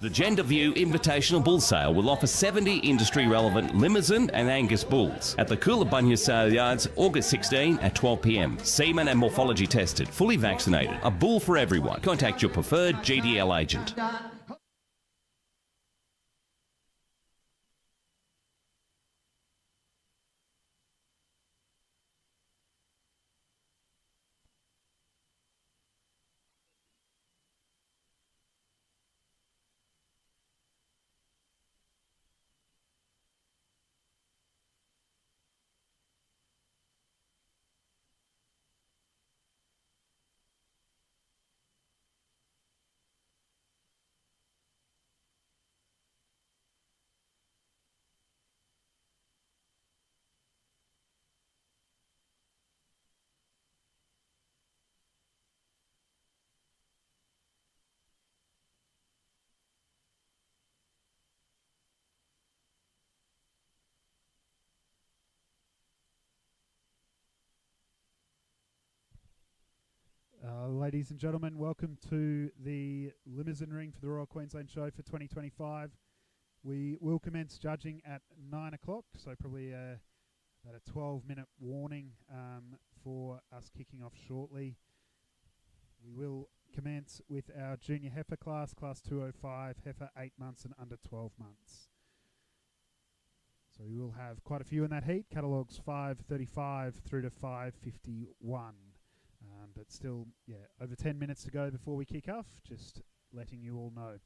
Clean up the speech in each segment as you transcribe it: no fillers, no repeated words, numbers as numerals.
The Gender View Invitational Bull Sale will offer 70 industry-relevant Limousin and Angus bulls at the Coolabunga Sale Yards, August 16 at 12 p.m. Semen and morphology tested, fully vaccinated. A bull for everyone. Contact your preferred GDL agent. Ladies and gentlemen, welcome to the Limousin Ring for the Royal Queensland Show for 2025. We will commence judging at 9 o'clock, so probably about a 12-minute warning for us kicking off shortly. We will commence with our junior heifer class, Class 205, heifer 8 months and under 12 months. So we will have quite a few in that heat, catalogues 535 through to 551. But still, over 10 minutes to go before we kick off, just letting you all know.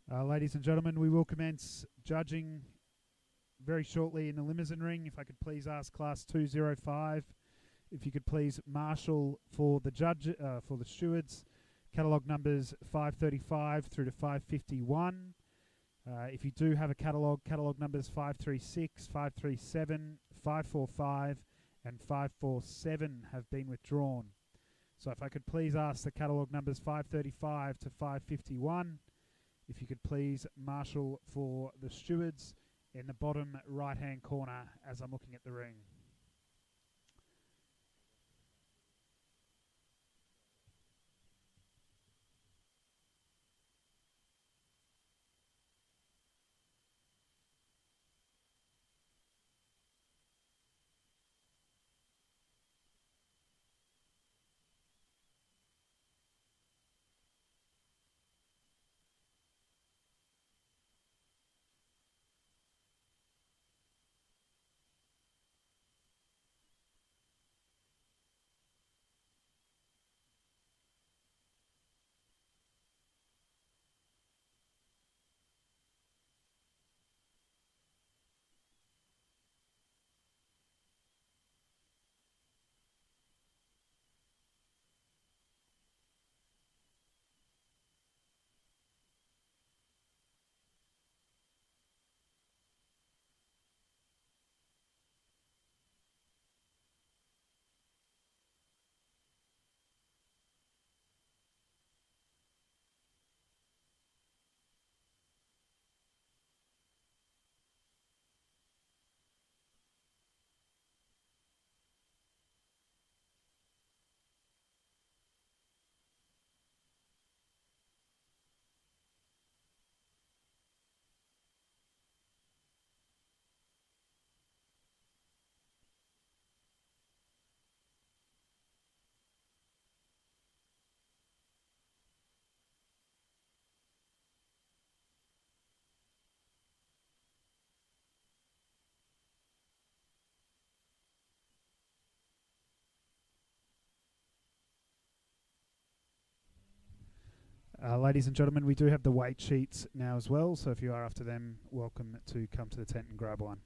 Ladies and gentlemen, we will commence judging very shortly in the Limousin ring. If I could please ask Class 205, if you could please marshal for the for the stewards, catalogue numbers 535 through to 551. If you do have a catalogue numbers 536, 537, 545 and 547 have been withdrawn. So if I could please ask the catalogue numbers 535 to 551, if you could please marshal for the stewards in the bottom right-hand corner as I'm looking at the ring. Ladies and gentlemen, we do have the weight sheets now as well, so if you are after them, welcome to come to the tent and grab one.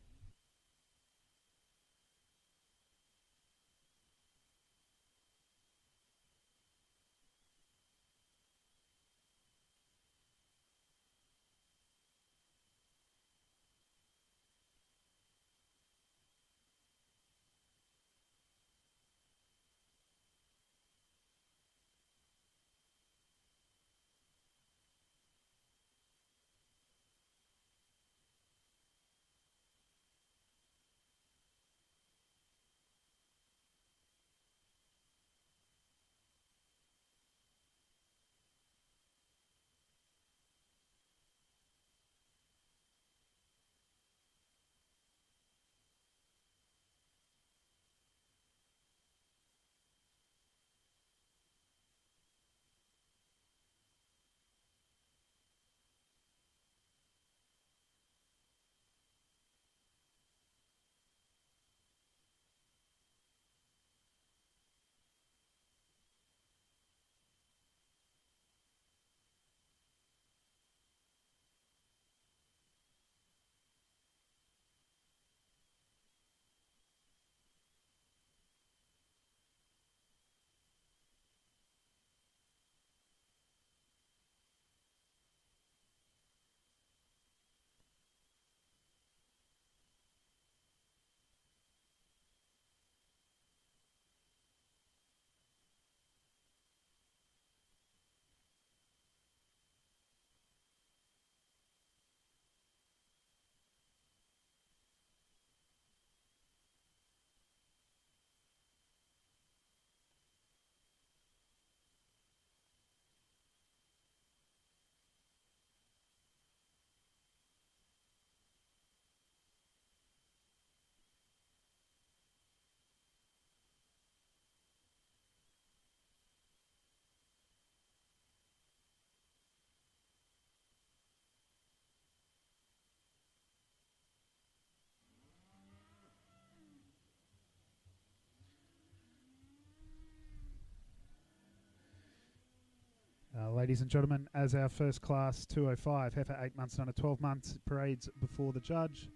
Ladies and gentlemen, as our first class 205, heifer 8 months and under 12 months, parades before the judge,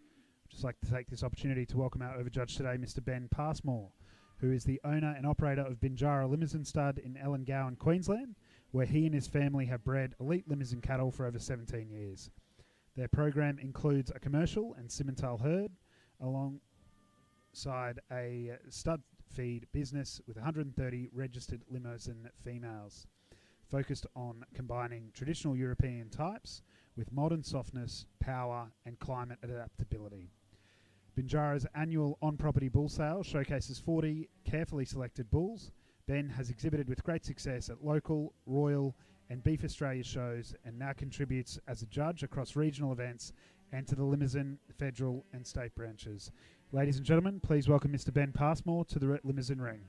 I'd just like to take this opportunity to welcome our overjudge today, Mr. Ben Passmore, who is the owner and operator of Binjara Limousin Stud in Ellengowan, Queensland, where he and his family have bred elite Limousin cattle for over 17 years. Their program includes a commercial and Simmental herd, alongside a stud feed business with 130 registered Limousin females, focused on combining traditional European types with modern softness, power and climate adaptability. Binjara's annual on-property bull sale showcases 40 carefully selected bulls. Ben has exhibited with great success at local, royal and Beef Australia shows and now contributes as a judge across regional events and to the Limousin federal and state branches. Ladies and gentlemen, please welcome Mr. Ben Passmore to the Limousin ring.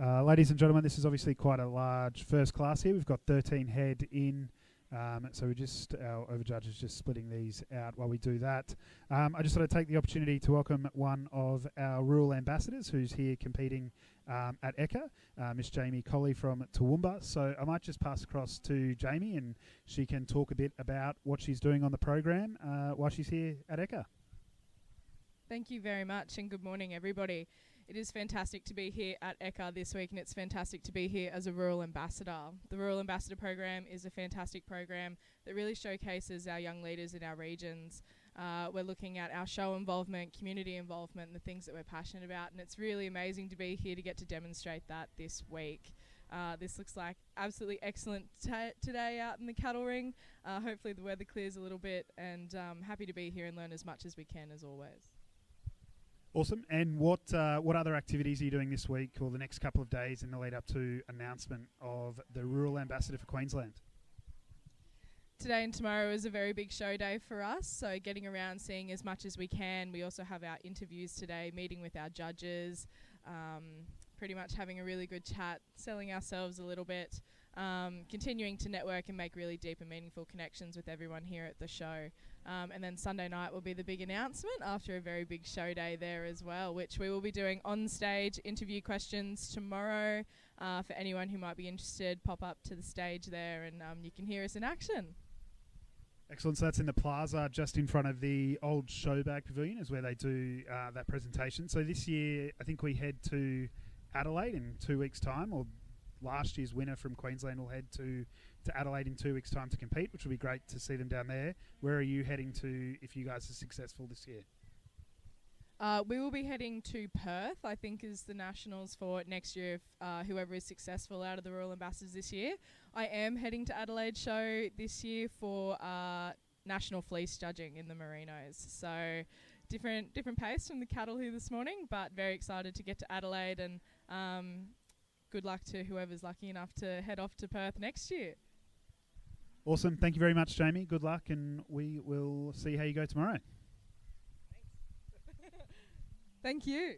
Ladies and gentlemen, this is obviously quite a large first class here. We've got 13 head in, so our overjudge is just splitting these out while we do that. I just want to take the opportunity to welcome one of our rural ambassadors who's here competing at Eka, Miss Jamie Colley from Toowoomba. So I might just pass across to Jamie and she can talk a bit about what she's doing on the program while she's here at Eka. Thank you very much and good morning everybody. It is fantastic to be here at Eka this week and it's fantastic to be here as a Rural Ambassador. The Rural Ambassador program is a fantastic program that really showcases our young leaders in our regions. We're looking at our show involvement, community involvement and the things that we're passionate about, and it's really amazing to be here to get to demonstrate that this week. This looks like absolutely excellent today out in the cattle ring. Hopefully the weather clears a little bit and happy to be here and learn as much as we can as always. Awesome. And what other activities are you doing this week or the next couple of days in the lead up to announcement of the Rural Ambassador for Queensland? Today and tomorrow is a very big show day for us, so getting around, seeing as much as we can. We also have our interviews today, meeting with our judges, pretty much having a really good chat, selling ourselves a little bit, continuing to network and make really deep and meaningful connections with everyone here at the show. And then Sunday night will be the big announcement after a very big show day there as well, which we will be doing on stage interview questions tomorrow. For anyone who might be interested, pop up to the stage there and you can hear us in action. Excellent. So that's in the plaza just in front of the old Showbag Pavilion is where they do that presentation. So this year I think we head to Adelaide in 2 weeks' time, or last year's winner from Queensland will head to Adelaide in 2 weeks' time to compete, which will be great to see them down there. Where are you heading to if you guys are successful this year? We will be heading to Perth, I think is the nationals for next year if whoever is successful out of the Royal Ambassadors this year. I am heading to Adelaide show this year for national fleece judging in the merinos. So different pace from the cattle here this morning, but very excited to get to Adelaide and good luck to whoever's lucky enough to head off to Perth next year. Awesome. Thank you very much, Jamie. Good luck, and we will see how you go tomorrow. Thanks. Thank you.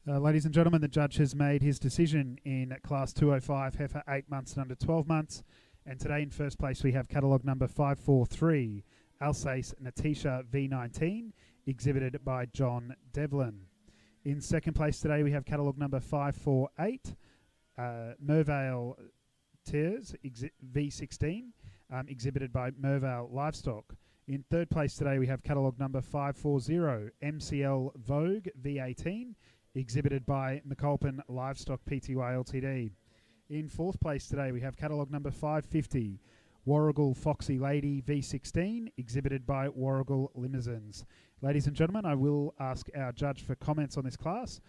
Ladies and gentlemen, the judge has made his decision in Class 205, heifer 8 months and under 12 months. And today in first place we have catalogue number 543, Alsace Natisha V19, exhibited by John Devlin. In second place today we have catalogue number 548, Mervale Tears V16, exhibited by Mervale Livestock. In third place today we have catalogue number 540, MCL Vogue V18, exhibited by McAlpin Livestock Pty Ltd. In fourth place today we have catalogue number 550, Warrigal Foxy Lady V16, exhibited by Warrigal Limousins. Ladies and gentlemen, I will ask our judge for comments on this class.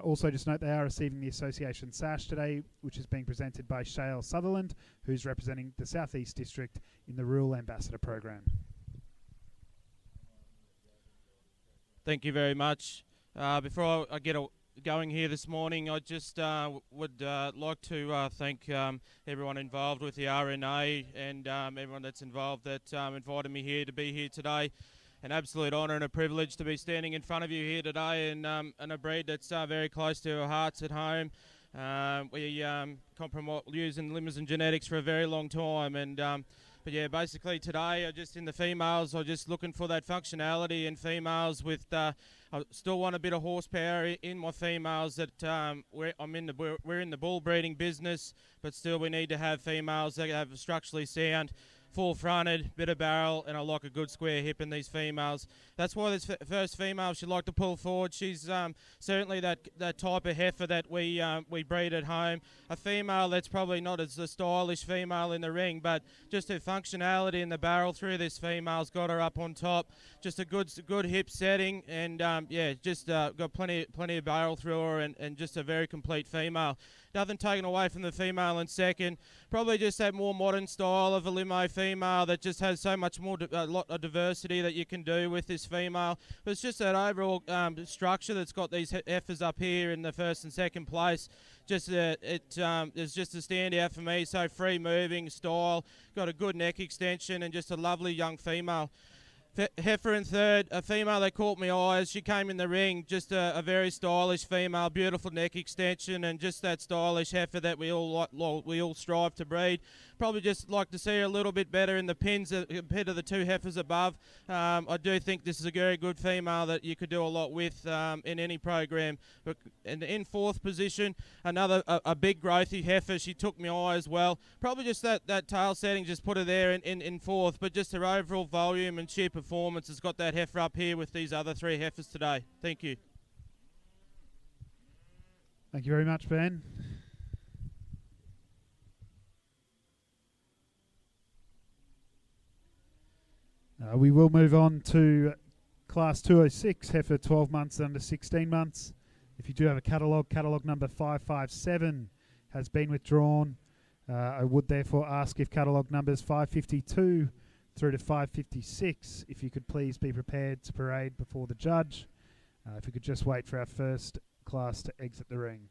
Also, just note they are receiving the association sash today, which is being presented by Shale Sutherland, who's representing the South East District in the Rural Ambassador Program. Thank you very much. Before I get going here this morning, I just would like to thank everyone involved with the RNA and everyone that's involved that invited me here to be here today. An absolute honour and a privilege to be standing in front of you here today and a breed that's very close to our hearts at home. We using Limousin genetics for a very long time, and but yeah, basically today, just in the females, I'm just looking for that functionality in females with. I still want a bit of horsepower in my females. That we're in the bull breeding business, but still we need to have females that have structurally sound, full fronted, bit of barrel, and I like a good square hip in these females. That's why this first female she'd like to pull forward. She's certainly that type of heifer that we breed at home. A female that's probably not as the stylish female in the ring, but just her functionality in the barrel through this female's got her up on top. Just a good hip setting, and just got plenty of barrel through her, and just a very complete female. Nothing taken away from the female in second. Probably just that more modern style of a limo female that just has so much more, a lot of diversity that you can do with this female. But it's just that overall structure that's got these heifers up here in the first and second place. Just it's just a standout for me. So free moving style, got a good neck extension, and just a lovely young female. Heifer in third, a female that caught my eye as she came in the ring. Just a very stylish female, beautiful neck extension, and just that stylish heifer that we all strive to breed. Probably just like to see her a little bit better in the pins compared to the two heifers above. I do think this is a very good female that you could do a lot with in any program. But in fourth position, another a big growthy heifer. She took my eye as well. Probably just that tail setting just put her there in fourth, but just her overall volume and sheer performance has got that heifer up here with these other three heifers today. Thank you. Thank you very much, Ben. We will move on to Class 206, heifer 12 months under 16 months. If you do have a catalogue number 557 has been withdrawn. I would therefore ask if catalogue numbers 552 through to 556, if you could please be prepared to parade before the judge. If we could just wait for our first class to exit the ring.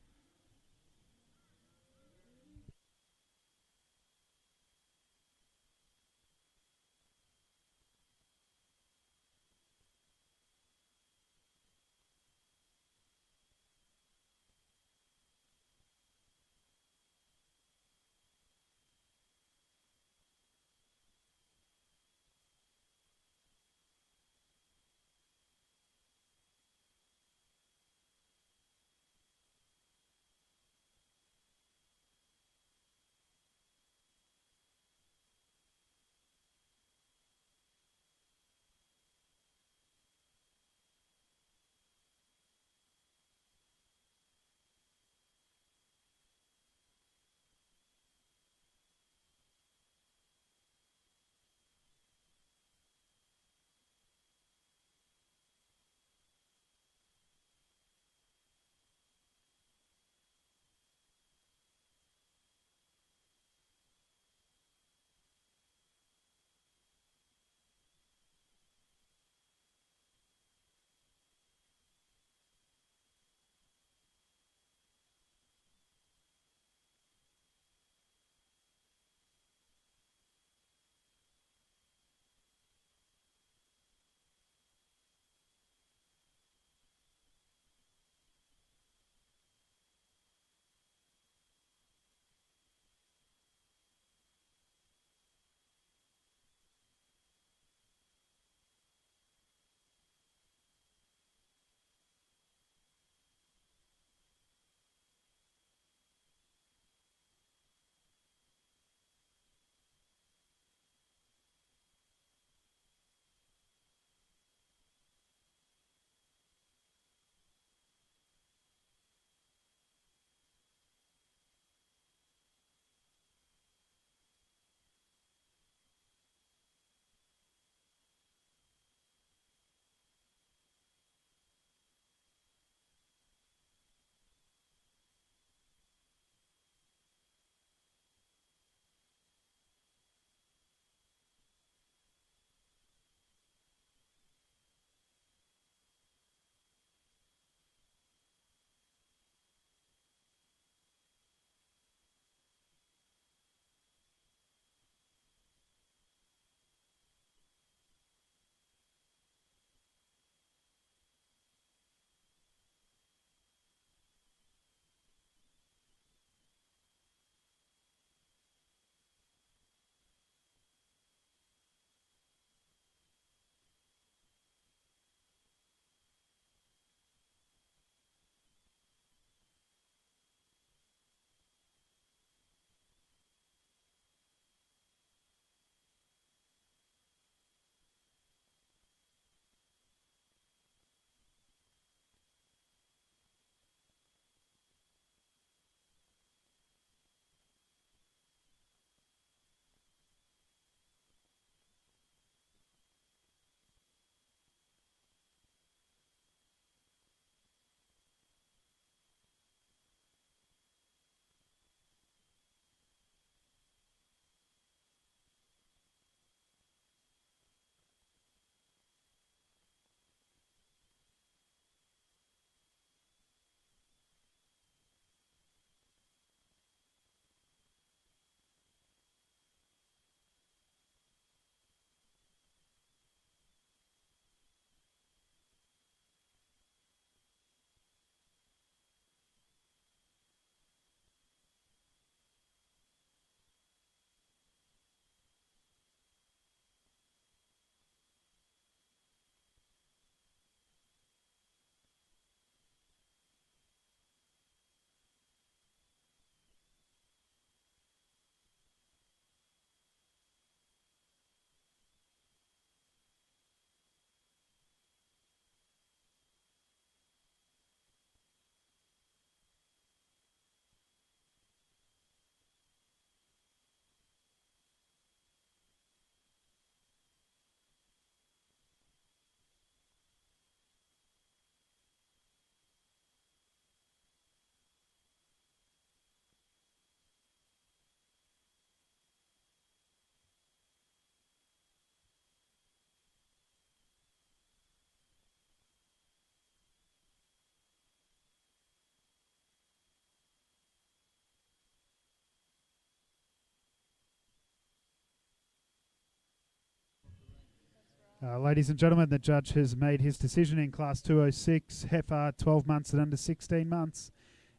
Ladies and gentlemen, the judge has made his decision in Class 206, heifer 12 months and under 16 months.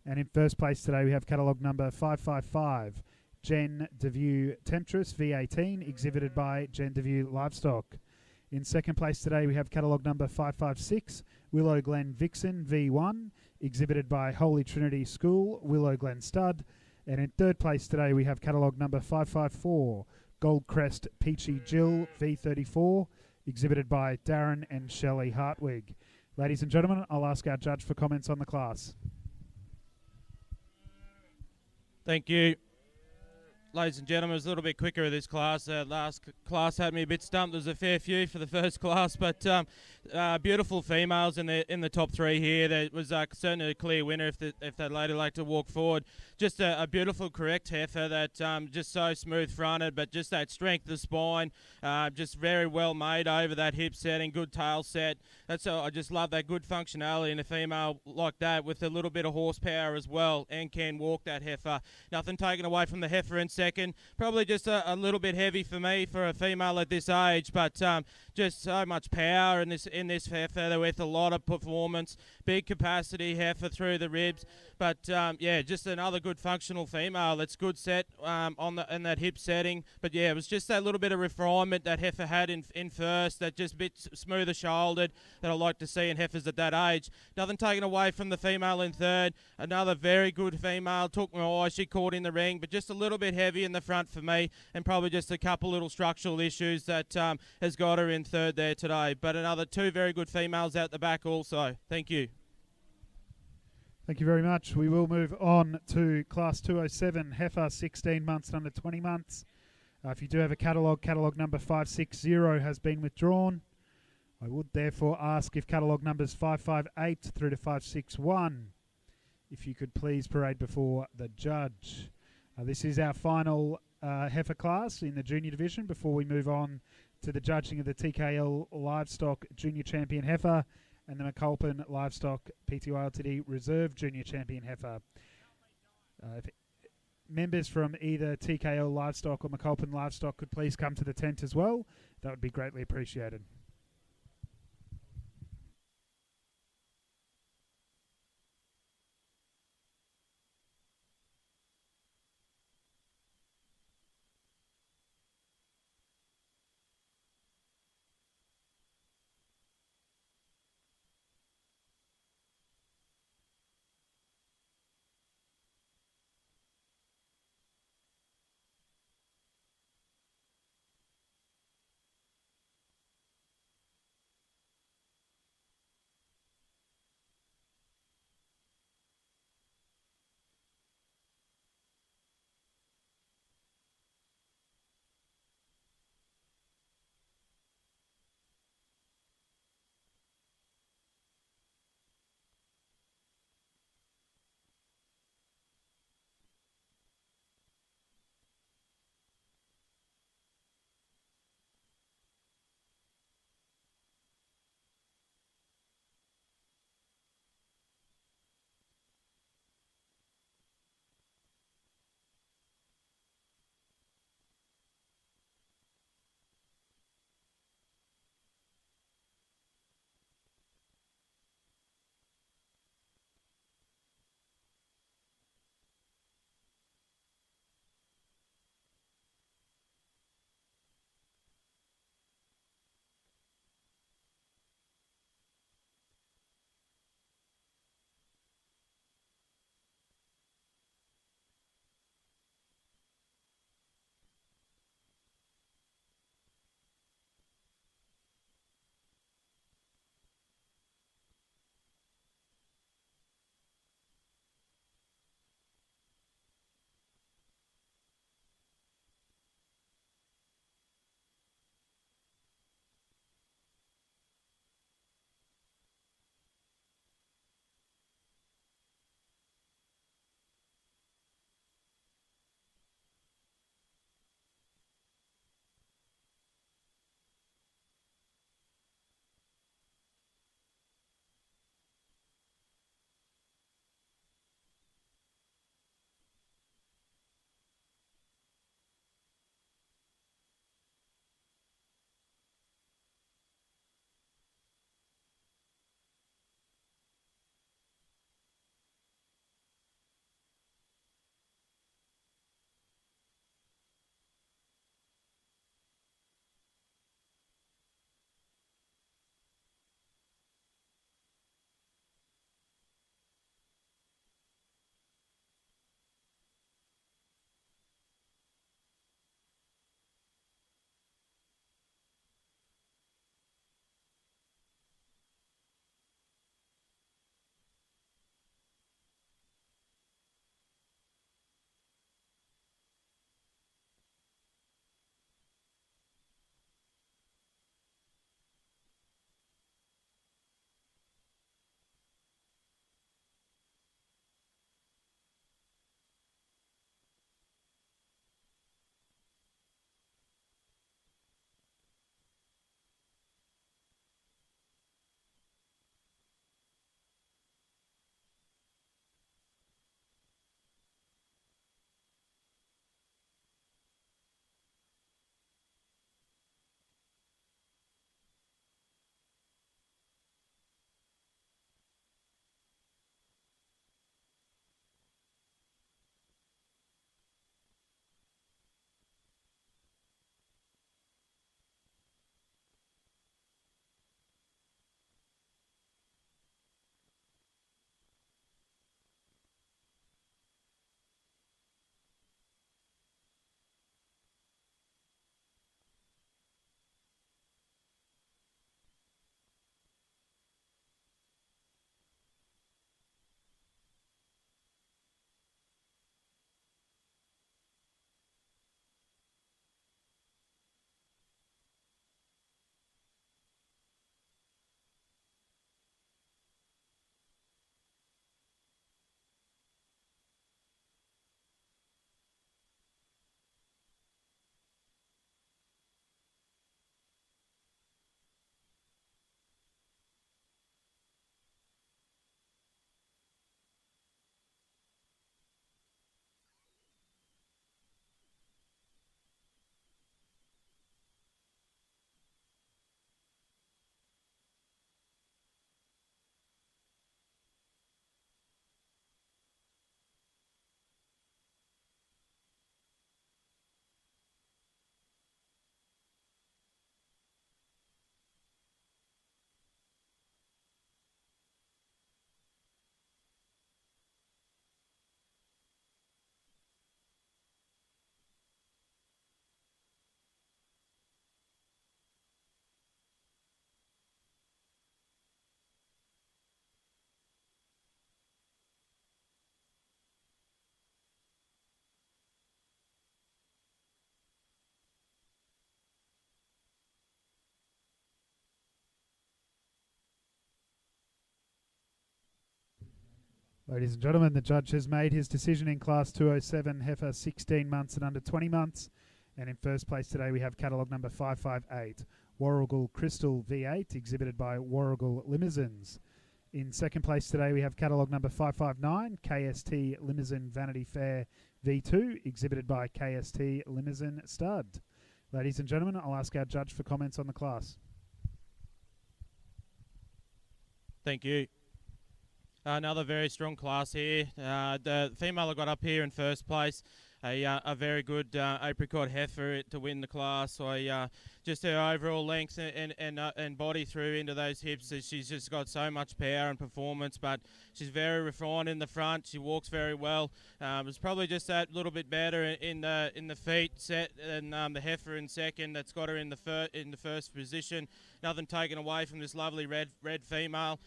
And in first place today we have catalogue number 555, Jen DeVue Temptress V18, exhibited by Jen DeVue Livestock. In second place today we have catalogue number 556, Willow Glen Vixen V1, exhibited by Holy Trinity School, Willow Glen Stud. And in third place today we have catalogue number 554, Goldcrest Peachy Jill V34, exhibited by Darren and Shelley Hartwig. Ladies and gentlemen, I'll ask our judge for comments on the class. Thank you. Ladies and gentlemen, it was a little bit quicker of this class. Last class had me a bit stumped. There was a fair few for the first class, but beautiful females in the top three here. There was certainly a clear winner if that lady like to walk forward. Just a beautiful correct heifer that just so smooth fronted, but just that strength of the spine, just very well made over that hip setting, good tail set. I just love that good functionality in a female like that with a little bit of horsepower as well, and can walk that heifer. Nothing taken away from the heifer in second. Probably just a little bit heavy for me for a female at this age, but just so much power in this heifer with a lot of performance, big capacity heifer through the ribs. But yeah, just another good functional female that's good set in that hip setting. But yeah, it was just that little bit of refinement that heifer had in first, that just a bit smoother shouldered that I like to see in heifers at that age. Nothing taken away from the female in third. Another very good female, took my eye, she caught in the ring, but just a little bit heavy in the front for me, and probably just a couple little structural issues that has got her in third there today. But another two very good females out the back also. Thank you. Thank you very much. We will move on to Class 207, heifer 16 months and under 20 months. If you do have a catalogue number 560 has been withdrawn. I would therefore ask if catalogue numbers 558 through to 561, if you could please parade before the judge. This is our final heifer class in the junior division before we move on to the judging of the TKL Livestock Junior Champion heifer and the McAlpin Livestock PTY Ltd Reserve Junior Champion heifer. If members from either TKL Livestock or McAlpin Livestock could please come to the tent as well, that would be greatly appreciated. Ladies and gentlemen, the judge has made his decision in Class 207, heifer 16 months and under 20 months. And in first place today we have catalogue number 558, Warrigal Crystal V8, exhibited by Warrigal Limousins. In second place today we have catalogue number 559, KST Limousin Vanity Fair V2, exhibited by KST Limousin Stud. Ladies and gentlemen, I'll ask our judge for comments on the class. Thank you. Another very strong class here. The female I got up here in first place, a very good apricot heifer to win the class. So just her overall length and body through into those hips, she's just got so much power and performance. But she's very refined in the front. She walks very well. It's probably just that little bit better in the feet set than the heifer in second. That's got her in the first position. Nothing taken away from this lovely red female.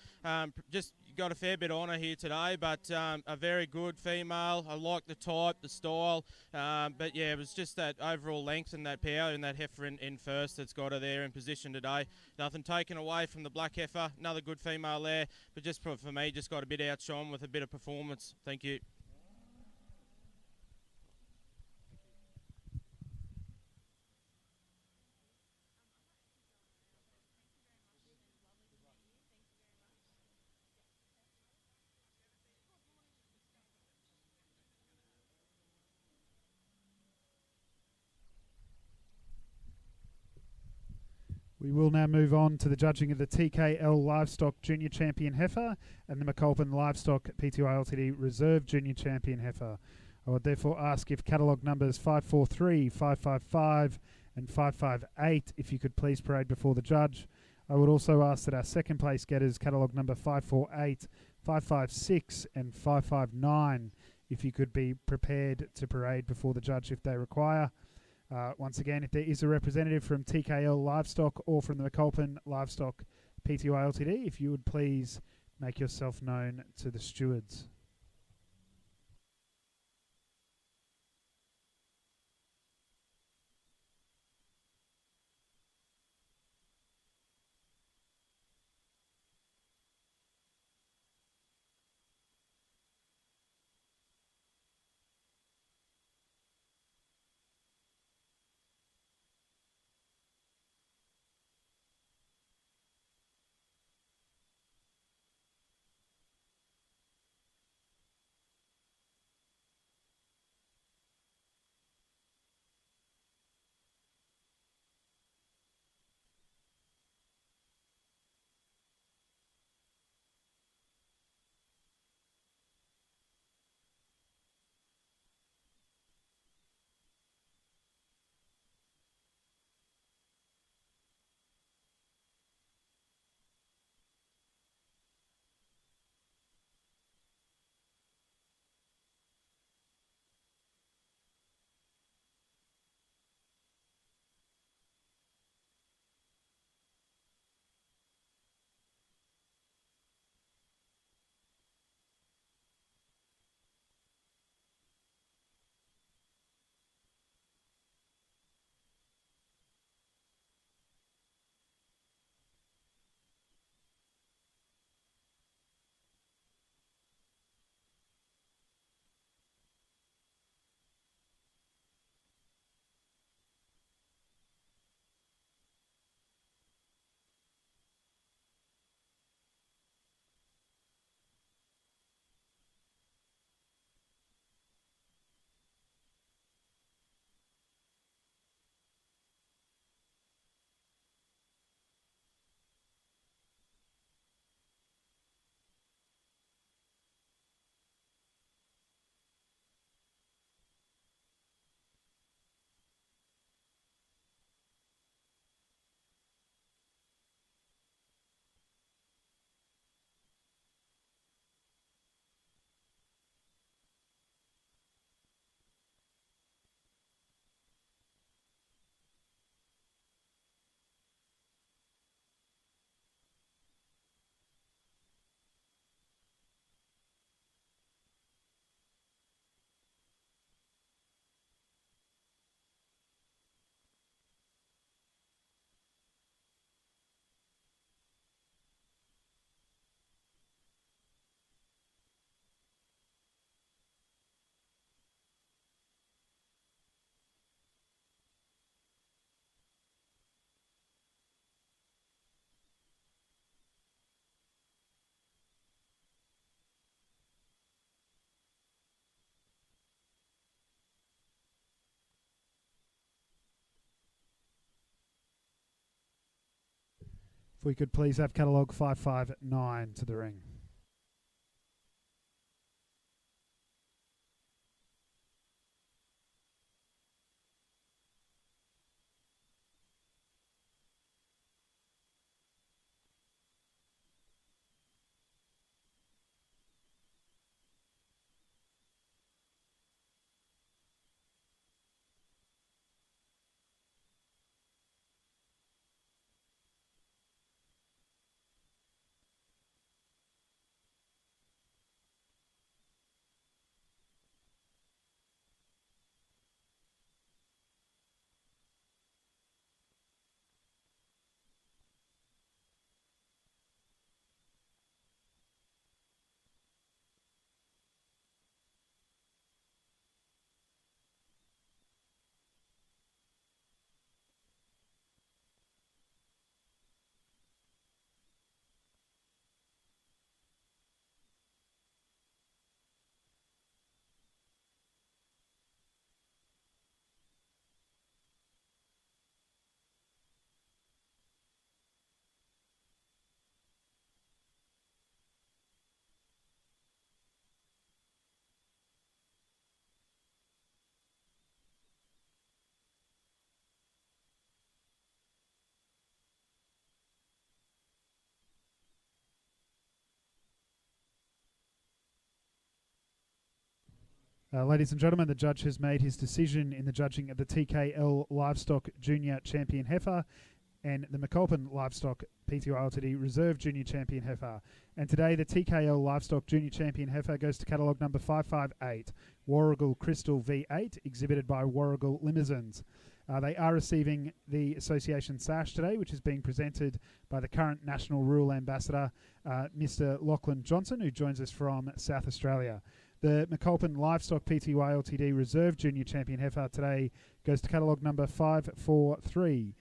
Just got a fair bit on her here today, but a very good female. I like the type, the style, but yeah, it was just that overall length and that power and that heifer in first that's got her there in position today. Nothing taken away from the black heifer. Another good female there, but just for me, just got a bit outshone with a bit of performance. Thank you. We will now move on to the judging of the TKL Livestock Junior Champion Heifer and the McAlpin Livestock PTI Ltd Reserve Junior Champion Heifer. I would therefore ask if catalogue numbers 543, 555 and 558, if you could please parade before the judge. I would also ask that our second place getters, catalogue number 548, 556 and 559, if you could be prepared to parade before the judge if they require. Once again, if there is a representative from TKL Livestock or from the McAlpin Livestock PTI Ltd, if you would please make yourself known to the stewards. If we could please have catalogue 559 to the ring. Ladies and gentlemen, the judge has made his decision in the judging of the TKL Livestock Junior Champion Heifer and the McAlpin Livestock PTO Ltd Reserve Junior Champion Heifer. And today the TKL Livestock Junior Champion Heifer goes to catalogue number 558, Warrigal Crystal V8, exhibited by Warrigal Limousins. They are receiving the association sash today, which is being presented by the current National Rural Ambassador, Mr. Lachlan Johnson, who joins us from South Australia. The McAlpin Livestock Pty Ltd Reserve Junior Champion Heifer today goes to catalogue number 543,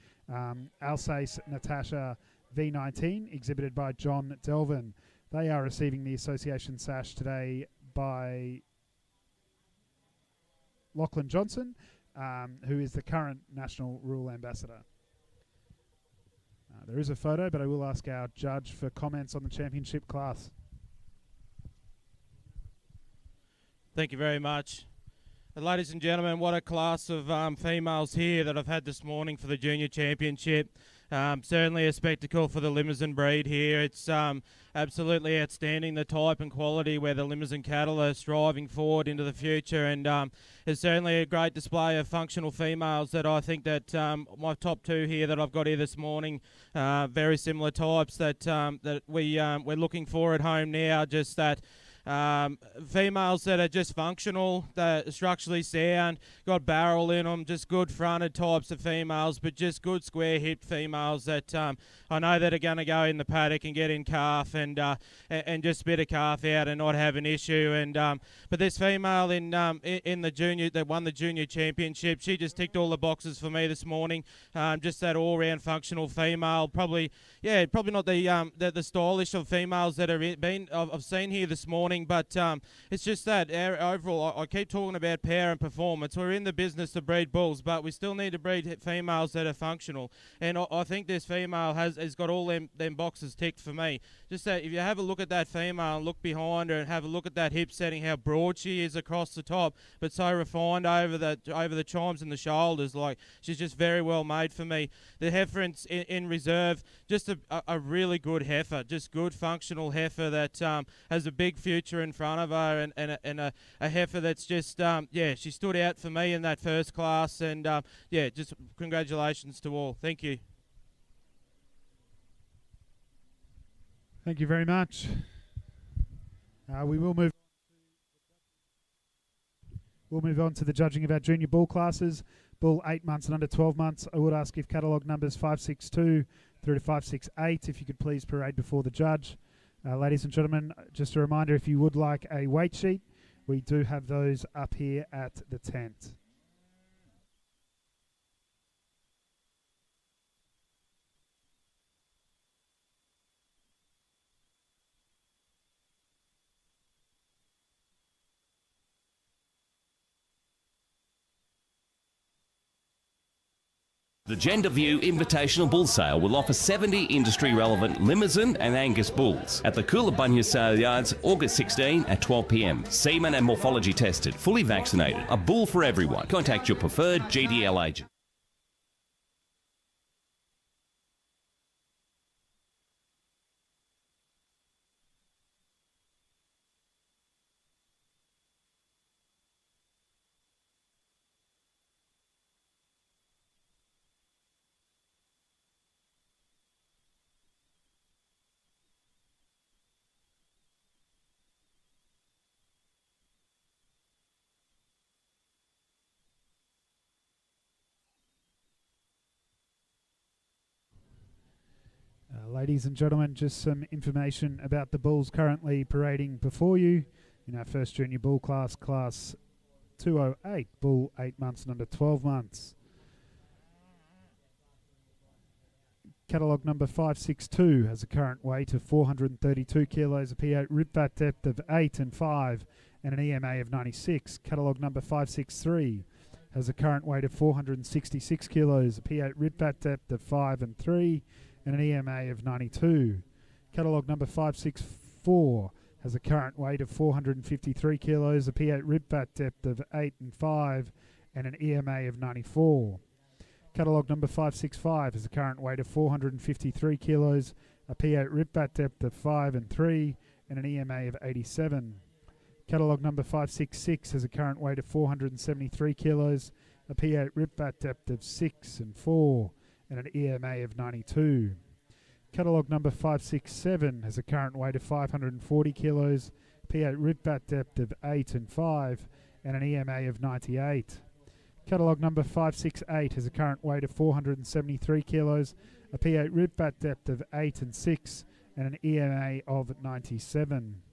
Alsace Natasha V19, exhibited by John Delvin. They are receiving the association sash today by Lachlan Johnson, who is the current National Rural Ambassador. There is a photo, but I will ask our judge for comments on the championship class. Thank you very much. Ladies and gentlemen, what a class of females here that I've had this morning for the Junior Championship. Certainly a spectacle for the Limousin breed here. It's absolutely outstanding, the type and quality where the Limousin cattle are striving forward into the future, and it's certainly a great display of functional females that I think that my top two here that I've got here this morning, very similar types that we're looking for at home now, just that females that are just functional, that are structurally sound, got barrel in them, just good fronted types of females, but just good square hipped females that I know that are going to go in the paddock and get in calf and just spit a calf out and not have an issue. And but this female in the junior that won the junior championship, she just ticked all the boxes for me this morning. Just that all round functional female, probably not the stylish of females that I've seen here this morning. But it's just that overall, I keep talking about power and performance. We're in the business to breed bulls, but we still need to breed females that are functional. And I think this female has got all them boxes ticked for me. Just that if you have a look at that female and look behind her and have a look at that hip setting, how broad she is across the top, but so refined over the chimes and the shoulders, like she's just very well made for me. The heifer in reserve, just a really good heifer, just good functional heifer that has a big future in front of her, and a heifer that's just she stood out for me in that first class, and just congratulations to all. Thank you. Thank you very much. We'll move on to the judging of our junior bull classes. Bull 8 months and under 12 months. I would ask if catalogue numbers 562 through to 568, if you could please parade before the judge. Ladies and gentlemen, just a reminder, if you would like a weight sheet, we do have those up here at the tent. The Gender View Invitational Bull Sale will offer 70 industry-relevant Limousin and Angus bulls at the Coolabunnya Sale Yards, August 16 at 12 p.m. Semen and morphology tested, fully vaccinated. A bull for everyone. Contact your preferred GDL agent. Ladies and gentlemen, just some information about the bulls currently parading before you in our first junior bull class, class 208, bull 8 months and under 12 months. Catalogue number 562 has a current weight of 432 kilos, a P8 rib fat depth of 8 and 5, and an EMA of 96. Catalogue number 563 has a current weight of 466 kilos, a P8 rib fat depth of 5 and 3, and an EMA of 92. Catalogue number 564 has a current weight of 453 kilos, a P8 rib fat depth of 8 and 5, and an EMA of 94. Catalogue number 565 has a current weight of 453 kilos, a P8 rib fat depth of 5 and 3, and an EMA of 87. Catalogue number 566 has a current weight of 473 kilos, a P8 rib fat depth of 6 and 4, and an EMA of 92. Catalogue number 567 has a current weight of 540 kilos, P8 rib fat depth of 8 and 5, and an EMA of 98. Catalogue number 568 has a current weight of 473 kilos, a P8 rib fat depth of 8 and 6, and an EMA of 97.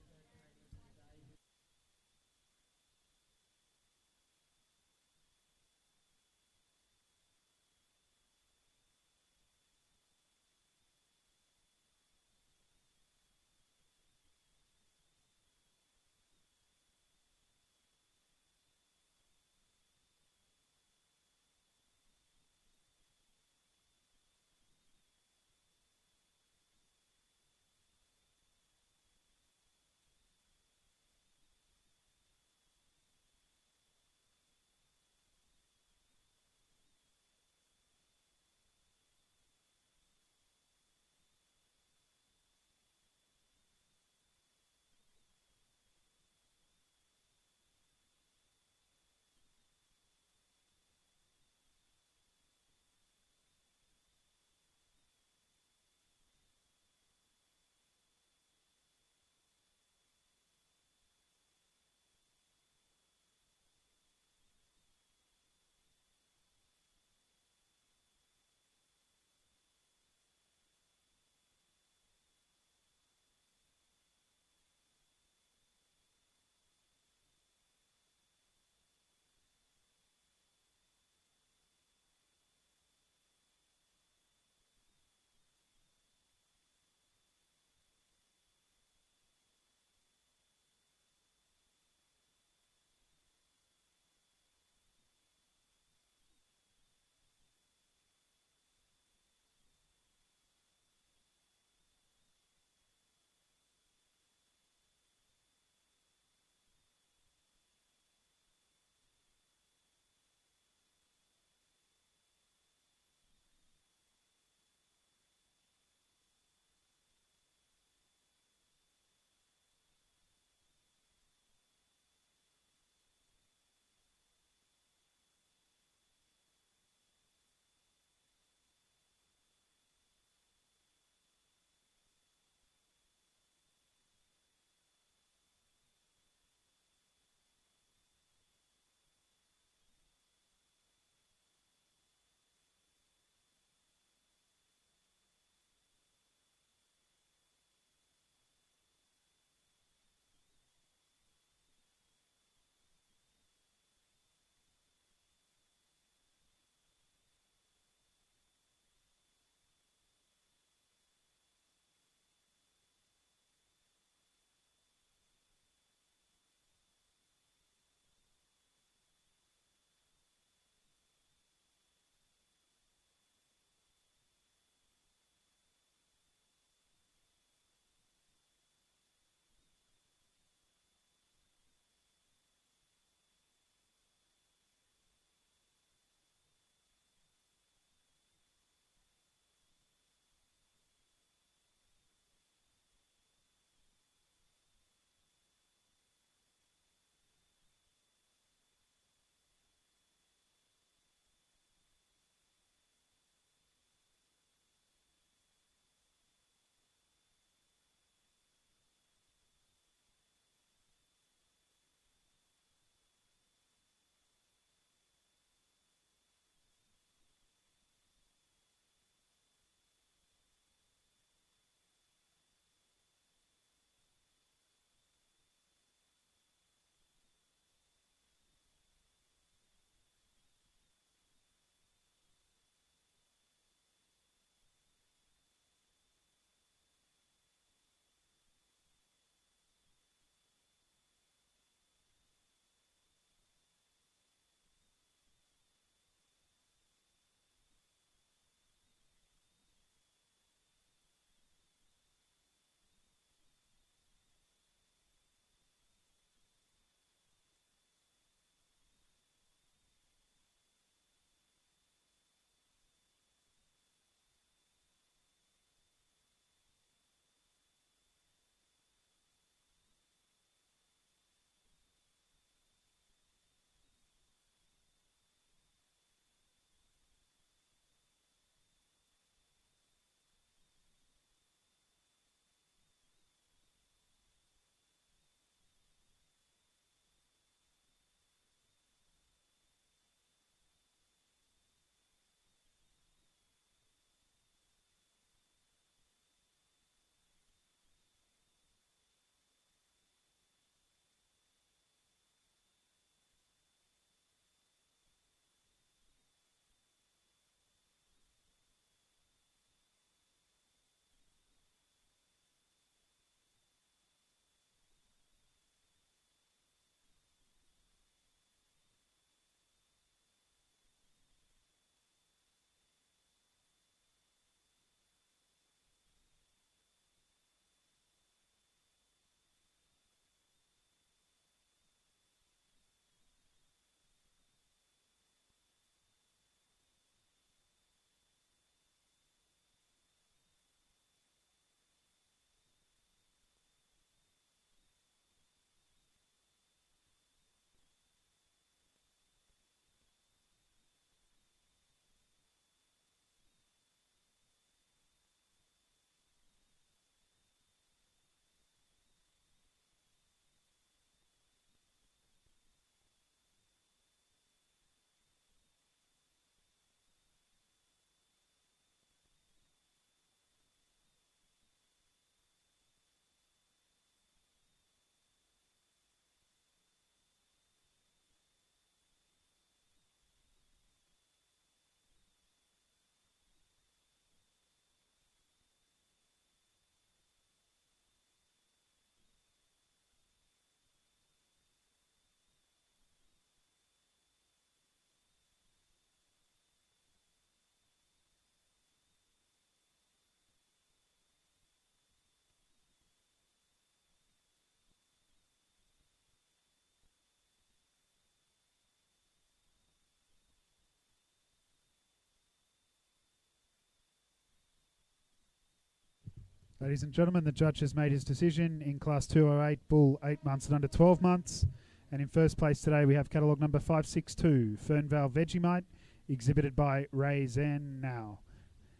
Ladies and gentlemen, the judge has made his decision in Class 208, Bull 8 months and under 12 months. And in first place today we have catalogue number 562, Fernvale Vegemite, exhibited by Ray Zen now.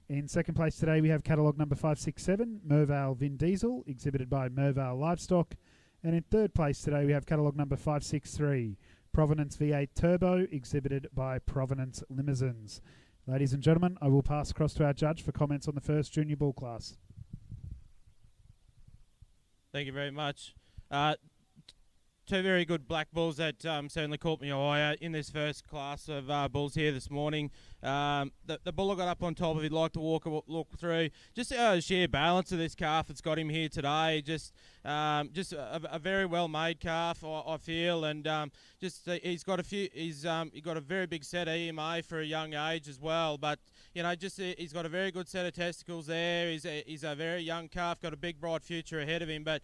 In second place today we have catalogue number 567, Mervale Vin Diesel, exhibited by Mervale Livestock. And in third place today we have catalogue number 563, Provenance V8 Turbo, exhibited by Provenance Limousins. Ladies and gentlemen, I will pass across to our judge for comments on the first junior bull class. Thank you very much. Two very good black bulls that certainly caught my eye in this first class of bulls here this morning. The bull I got up on top of, he'd like to look through. Just sheer balance of this calf that's got him here today. Just a very well made calf, I feel, and he's got a very big set of EMA for a young age as well. But he's got a very good set of testicles there. He's a very young calf, got a big bright future ahead of him, but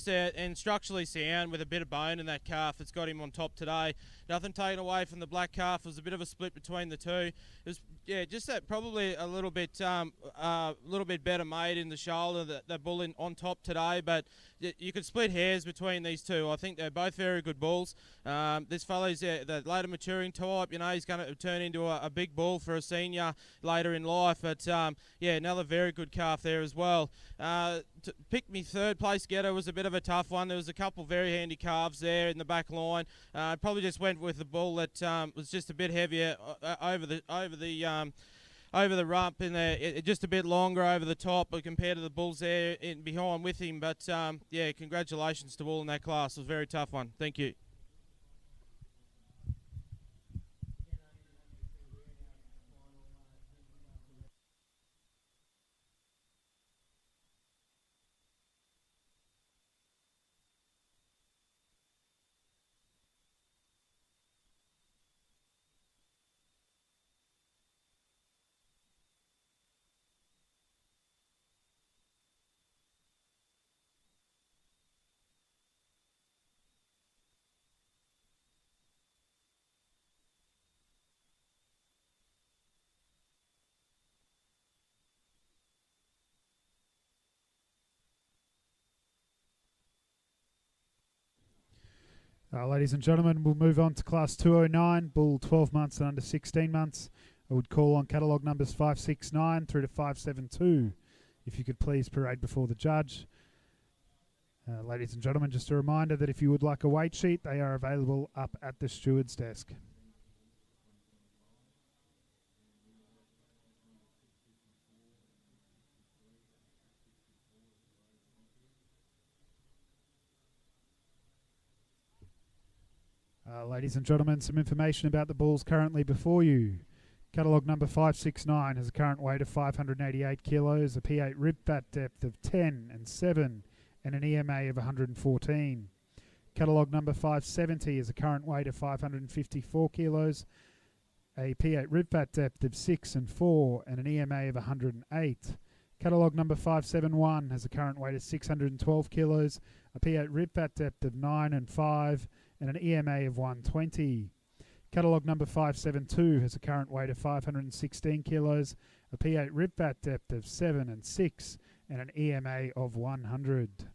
and structurally sound with a bit of bone in that calf that's got him on top today. Nothing taken away from the black calf. It was a bit of a split between the two. It was, just that probably a little bit better made in the shoulder, the bull on top today, but you could split hairs between these two. I think they're both very good bulls. This fella's the later maturing type. He's going to turn into a big bull for a senior later in life. But another very good calf there as well. To pick me third place getter was a bit of a tough one. There was a couple very handy calves there in the back line. Probably just went with the bull that was just a bit heavier over the rump and just a bit longer over the top compared to the bulls there in behind with him. But congratulations to all in that class. It was a very tough one. Thank you. Ladies and gentlemen, we'll move on to Class 209, Bull 12 months and under 16 months. I would call on catalogue numbers 569 through to 572. If you could please parade before the judge. Ladies and gentlemen, just a reminder that if you would like a weight sheet, they are available up at the steward's desk. Ladies and gentlemen, some information about the bulls currently before you. Catalogue number 569 has a current weight of 588 kilos, a P8 rib fat depth of 10 and 7, and an EMA of 114. Catalogue number 570 has a current weight of 554 kilos, a P8 rib fat depth of 6 and 4, and an EMA of 108. Catalogue number 571 has a current weight of 612 kilos, a P8 rib fat depth of 9 and 5, and an EMA of 120. Catalogue number 572 has a current weight of 516 kilos, a P8 rib fat depth of 7 and 6, and an EMA of 100.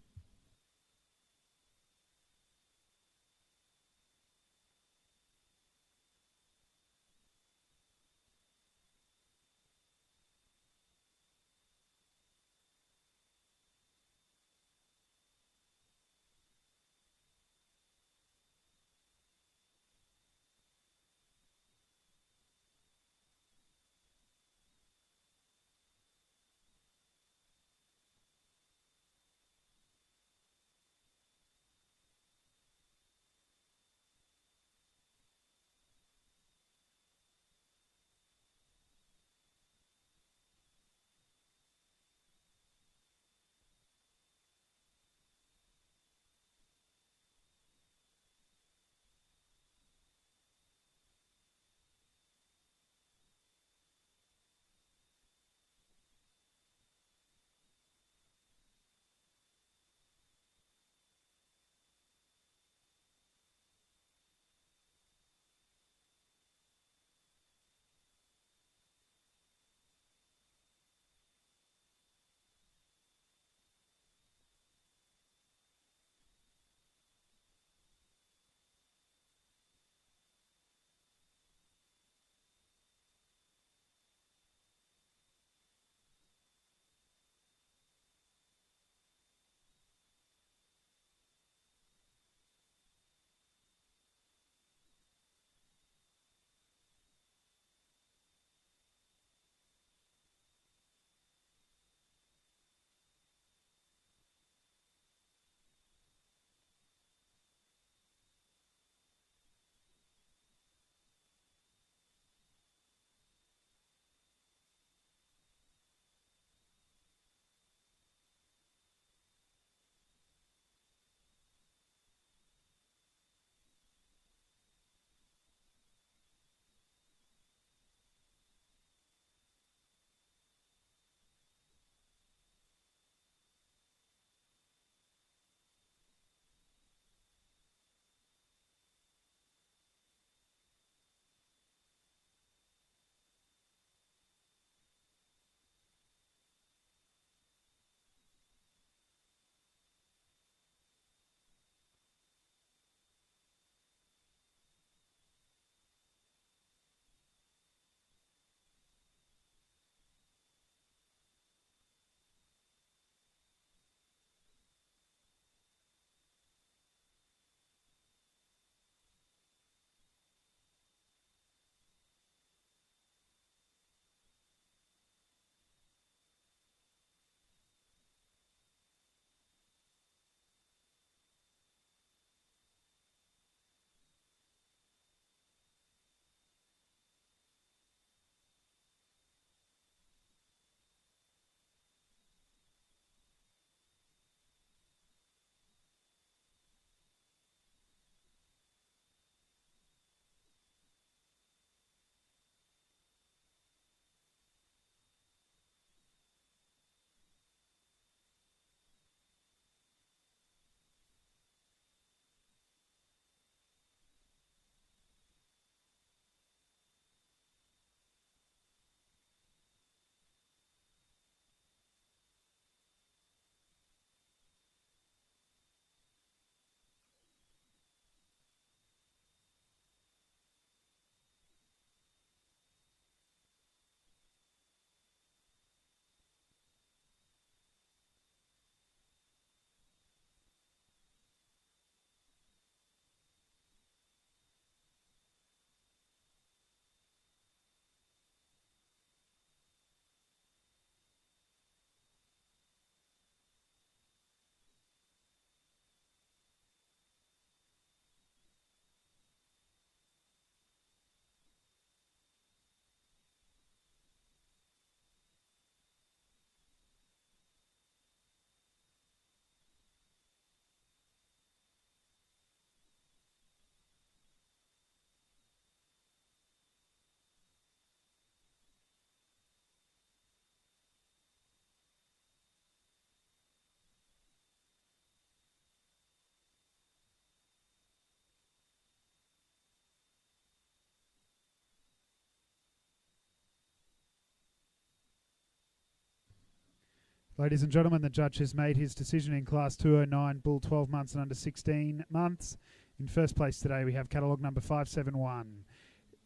Ladies and gentlemen, the judge has made his decision in Class 209, Bull 12 months and under 16 months. In first place today, we have catalogue number 571,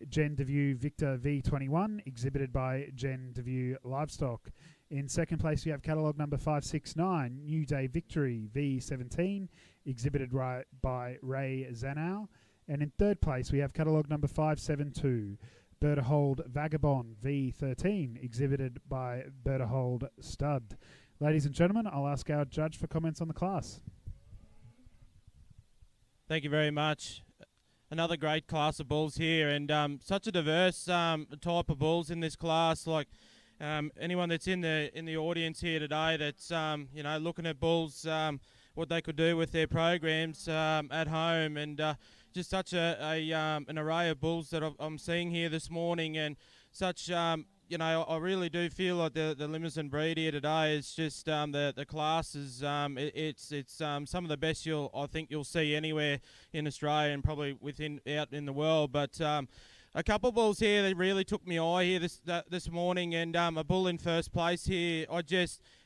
Gen Devue Victor V21, exhibited by Gen Devue Livestock. In second place, we have catalogue number 569, New Day Victory V17, exhibited by Ray Zanow. And in third place, we have catalogue number 572, Berthold Vagabond V13, exhibited by Berthold Stud. Ladies and gentlemen, I'll ask our judge for comments on the class. Thank you very much. Another great class of bulls here, and such a diverse type of bulls in this class. Like anyone that's in the audience here today, that's looking at bulls, what they could do with their programs at home, and just such an array of bulls that I'm seeing here this morning, and such. I really do feel like the Limousin breed here today is just the class is it's some of the best I think you'll see anywhere in Australia and probably out in the world. But a couple of bulls here that really took me eye here this morning, and a bull in first place here.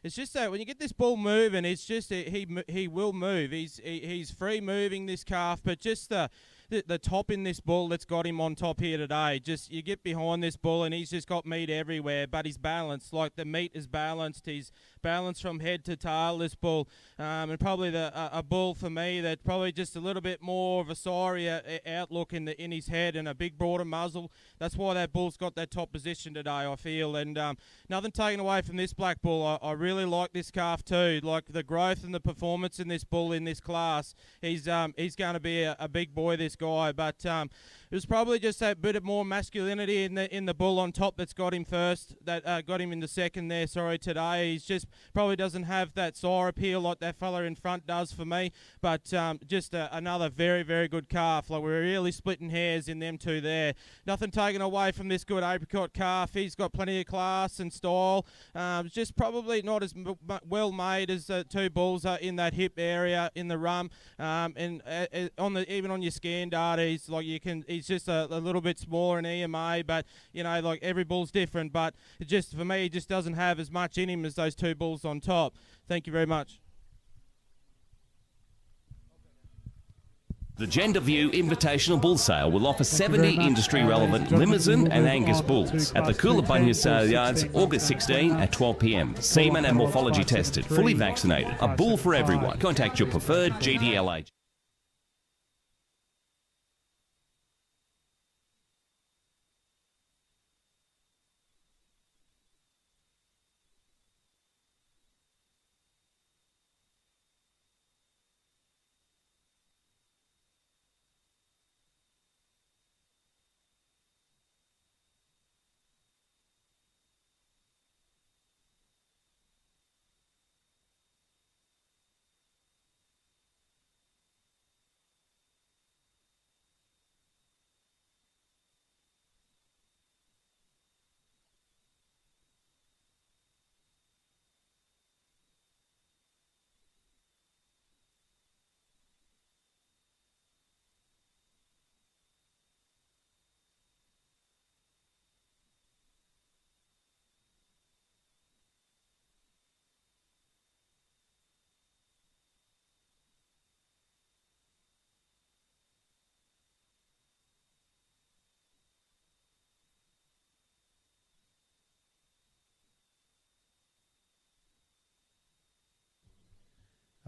It's just that when you get this bull moving, it's just he will move. He's free moving, this calf, but just the top in this bull that's got him on top here today. Just you get behind this bull and he's just got meat everywhere, but he's balanced. Like the meat is balanced. He's balanced from head to tail, this bull. And probably a bull for me that probably just a little bit more of a Sqaure outlook in his head and a big broader muzzle. That's why that bull's got that top position today, I feel. And nothing taken away from this black bull. I really like this calf too. Like the growth and the performance in this bull in this class. He's going to be a big boy, this guy. But it was probably just a bit of more masculinity in the bull on top that's got him first, that got him in the second there. Today he's just probably doesn't have that Sqaure appeal like that fella in front does for me. But just another very, very good calf. Like we're really splitting hairs in them two there. Nothing taken away from this good apricot calf. He's got plenty of class and style. Just probably not as well made as two bulls in that hip area in the rump. And even on your scan data, he's just a little bit smaller in EMA, but like every bull's different. But for me, he just doesn't have as much in him as those two bulls on top. Thank you very much. The Gen Devue Invitational Bull Sale will offer 70 industry-relevant Limousin and Angus bulls at the Coolabunga Sale Yards, August 16 at 12 p.m. Semen and morphology tested, fully vaccinated. A bull for everyone. Contact your preferred GDL agent.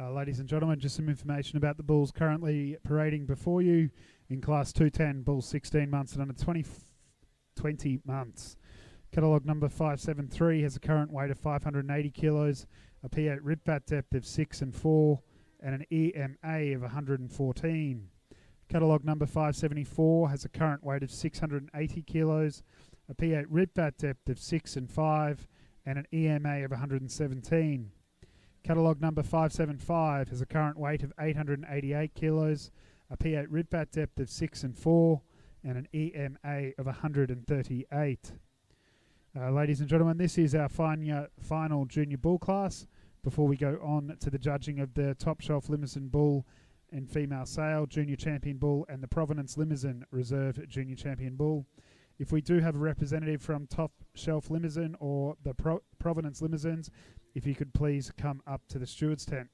Ladies and gentlemen, just some information about the bulls currently parading before you in Class 210, bulls 16 months and under 20 months. Catalogue number 573 has a current weight of 580 kilos, a P8 rib fat depth of 6 and 4, and an EMA of 114. Catalogue number 574 has a current weight of 680 kilos, a P8 rib fat depth of 6 and 5, and an EMA of 117. Catalogue number 575 has a current weight of 888 kilos, a P8 rib fat depth of 6 and 4, and an EMA of 138. Ladies and gentlemen, this is our final junior bull class before we go on to the judging of the top shelf Limousin bull and female sale, junior champion bull, and the Provenance Limousin reserve junior champion bull. If we do have a representative from Top Shelf Limousin or the Providence Limousins, if you could please come up to the steward's tent.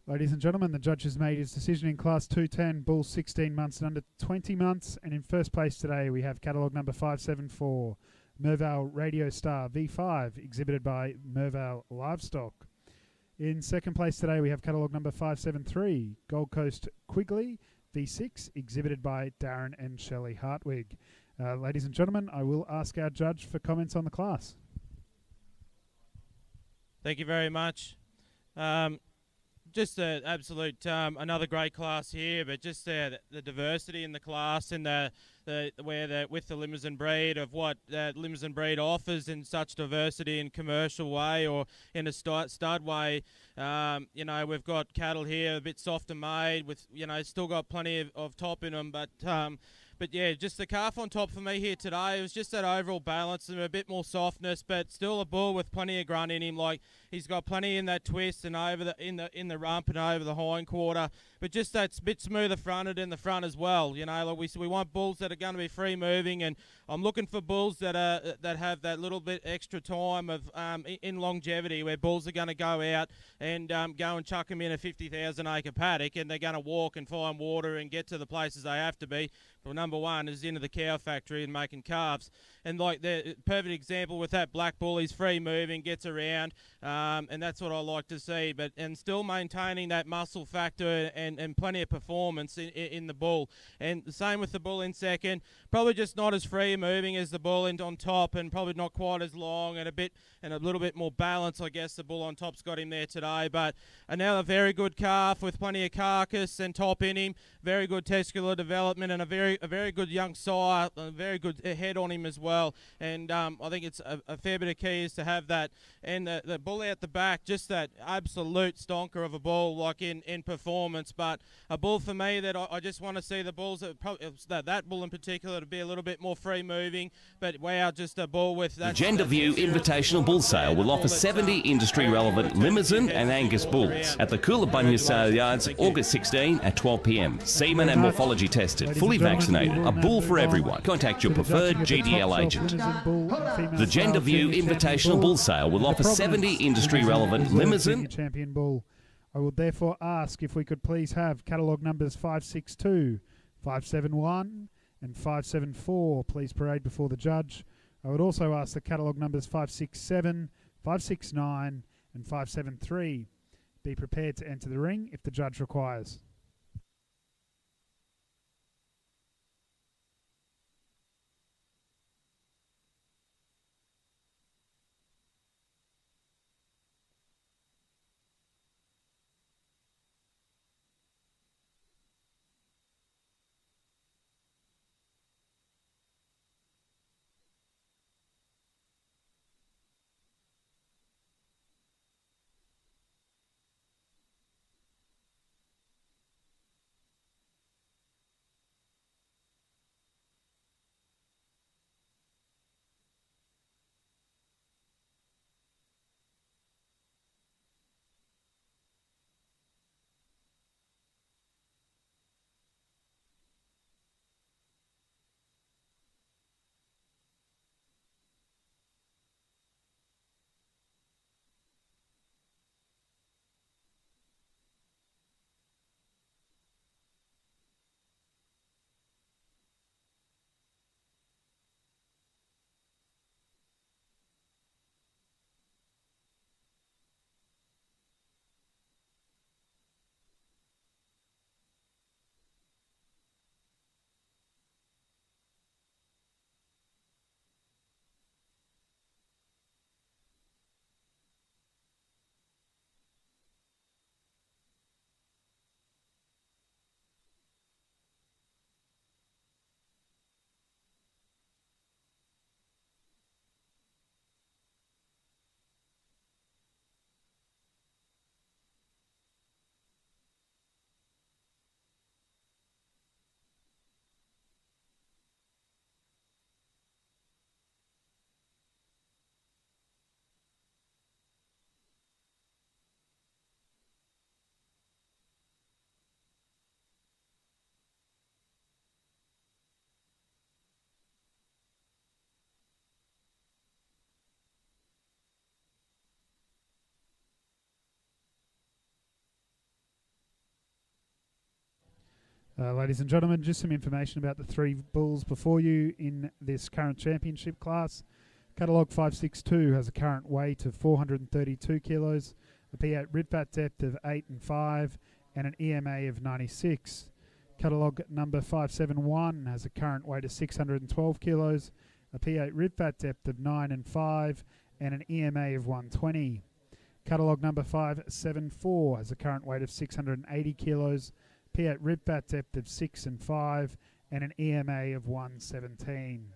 Ladies and gentlemen, the judge has made his decision in Class 210, Bulls 16 months and under 20 months. And in first place today, we have catalogue number 574, Mervale Radio Star V5, exhibited by Mervale Livestock. In second place today, we have catalogue number 573, Gold Coast Quigley V6, exhibited by Darren and Shelley Hartwig. Ladies and gentlemen, I will ask our judge for comments on the class. Thank you very much. Just an absolute another great class here, but just the diversity in the class and with the Limousin breed of what that Limousin breed offers in such diversity in commercial way or in a stud way. We've got cattle here a bit softer made with still got plenty of top in them, but yeah, just the calf on top for me here today. It was just that overall balance and a bit more softness, but still a bull with plenty of grunt in him. Like he's got plenty in that twist and over in the rump and over the hind quarter, but just that bit smoother fronted in the front as well. We want bulls that are going to be free moving, and I'm looking for bulls that have that little bit extra time of in longevity, where bulls are going to go out and go and chuck them in a 50,000 acre paddock, and they're going to walk and find water and get to the places they have to be. Well, number one is into the cow factory and making calves. And like the perfect example with that black bull, he's free moving, gets around, and that's what I like to see. And still maintaining that muscle factor and plenty of performance in the bull. And the same with the bull in second, probably just not as free moving as the bull on top, and probably not quite as long and a little bit more balance. I guess the bull on top's got him there today. But another very good calf with plenty of carcass and top in him, very good testicular development, and a very good young sire, a very good head on him as well. And I think it's a fair bit of key is to have that. And the bull out the back, just that absolute stonker of a bull, like in performance. But a bull for me that I just want to see the bulls, that bull in particular, to be a little bit more free moving. But wow, just a bull with that. The Gender View Invitational Bull Sale will offer 70 industry relevant Limousin and Angus bulls at the Coolabunga Sale Yards, August 16 at 12 p.m. Semen and morphology tested, fully vaccinated. A bull for everyone. Contact your preferred GDL agent. The Gender View Invitational Bull Sale will offer 70 industry relevant Limousin champion bull. I would therefore ask if we could please have catalogue numbers 562, 571 and 574 please parade before the judge. I would also ask the catalogue numbers 567, 569 and 573 be prepared to enter the ring if the judge requires. Ladies and gentlemen, just some information about the three bulls before you in this current championship class. Catalogue 562 has a current weight of 432 kilos, a P8 rib fat depth of 8 and 5, and an EMA of 96. Catalogue number 571 has a current weight of 612 kilos, a P8 rib fat depth of 9 and 5, and an EMA of 120. Catalogue number 574 has a current weight of 680 kilos, P8 rib fat depth of 6 and 5, and an EMA of 117.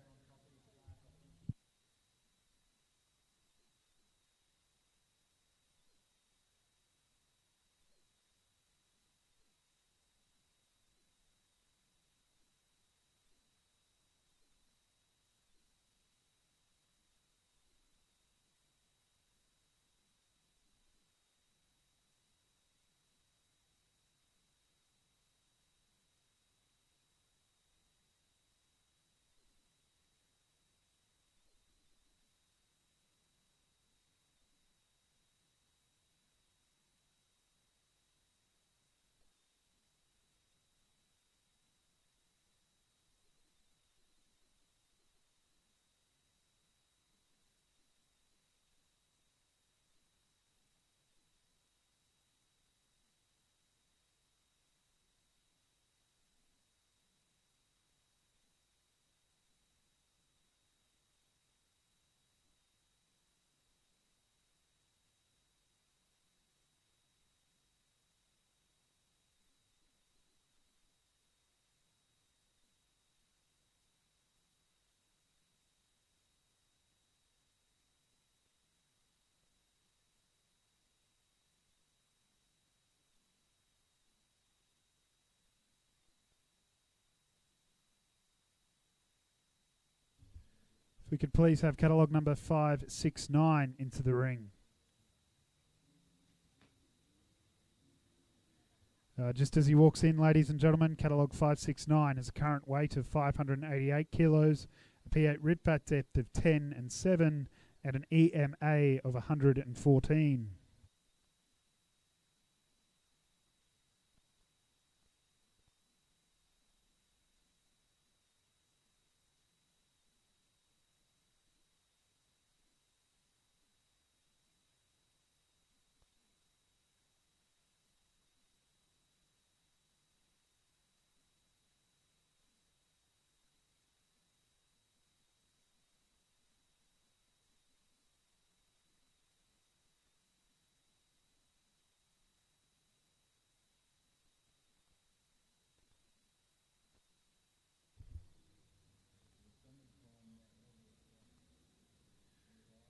If we could please have catalogue number 569 into the ring. Just as he walks in, ladies and gentlemen, catalogue 569 has a current weight of 588 kilos, a P8 rib fat depth of 10 and 7, and an EMA of 114.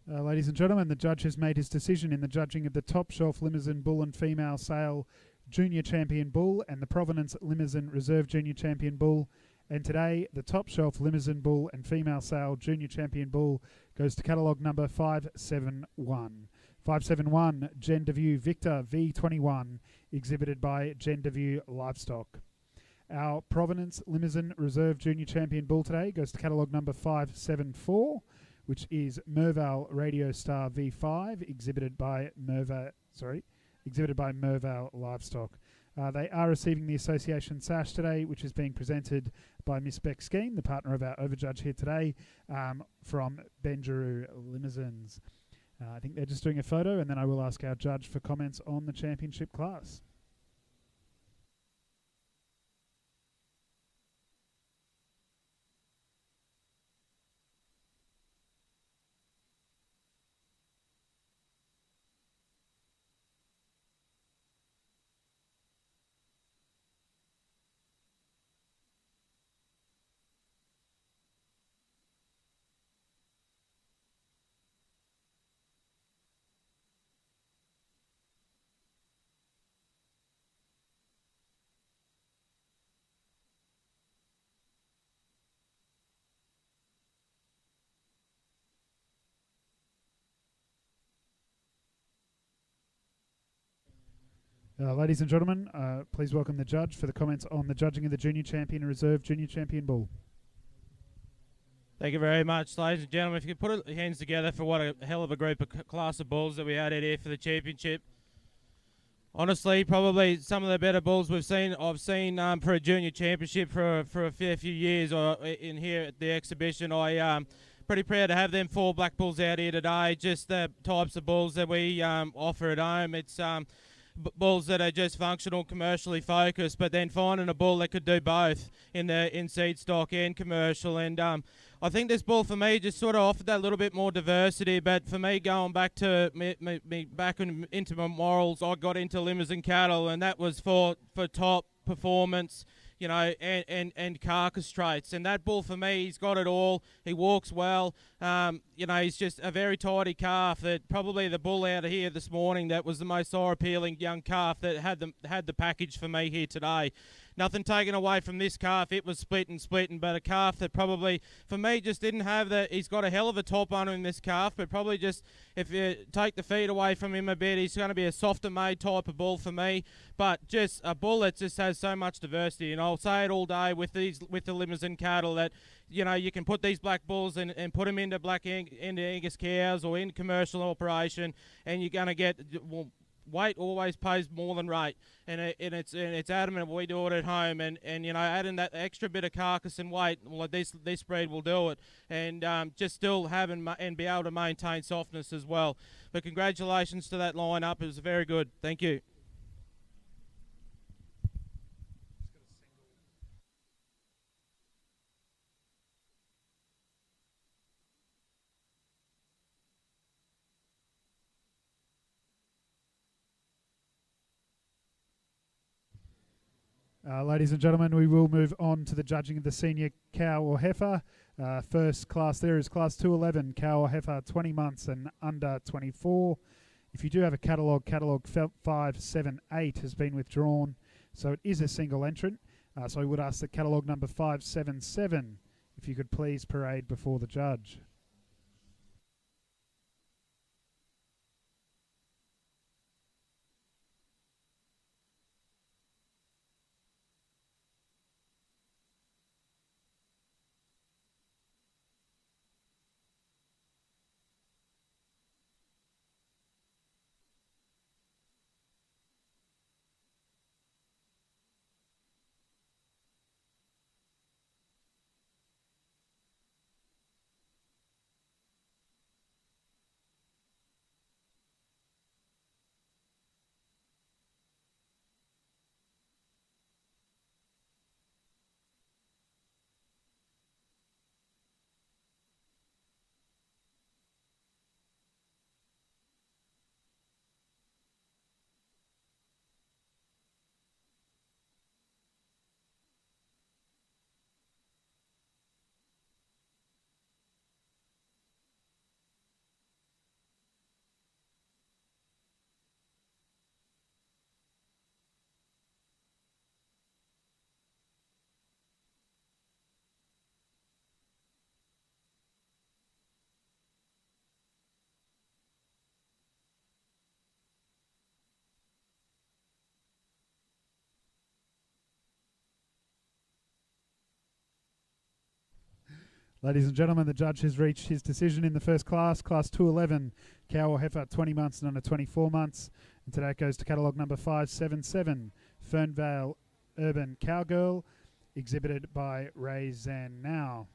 Ladies and gentlemen, the judge has made his decision in the judging of the Top Shelf Limousin Bull and Female Sale Junior Champion Bull and the Provenance Limousin Reserve Junior Champion Bull. And today, the Top Shelf Limousin Bull and Female Sale Junior Champion Bull goes to catalogue number 571. 571, Gender View Victor V21, exhibited by Gender View Livestock. Our Provenance Limousin Reserve Junior Champion Bull today goes to catalogue number 574, which is Mervale Radio Star V5, exhibited by Mervale Livestock. They are receiving the Association Sash today, which is being presented by Miss Beck Skeen, the partner of our overjudge here today, from Benjaroo Limousins. I think they're just doing a photo, and then I will ask our judge for comments on the championship class. Ladies and gentlemen, please welcome the judge for the comments on the judging of the Junior Champion and Reserve Junior Champion Bull. Thank you very much, ladies and gentlemen. If you could put your hands together for what a hell of a group of class of bulls that we had out here for the championship. Honestly, probably some of the better bulls I've seen for a junior championship for a fair few years. Or in here at the exhibition, I pretty proud to have them 4 black bulls out here today. Just the types of bulls that we offer at home. It's bulls that are just functional, commercially focused, but then finding a bull that could do both in seed stock and commercial. And I think this bull for me just sort of offered that little bit more diversity. But for me, going back to me back into my morals, I got into Limousin cattle, and that was for top performance, you know, and carcass traits. And that bull for me, he's got it all. He walks well. You know, he's just a very tidy calf. That probably the bull out of here this morning that was the most eye-appealing young calf that had the package for me here today. Nothing taken away from this calf. It was splitting, but a calf that probably, for me, just didn't have the... He's got a hell of a top on him, this calf, but probably just, if you take the feed away from him a bit, he's going to be a softer-made type of bull for me. But just a bull that just has so much diversity. And I'll say it all day with the Limousin cattle that, you know, you can put these black bulls and put them into into Angus cows or in commercial operation, and you're going to get... Well, weight always pays more than rate, and it's adamant we do it at home, and you know, adding that extra bit of carcass and weight, well, this breed will do it, and just still having and be able to maintain softness as well. But congratulations to that lineup. It was very good. Thank you. Ladies and gentlemen, we will move on to the judging of the senior cow or heifer. First class there is class 211, cow or heifer 20 months and under 24. If you do have a catalogue 578 has been withdrawn, so it is a single entrant. So I would ask that catalogue number 577, if you could please parade before the judge. Ladies and gentlemen, the judge has reached his decision in the first class, class 211, cow or heifer 20 months and under 24 months. And today it goes to catalogue number 577, Fernvale Urban Cowgirl, exhibited by Ray Zan now.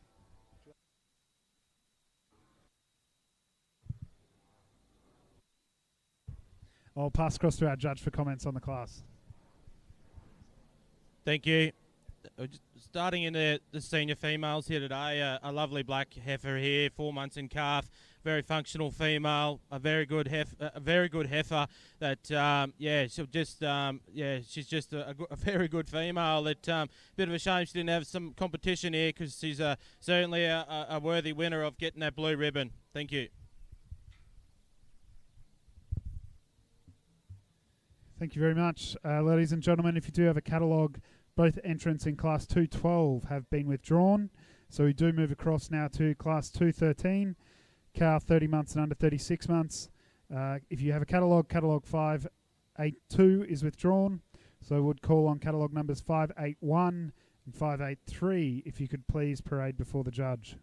I'll pass across to our judge for comments on the class. Thank you. Starting in the senior females here today, a lovely black heifer here, 4 months in calf, very functional female, a very good heifer. That she's just a very good female. That bit of a shame she didn't have some competition here, because she's certainly a worthy winner of getting that blue ribbon. Thank you. Thank you very much, ladies and gentlemen. If you do have a catalogue, both entrants in class 212 have been withdrawn. So we do move across now to class 213, cow 30 months and under 36 months. If you have a catalogue, catalogue 582 is withdrawn. So I would call on catalogue numbers 581 and 583 if you could please parade before the judge.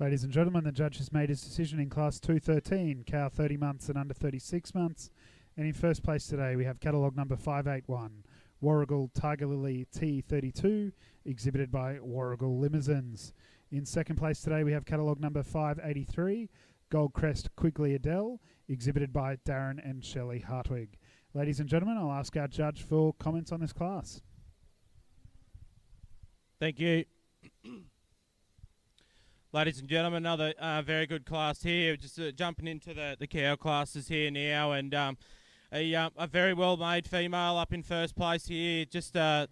Ladies and gentlemen, the judge has made his decision in Class 213, cow 30 months and under 36 months. And in first place today, we have catalogue number 581, Warrigal Tiger Lily T32, exhibited by Warrigal Limousins. In second place today, we have catalogue number 583, Goldcrest Quigley Adele, exhibited by Darren and Shelley Hartwig. Ladies and gentlemen, I'll ask our judge for comments on this class. Thank you. Ladies and gentlemen, another very good class here. Just jumping into the cow classes here now, and a very well-made female up in first place here. Just a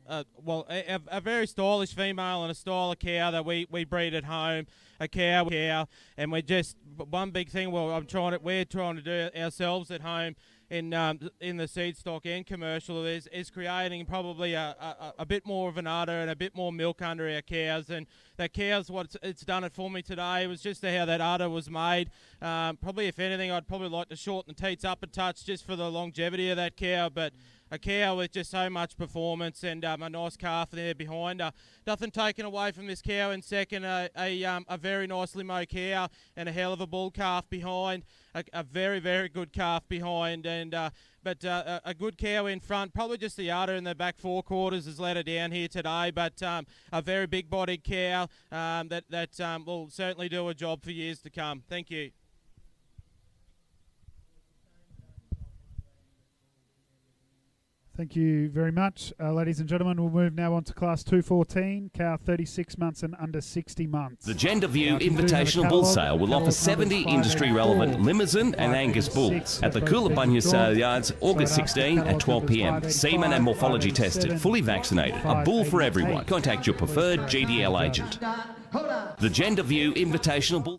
very stylish female and a style of cow that we breed at home. A cow, and we're just one big thing. Well, we're trying to do ourselves at home in the seed stock and commercial is creating probably a bit more of an udder and a bit more milk under our cows. And that cow's what it's done it for me today. It was just how that udder was made. Probably, if anything, I'd probably like to shorten the teats up a touch just for the longevity of that cow. But a cow with just so much performance and a nice calf there behind her. Nothing taken away from this cow in second. A very nice limo cow and a hell of a bull calf behind. A very, very good calf behind, and but a good cow in front. Probably just the udder in the back forequarters has let her down here today, but a very big-bodied cow that will certainly do a job for years to come. Thank you. Thank you very much. Ladies and gentlemen, we'll move now on to Class 214, cow 36 months and under 60 months. The Gender View Invitational Bull Sale will offer 70 industry-relevant Limousin and Angus bulls at the Coolabunga Sale Yards, August 16 at 12 p.m. Semen and morphology tested, fully vaccinated. A bull for everyone. Contact your preferred GDL agent. The Gender View Invitational Bull...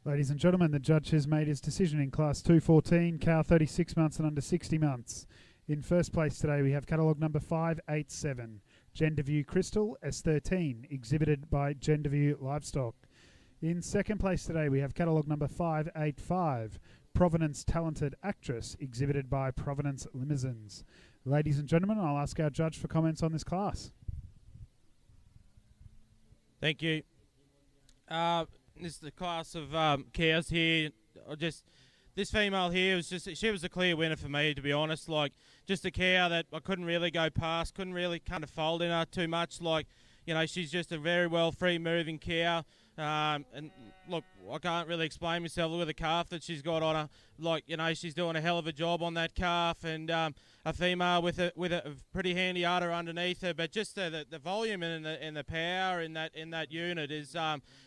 Ladies and gentlemen, the judge has made his decision in Class 214, cow 36 months and under 60 months. In first place today we have catalogue number 587, Genderview Crystal S13, exhibited by Genderview Livestock. In second place today we have catalogue number 585, Provenance Talented Actress, exhibited by Provenance Limousins. Ladies and gentlemen, I'll ask our judge for comments on this class. Thank you. This is the class of cows here. This female here she was a clear winner for me, to be honest. Like, just a cow that I couldn't really go past, couldn't really kind of fold in her too much. Like, you know, she's just a very well free moving cow. And look, I can't really explain myself with the calf that she's got on her. Like, you know, she's doing a hell of a job on that calf, and a female with a pretty handy udder underneath her. But just the volume and the power in that unit is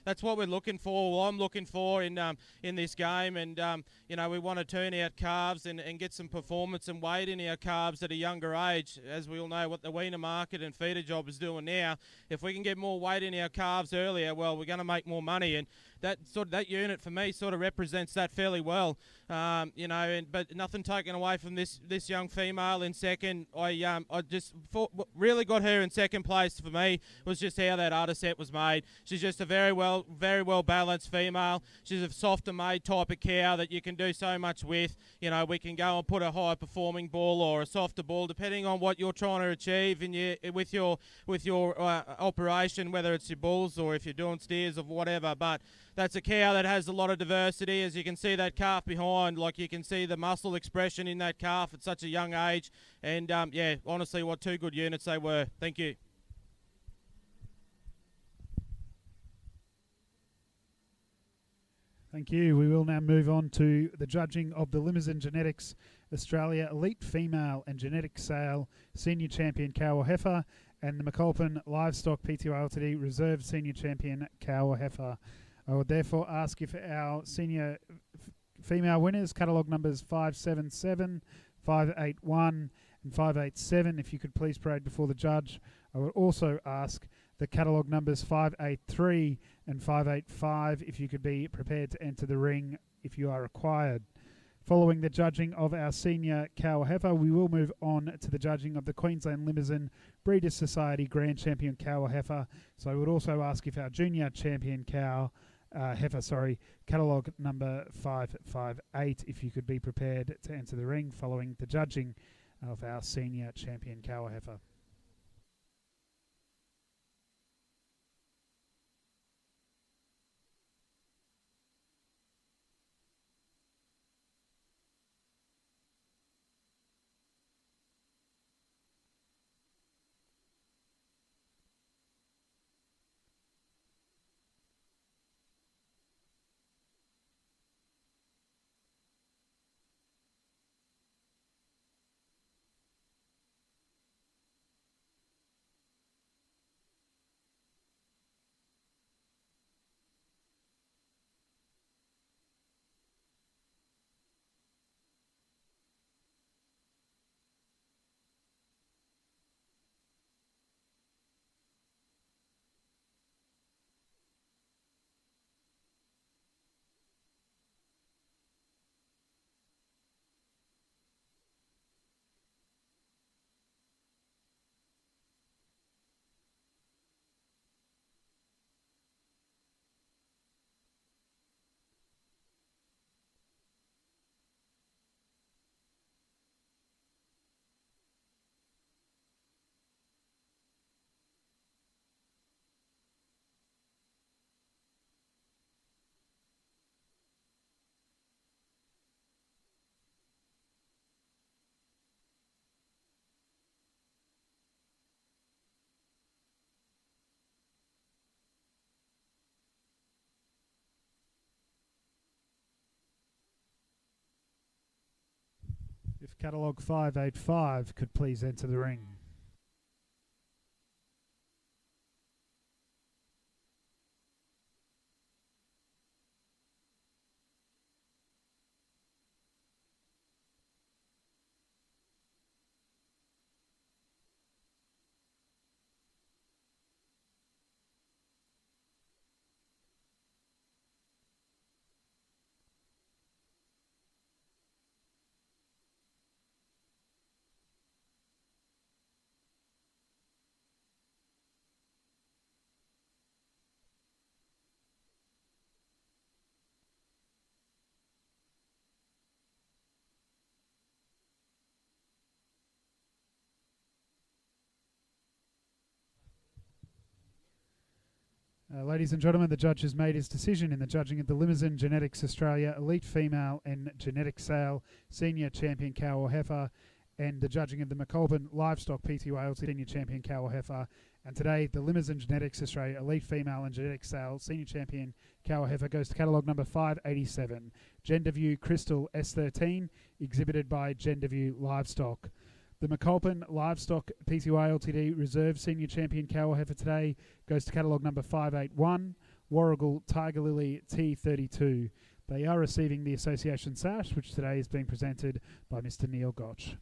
that's what we're looking for. Well, I'm looking for in this game, and you know, we want to turn out calves and get some performance and weight in our calves at a younger age. As we all know, what the weaner market and feeder job is doing now. If we can get more weight in our calves earlier, well, we're going to make more money, and that unit for me sort of represents that fairly well. You know, but nothing taken away from this young female in second. I just really got her in second place for me was just how that udder set was made. She's just a very well balanced female. She's a softer made type of cow that you can do so much with. You know, we can go and put a high performing bull or a softer bull, depending on what you're trying to achieve with your operation, whether it's your bulls or if you're doing steers or whatever. But that's a cow that has a lot of diversity. As you can see that calf behind, like, you can see the muscle expression in that calf at such a young age. And yeah, honestly, what two good units they were. Thank you. Thank you. We will now move on to the judging of the Limousin Genetics Australia Elite Female and Genetic Sale Senior Champion Cow or Heifer, and the McAlpin Livestock PTO Ltd Reserve Senior Champion Cow or Heifer. I would therefore ask if our senior female winners, catalogue numbers 577, 581 and 587, if you could please parade before the judge. I would also ask the catalogue numbers 583 and 585 if you could be prepared to enter the ring if you are required. Following the judging of our senior cow or heifer, we will move on to the judging of the Queensland Limousin Breeders' Society Grand Champion cow or heifer. So I would also ask if our junior champion cow heifer, catalogue number 558, if you could be prepared to enter the ring following the judging of our senior champion cow or heifer. If catalogue 585 could please enter the ring. Ladies and gentlemen, the judge has made his decision in the judging of the Limousin Genetics Australia Elite Female and Genetic Sale Senior Champion Cow or Heifer, and the judging of the McColburn Livestock PTY Senior Champion Cow or Heifer. And today, the Limousin Genetics Australia Elite Female and Genetic Sale Senior Champion Cow or Heifer goes to catalogue number 587, Genderview Crystal S13, exhibited by Genderview Livestock. The McColburn Livestock PTY Ltd Reserve Senior Champion Cow or Heifer today goes to catalogue number 581, Warrigal Tiger Lily T32. They are receiving the association sash, which today is being presented by Mr. Neil Gotch.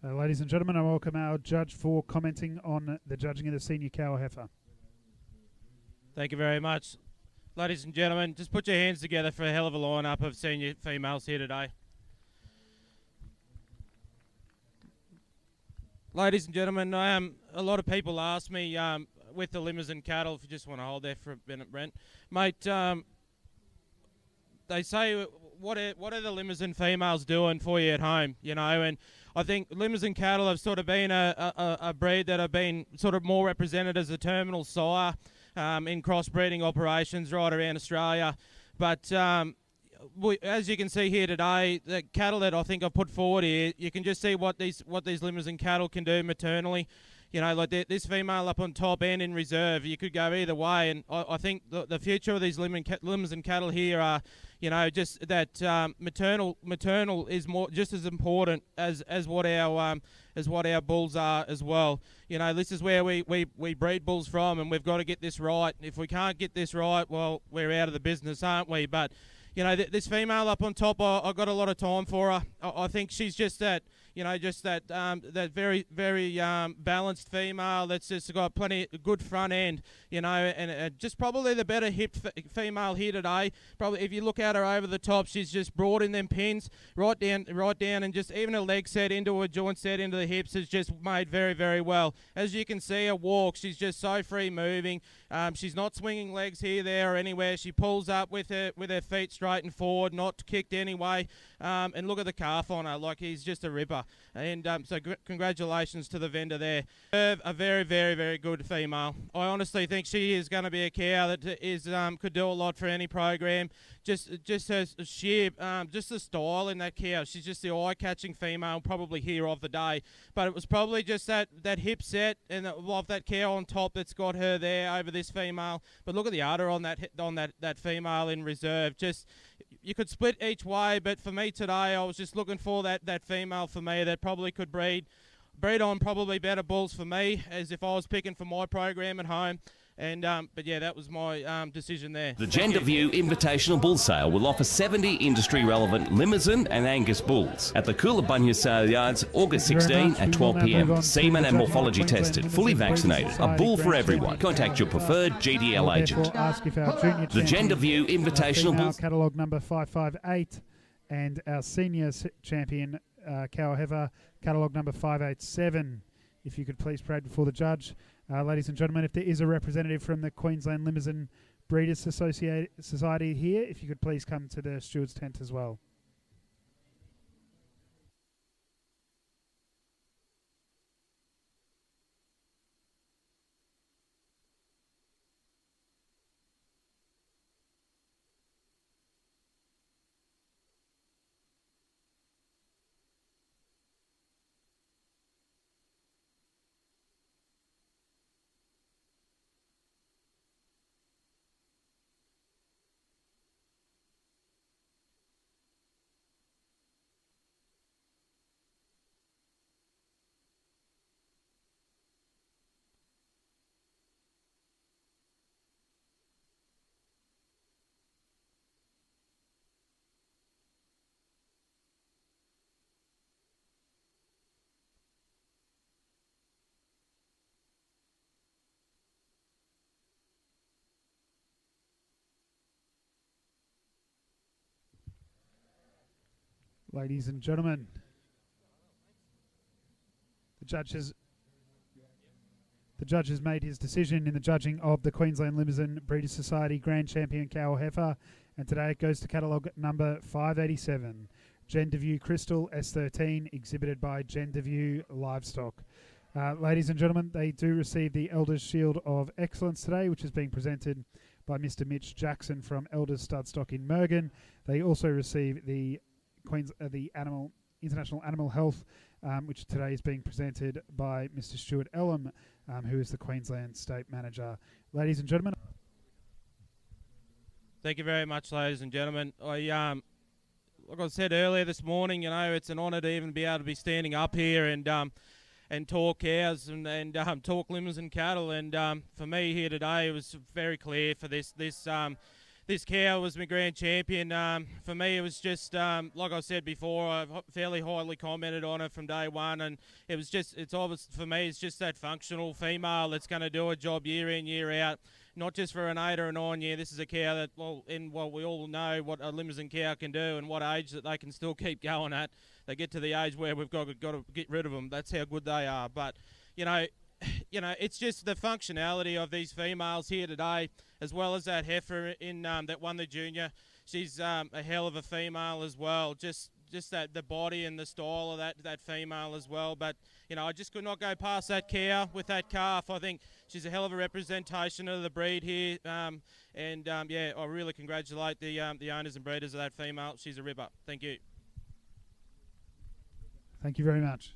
Ladies and gentlemen, I welcome our judge for commenting on the judging of the senior cow or heifer. Thank you very much. Ladies and gentlemen, just put your hands together for a hell of a lineup of senior females here today. Ladies and gentlemen, a lot of people ask me with the Limousin cattle, if you just want to hold there for a minute, Brent. Mate, they say, what are the Limousin females doing for you at home, you know, and I think Limousin cattle have sort of been a breed that have been sort of more represented as a terminal sire in crossbreeding operations right around Australia. But as you can see here today, the cattle that I think I've put forward here, you can just see what these Limousin cattle can do maternally. You know, like this female up on top and in reserve, you could go either way. And I think the future of these Limousin cattle here are, you know, just that maternal is just as important as what our bulls are as well. You know, this is where we breed bulls from, and we've got to get this right. If we can't get this right, well, we're out of the business, aren't we? But you know, this female up on top, I got a lot of time for her. I think she's just that, you know, just that very, very balanced female that's just got plenty good front end, you know, and just probably the better hip female here today. Probably if you look at her over the top, she's just broad in them pins, right down, and just even a leg set into a joint set into the hips is just made very, very well. As you can see, her walk, she's just so free moving. She's not swinging legs here, there, or anywhere. She pulls up with her feet straight and forward, not kicked anyway. And look at the calf on her, like he's just a ripper. And so congratulations to the vendor there. A very, very, very good female. I honestly think she is going to be a cow that is could do a lot for any program. Just her sheer, just the style in that cow. She's just the eye-catching female, probably here of the day. But it was probably just that hip set and of that cow on top that's got her there over this female. But look at the udder on that female in reserve. Just you could split each way, but for me today, I was just looking for that female for me that probably could breed on probably better bulls for me, as if I was picking for my program at home. And but yeah, that was my decision there. The Gender View Invitational Bull Sale will offer 70 industry-relevant Limousin and Angus bulls at the Coolabunnya Sale Yards, August 16 at 12 p.m. Semen and morphology tested, fully vaccinated. A bull for everyone. Contact your preferred GDL agent. The Gender View Invitational Bull Catalogue number 558 and our senior champion cow heifer catalogue number 587. If you could please parade before the judge. Ladies and gentlemen, if there is a representative from the Queensland Limousin Breeders Society here, if you could please come to the steward's tent as well. Ladies and gentlemen, the judge has made his decision in the judging of the Queensland Limousin Breeders Society Grand Champion cow heifer, and today it goes to catalogue number 587, Gender View Crystal S13, exhibited by Gender View Livestock. Ladies and gentlemen, they do receive the Elders Shield of Excellence today, which is being presented by Mr. Mitch Jackson from Elders Studstock in Mergen. They also receive the International Animal Health, which today is being presented by Mr. Stuart Ellum, who is the Queensland State Manager. Ladies and gentlemen. Thank you very much, ladies and gentlemen. Like I said earlier this morning, it's an honour to even be able to be standing up here and talk cows and talk Limousin cattle. And for me here today, it was very clear for this cow was my grand champion. For me, it was just, like I said before, I've fairly highly commented on it from day one, and it's obvious for me, it's just that functional female that's going to do a job year in, year out, not just for an 8 or a 9 year. This is a cow that, we all know what a Limousin cow can do and what age that they can still keep going at. They get to the age where we've got to get rid of them. That's how good they are. But, it's just the functionality of these females here today, as well as that heifer in that won the junior. She's a hell of a female as well. Just that the body and the style of that female as well. But I just could not go past that cow with that calf. I think she's a hell of a representation of the breed here. I really congratulate the owners and breeders of that female. She's a ripper. Thank you. Thank you very much.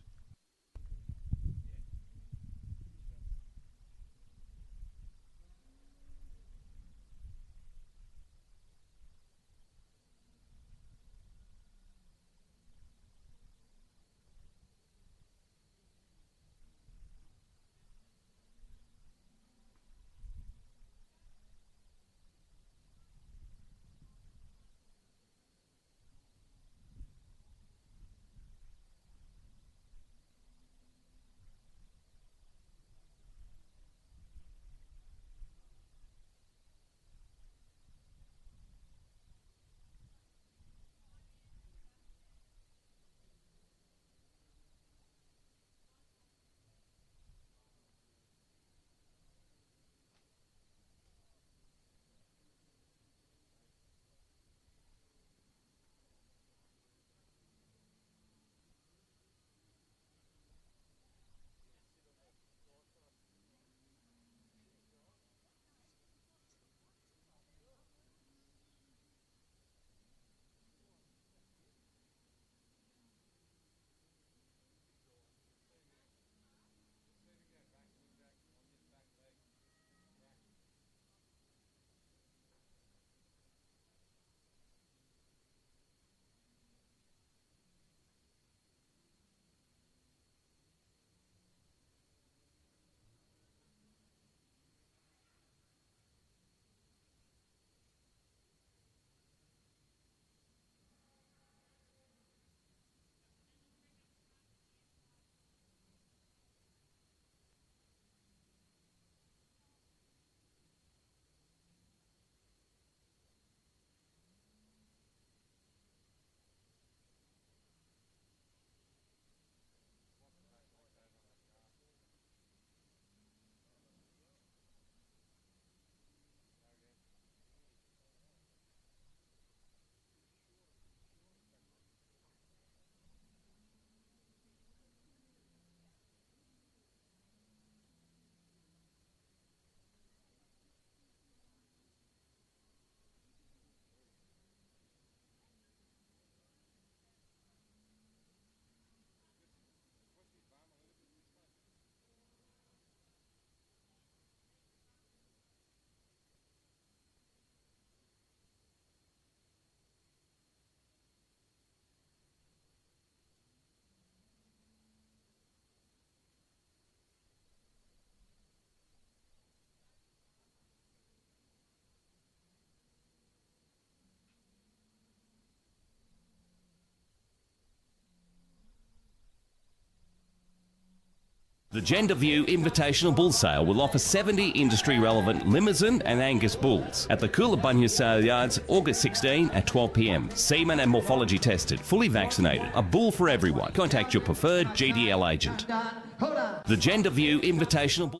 The Gender View Invitational Bull Sale will offer 70 industry-relevant Limousin and Angus bulls at the Coolabunga Sale Yards, August 16 at 12 p.m. Semen and morphology tested, fully vaccinated. A bull for everyone. Contact your preferred GDL agent. The Gender View Invitational Bull...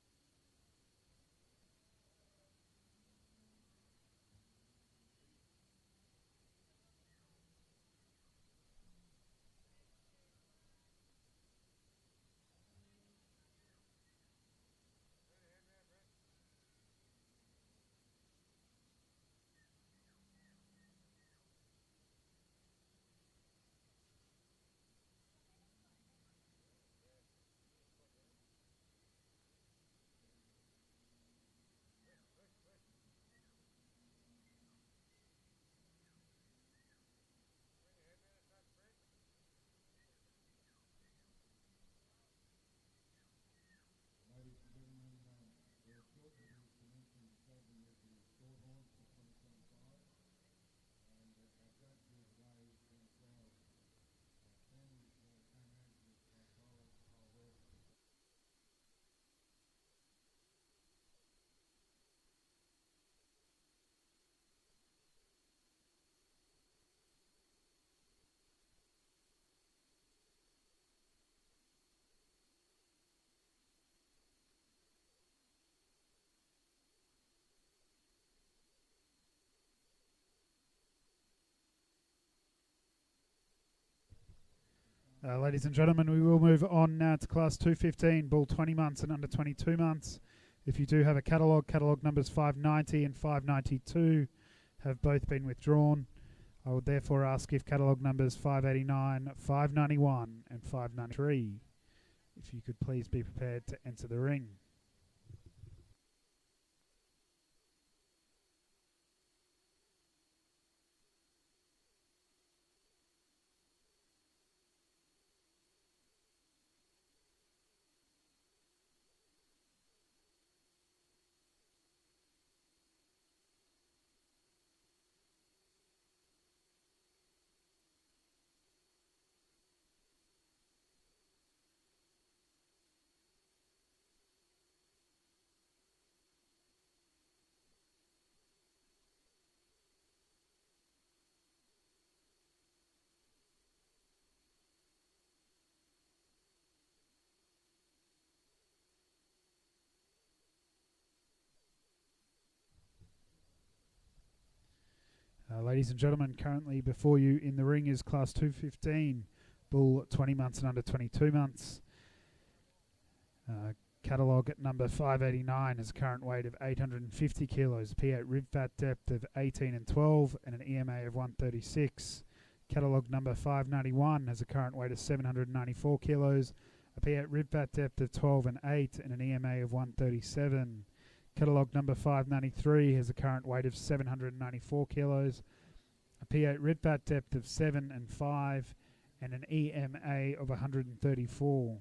Ladies and gentlemen, we will move on now to Class 215, bull 20 months and under 22 months. If you do have a catalogue numbers 590 and 592 have both been withdrawn. I would therefore ask if catalogue numbers 589, 591 and 593, if you could please be prepared to enter the ring. Ladies and gentlemen, currently before you in the ring is Class 215, bull 20 months and under 22 months. Catalogue at number 589 has a current weight of 850 kilos, P8 rib fat depth of 18 and 12, and an EMA of 136. Catalogue number 591 has a current weight of 794 kilos, a P8 rib fat depth of 12 and 8, and an EMA of 137. Catalogue number 593 has a current weight of 794 kilos, a P8 rib fat depth of 7 and 5, and an EMA of 134.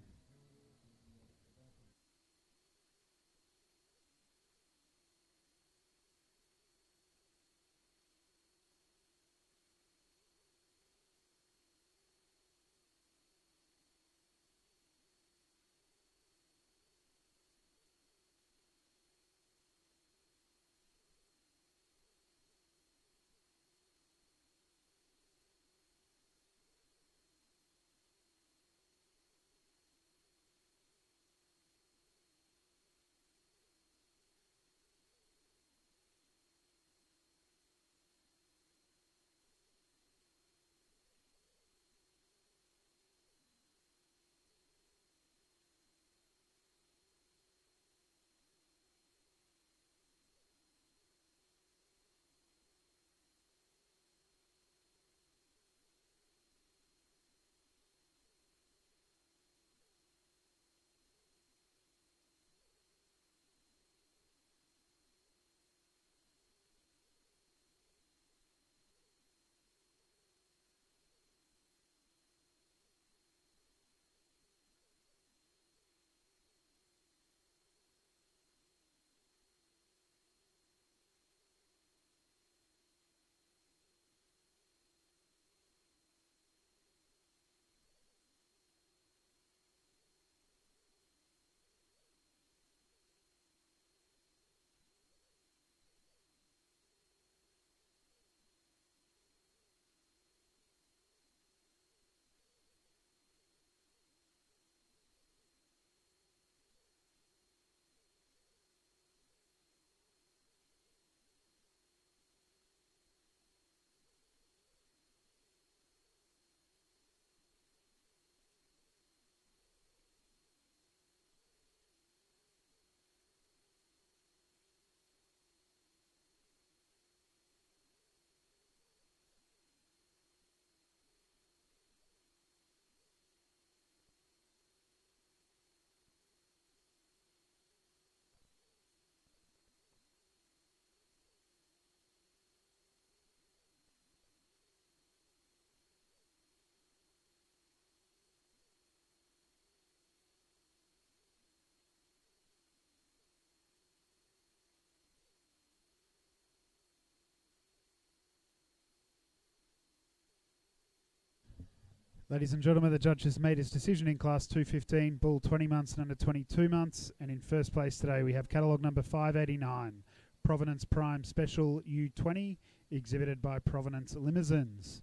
Ladies and gentlemen, the judge has made his decision in Class 215, bull 20 months and under 22 months. And in first place today, we have catalogue number 589, Provenance Prime Special U20, exhibited by Provenance Limousins.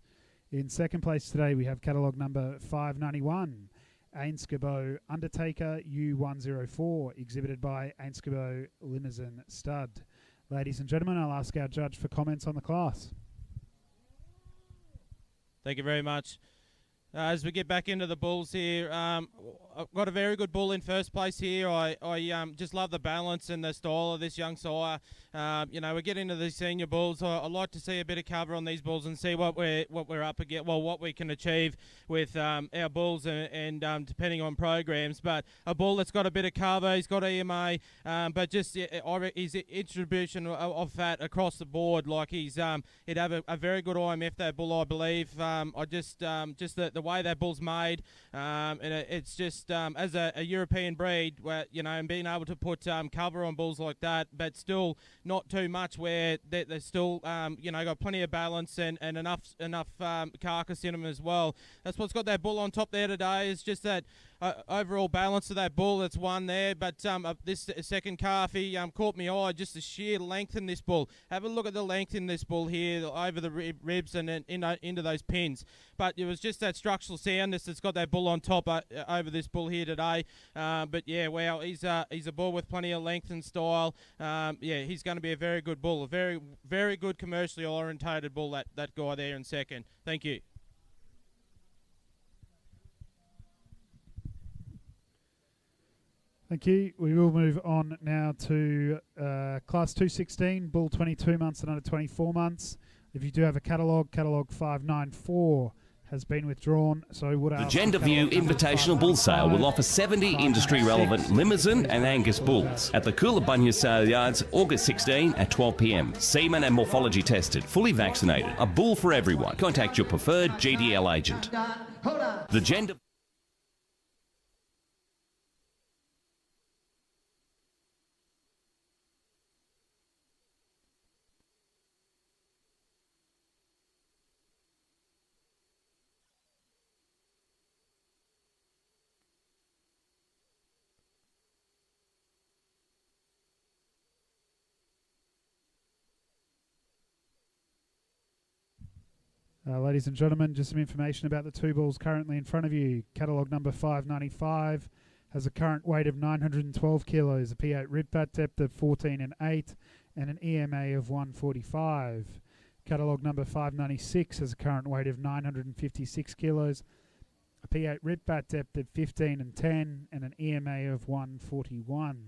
In second place today, we have catalogue number 591, Sqaure Undertaker U104, exhibited by Sqaure Limousin Stud. Ladies and gentlemen, I'll ask our judge for comments on the class. Thank you very much. As we get back into the bulls here, I've got a very good bull in first place here. I just love the balance and the style of this young sire. We get into these senior bulls. I like to see a bit of cover on these bulls and see what we're up against. Well, what we can achieve with our bulls and depending on programs. But a bull that's got a bit of cover, he's got EMA, but just his distribution of fat across the board, like he'd have a very good IMF, that bull, I believe. The way that bull's made, and it's just as a European breed, where and being able to put cover on bulls like that, but still not too much, where they're still got plenty of balance and enough carcass in them as well. That's what's got that bull on top there today. Is just that overall balance of that bull that's won there. But this second calf, he caught me eye, just the sheer length in this bull. Have a look at the length in this bull here, over the ribs and then into those pins. But it was just that structural soundness that's got that bull on top over this bull here today. But yeah, wow, he's a bull with plenty of length and style. He's going to be a very good bull, a very, very good commercially orientated bull, that guy there in second. Thank you. Thank you. We will move on now to Class 216, bull 22 months and under 24 months. If you do have a catalogue 594 has been withdrawn. So would the Gender View Invitational Bull Sale will offer 70 industry-relevant Limousin and Angus bulls at the Coolabunga Sale Yards, August 16 at 12 p.m. Semen and morphology tested, fully vaccinated. A bull for everyone. Contact your preferred GDL agent. The Gender... Ladies and gentlemen, just some information about the two bulls currently in front of you. Catalogue number 595 has a current weight of 912 kilos, a P8 rib fat depth of 14 and 8, and an EMA of 145. Catalogue number 596 has a current weight of 956 kilos, a P8 rib fat depth of 15 and 10, and an EMA of 141.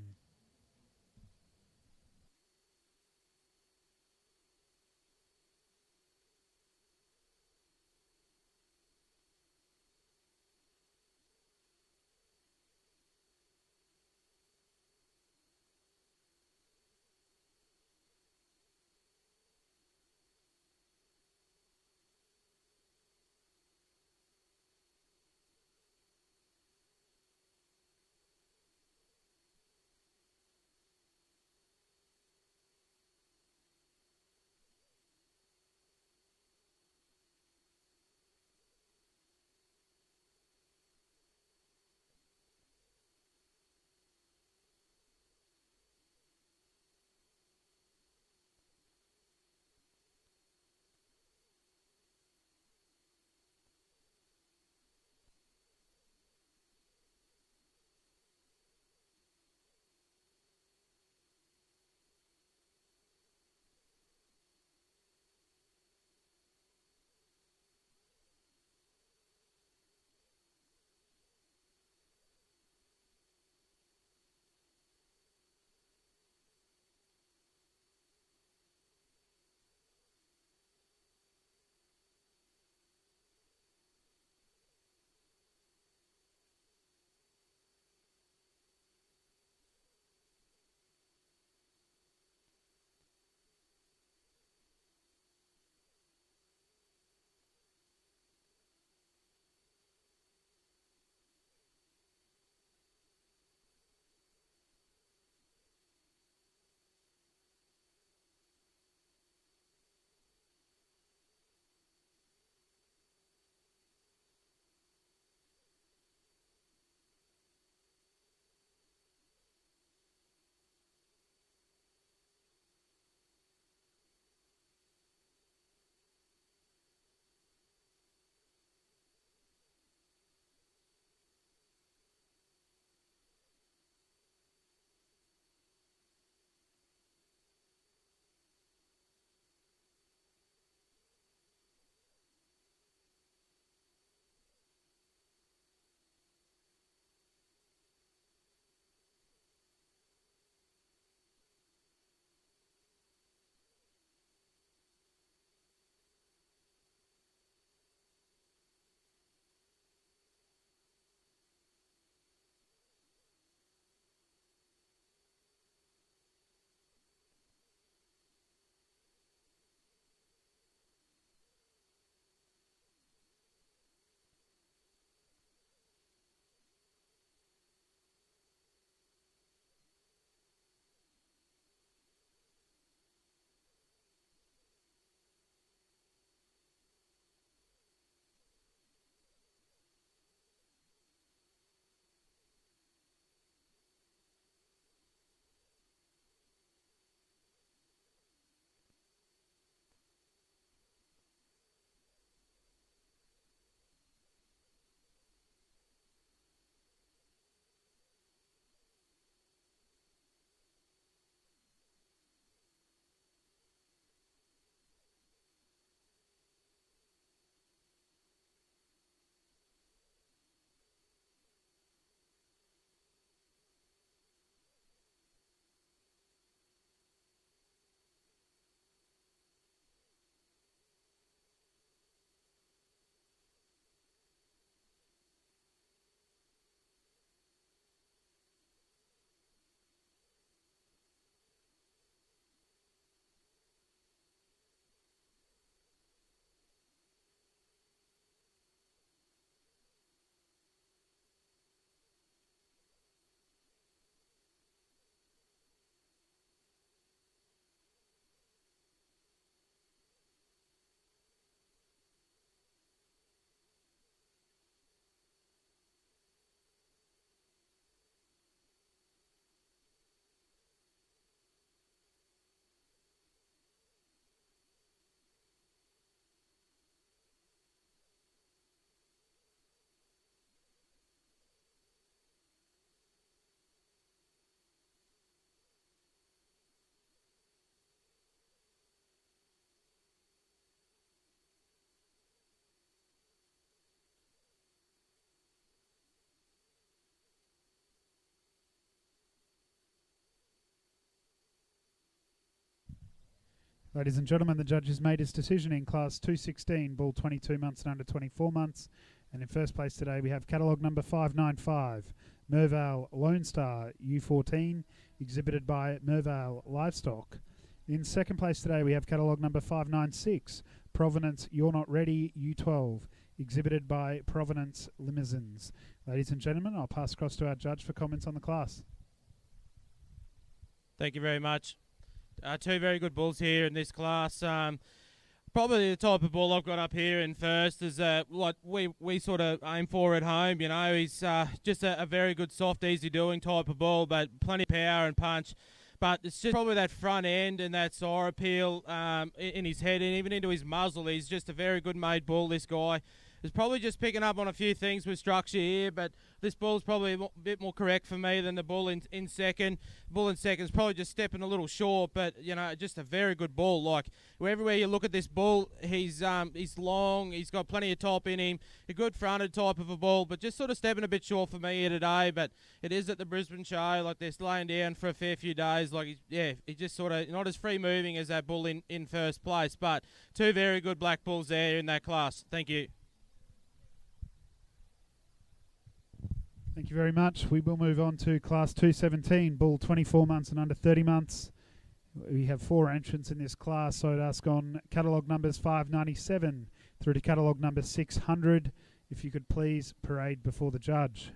Ladies and gentlemen, the judge has made his decision in Class 216, bull 22 months and under 24 months. And in first place today we have catalogue number 595, Mervale Lone Star U14, exhibited by Mervale Livestock. In second place today we have catalogue number 596, Provenance You're Not Ready U12, exhibited by Provenance Limousins. Ladies and gentlemen, I'll pass across to our judge for comments on the class. Thank you very much. Two very good bulls here in this class. Probably the type of bull I've got up here in first is what we sort of aim for at home. You know, he's just a very good, soft, easy-doing type of bull, but plenty of power and punch. But it's just probably that front end and that Sqaure appeal in his head and even into his muzzle. He's just a very good made bull, this guy. He's probably just picking up on a few things with structure here, but this bull's probably a bit more correct for me than the bull in second. The bull in second is probably just stepping a little short, but, you know, just a very good bull. Like, everywhere you look at this bull, he's long, he's got plenty of top in him, a good fronted type of a bull, but just sort of stepping a bit short for me here today. But it is at the Brisbane show, like they're laying down for a fair few days. Like, he's just sort of not as free moving as that bull in first place, but two very good black bulls there in that class. Thank you. Thank you very much. We will move on to Class 217, bull 24 months and under 30 months. We have 4 entrants in this class, so I'd ask on catalogue numbers 597 through to catalogue number 600, if you could please parade before the judge.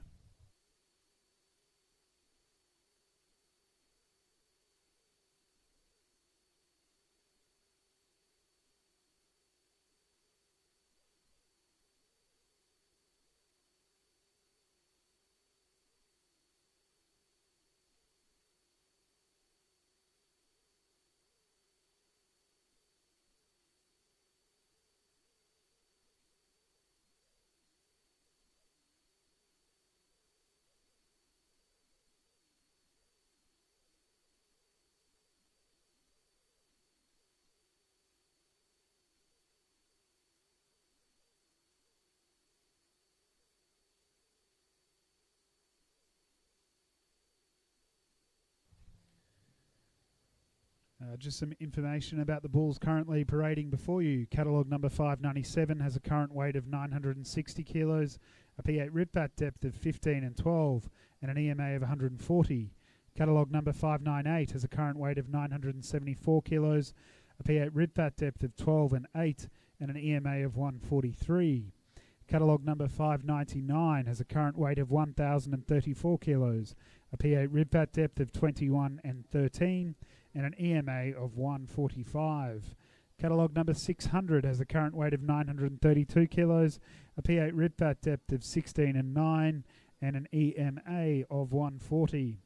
Just some information about the bulls currently parading before you. Catalogue number 597 has a current weight of 960 kilos, a P8 rib fat depth of 15 and 12, and an EMA of 140. Catalogue number 598 has a current weight of 974 kilos, a P8 rib fat depth of 12 and 8, and an EMA of 143. Catalogue number 599 has a current weight of 1,034 kilos, a P8 rib fat depth of 21 and 13, and an EMA of 145. Catalogue number 600 has a current weight of 932 kilos, a P8 rib fat depth of 16 and 9, and an EMA of 140.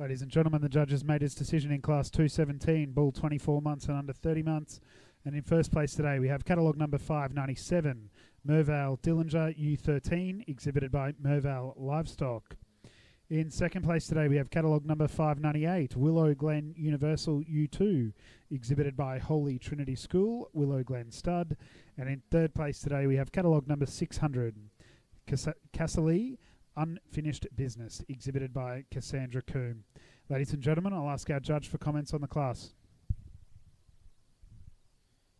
Ladies and gentlemen, the judges made his decision in Class 217, bull 24 months and under 30 months. And in first place today, we have catalogue number 597, Mervale Dillinger U13, exhibited by Mervale Livestock. In second place today, we have catalogue number 598, Willow Glen Universal U2, exhibited by Holy Trinity School, Willow Glen Stud. And in third place today, we have catalogue number 600, Cassalee Unfinished Business, exhibited by Cassandra Coombe. Ladies and gentlemen, I'll ask our judge for comments on the class.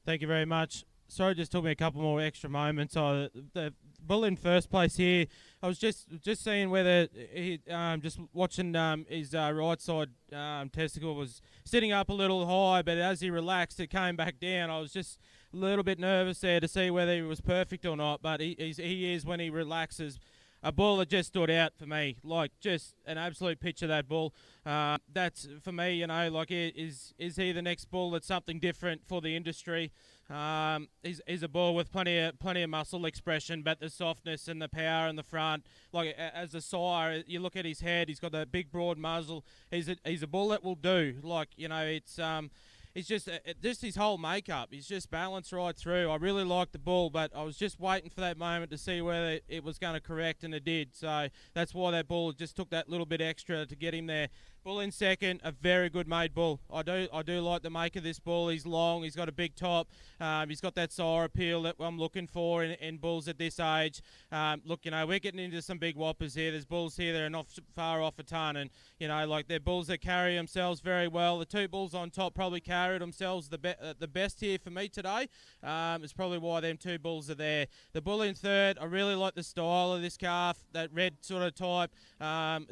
Thank you very much. Sorry, it just took me a couple more extra moments. The bull in first place here, I was just seeing whether he just watching his right side testicle was sitting up a little high, but as he relaxed, it came back down. I was just a little bit nervous there to see whether he was perfect or not, but he is when he relaxes. A bull that just stood out for me, like just an absolute picture of that bull. That's for me, you know, like is he the next bull that's something different for the industry? He's a bull with plenty of muscle expression, but the softness and the power in the front. Like as a Sqaure, you look at his head, he's got that big broad muzzle. He's a bull that will do. Like, you know, it's just his whole makeup. He's just balanced right through. I really like the bull, but I was just waiting for that moment to see whether it was going to correct, and it did. So that's why that bull just took that little bit extra to get him there. Bull in second, a very good made bull. I do like the make of this bull. He's long, he's got a big top, he's got that Sqaure appeal that I'm looking for in bulls at this age. Look, you know, we're getting into some big whoppers here. There's bulls here that are not far off a ton, and, you know, like they're bulls that carry themselves very well. The two bulls on top probably carried themselves the best here for me today. It's probably why them two bulls are there. The bull in third, I really like the style of this calf, that red sort of type,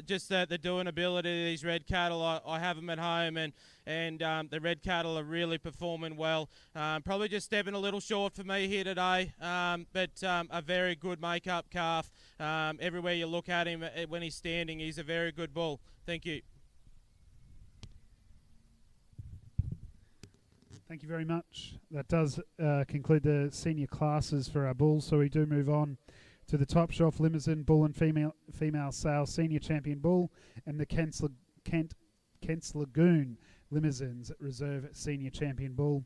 just the doing ability of these red cattle. I have them at home, and the red cattle are really performing well. Probably just stepping a little short for me here today, but a very good make-up calf. Everywhere you look at him when he's standing, he's a very good bull. Thank you. Thank you very much. That does conclude the senior classes for our bulls, so we do move on to the top shelf Limousin bull and female sale senior champion bull, and the Kent's Lagoon Limousins reserve senior champion bull.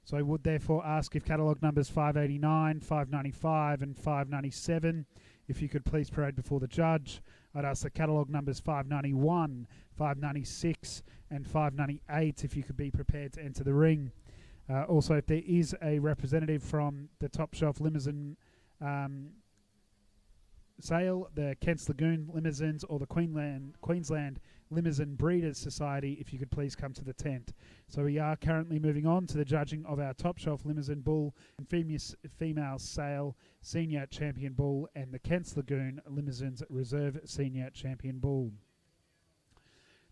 So I would therefore ask if catalogue numbers 589, 595 and 597, if you could please parade before the judge. I'd ask the catalogue numbers 591, 596 and 598 if you could be prepared to enter the ring. Also, if there is a representative from the top shelf Limousin sale, the Kent's Lagoon Limousins or the Queensland Limousin Breeders Society, if you could please come to the tent. So we are currently moving on to the judging of our top shelf Limousin bull and female sale senior champion bull and the Kent's Lagoon Limousins reserve senior champion bull.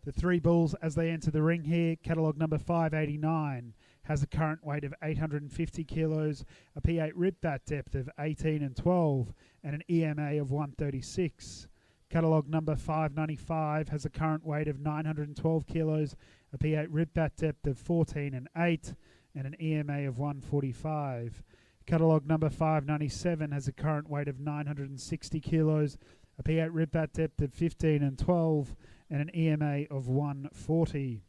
The three bulls as they enter the ring here, catalogue number 589 has a current weight of 850 kilos, a P8 rib fat depth of 18 and 12, and an EMA of 136. Catalogue number 595 has a current weight of 912 kilos, a P8 rib fat depth of 14 and 8, and an EMA of 145. Catalogue number 597 has a current weight of 960 kilos, a P8 rib fat depth of 15 and 12, and an EMA of 140.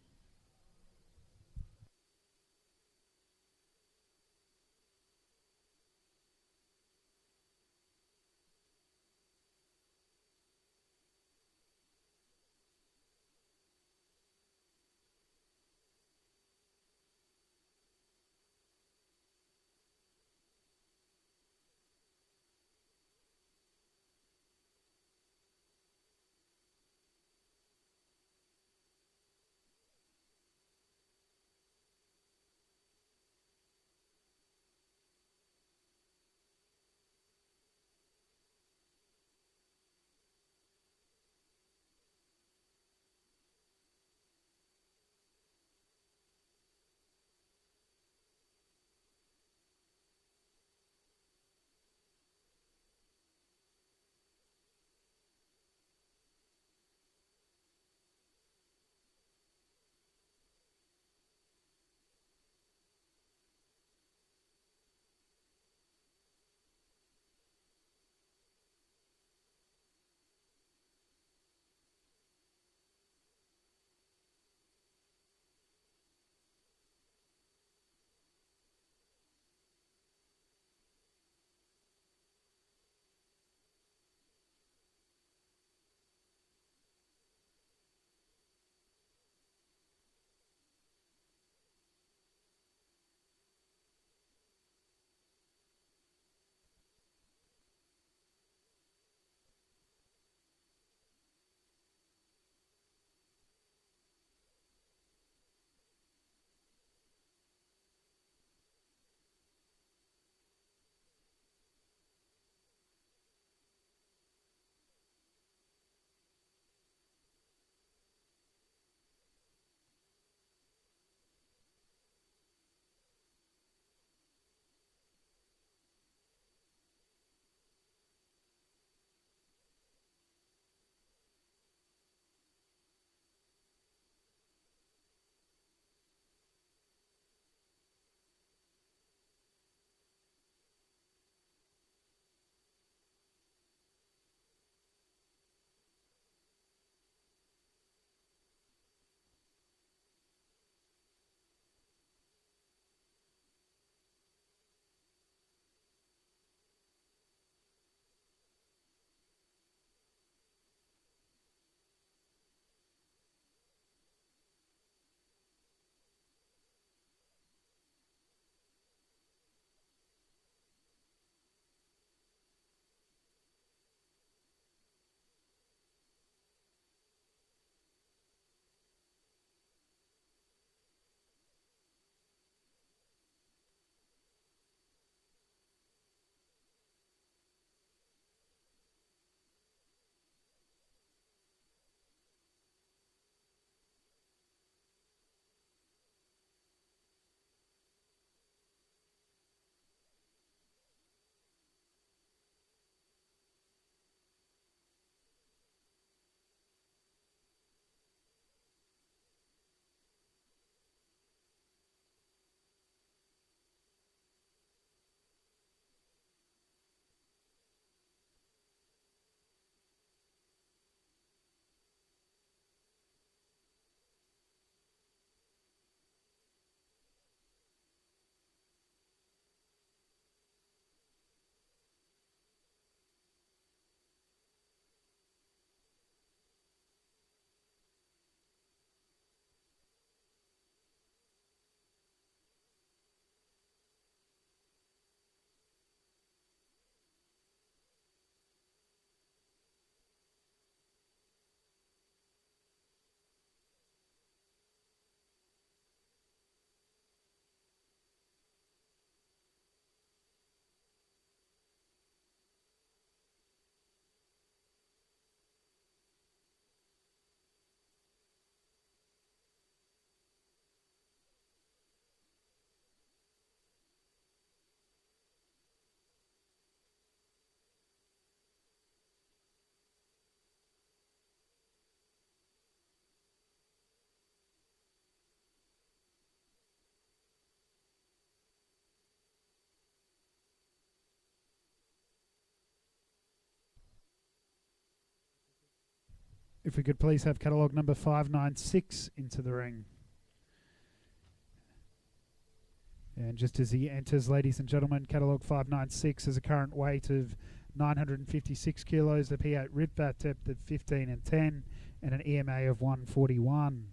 If we could please have catalogue number 596 into the ring. And just as he enters, ladies and gentlemen, catalogue 596 has a current weight of 956 kilos, a P8 rip vat depth of 15 and 10, and an EMA of 141.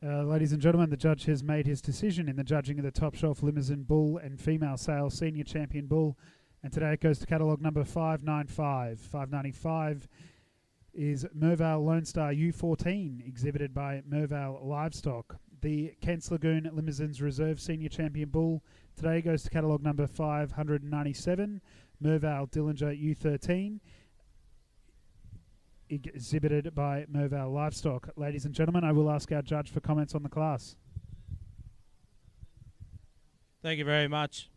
Ladies and gentlemen, the judge has made his decision in the judging of the Top Shelf Limousin Bull and Female Sale Senior Champion Bull, and today it goes to catalogue number 595. 595 is Mervale Lone Star U14, exhibited by Mervale Livestock. The Kent's Lagoon Limousin's Reserve Senior Champion Bull today goes to catalogue number 597, Mervale Dillinger U13, exhibited by Mervale Livestock. Ladies and gentlemen, I will ask our judge for comments on the class. Thank you very much.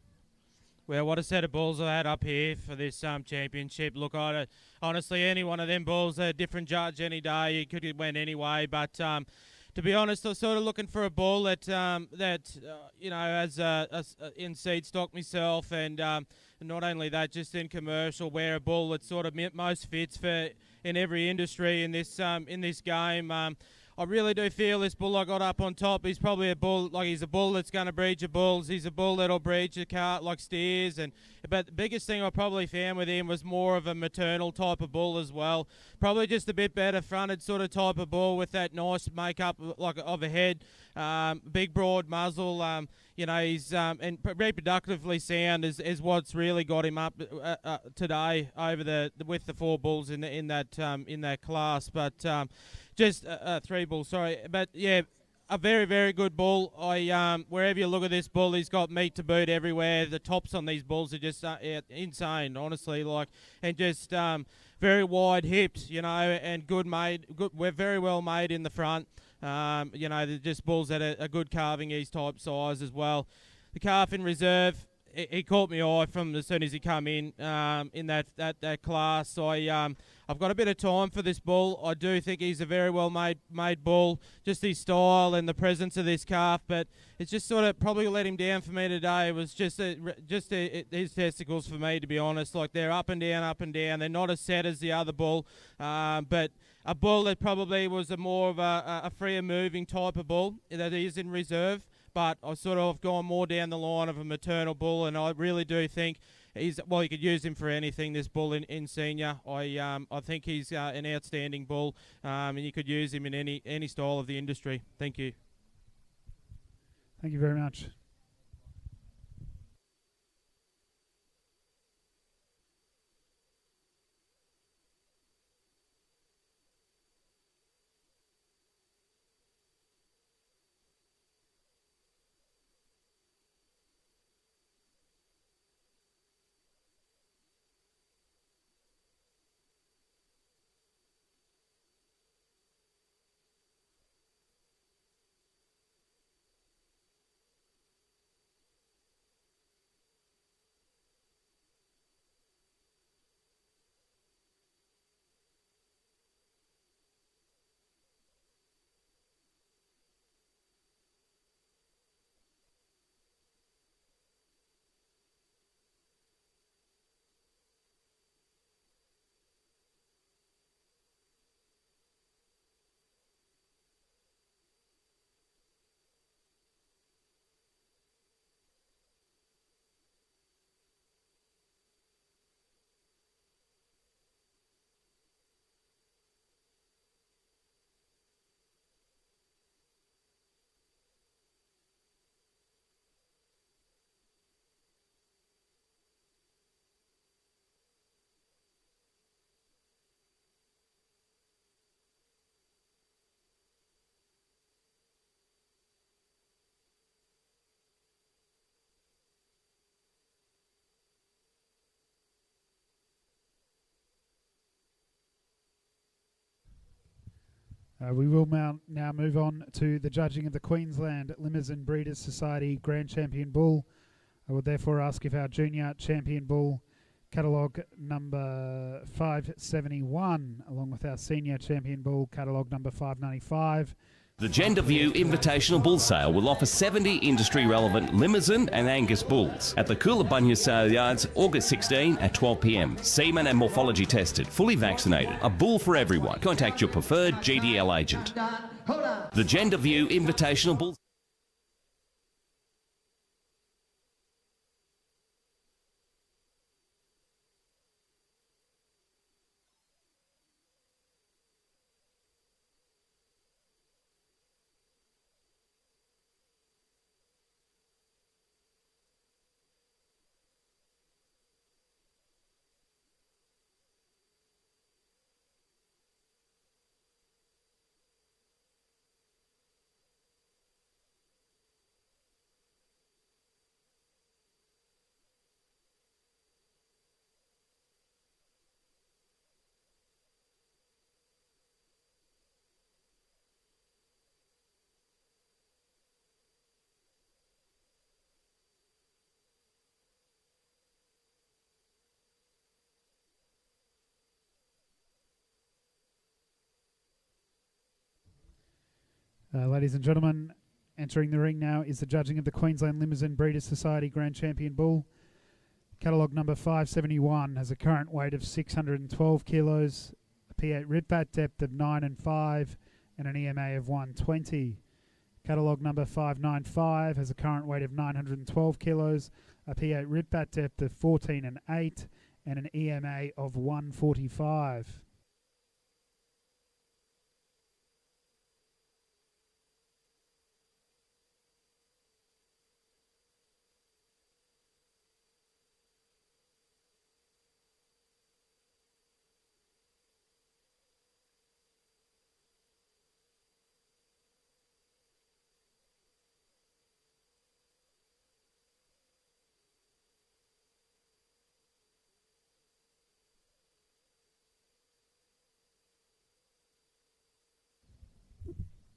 Well, what a set of bulls I had up here for this championship. Look, honestly, any one of them bulls, a different judge any day. It could have went anyway, but to be honest, I was sort of looking for a bull that as in seed stock myself, and not only that, just in commercial, where a bull that sort of most fits for in every industry in this game. I really do feel this bull I got up on top, he's probably a bull, like he's a bull that's going to breed your bulls. He's a bull that'll breed your cart like steers. But the biggest thing I probably found with him was more of a maternal type of bull as well. Probably just a bit better fronted sort of type of bull with that nice makeup like of a head, big broad muzzle. He's and reproductively sound is what's really got him up today over with the four bulls in that class. But just three bulls, sorry. But yeah, a very, very good bull. Wherever you look at this bull, he's got meat to boot everywhere. The tops on these bulls are just insane, honestly. And just very wide hips, and good made. We're very well made in the front. They're just bulls that are good calving, ease type size as well. The calf in reserve, he caught my eye from as soon as he come in that class. I've got a bit of time for this bull. I do think he's a very well made bull. Just his style and the presence of this calf, but it's just sort of probably let him down for me today. It was just his testicles for me, to be honest. Like, they're up and down, up and down. They're not as set as the other bull, but a bull that probably was more of a freer moving type of bull that is in reserve. But I sort of gone more down the line of a maternal bull, and I really do think you could use him for anything, this bull in senior. I think he's an outstanding bull, and you could use him in any style of the industry. Thank you. Thank you very much. We will now move on to the judging of the Queensland Limousin Breeders' Society Grand Champion Bull. I would therefore ask if our Junior Champion Bull, catalogue number 571, along with our Senior Champion Bull, catalogue number 595. The Gender View Invitational Bull Sale will offer 70 industry-relevant Limousin and Angus bulls at the Coolabunga Sale Yards, August 16 at 12 p.m. Semen and morphology tested, fully vaccinated. A bull for everyone. Contact your preferred GDL agent. The Gender View Invitational Bull. Ladies and gentlemen, entering the ring now is the judging of the Queensland Limousin Breeders' Society Grand Champion Bull. Catalogue number 571 has a current weight of 612 kilos, a P8 rib fat depth of 9 and 5, and an EMA of 120. Catalogue number 595 has a current weight of 912 kilos, a P8 rib fat depth of 14 and 8, and an EMA of 145.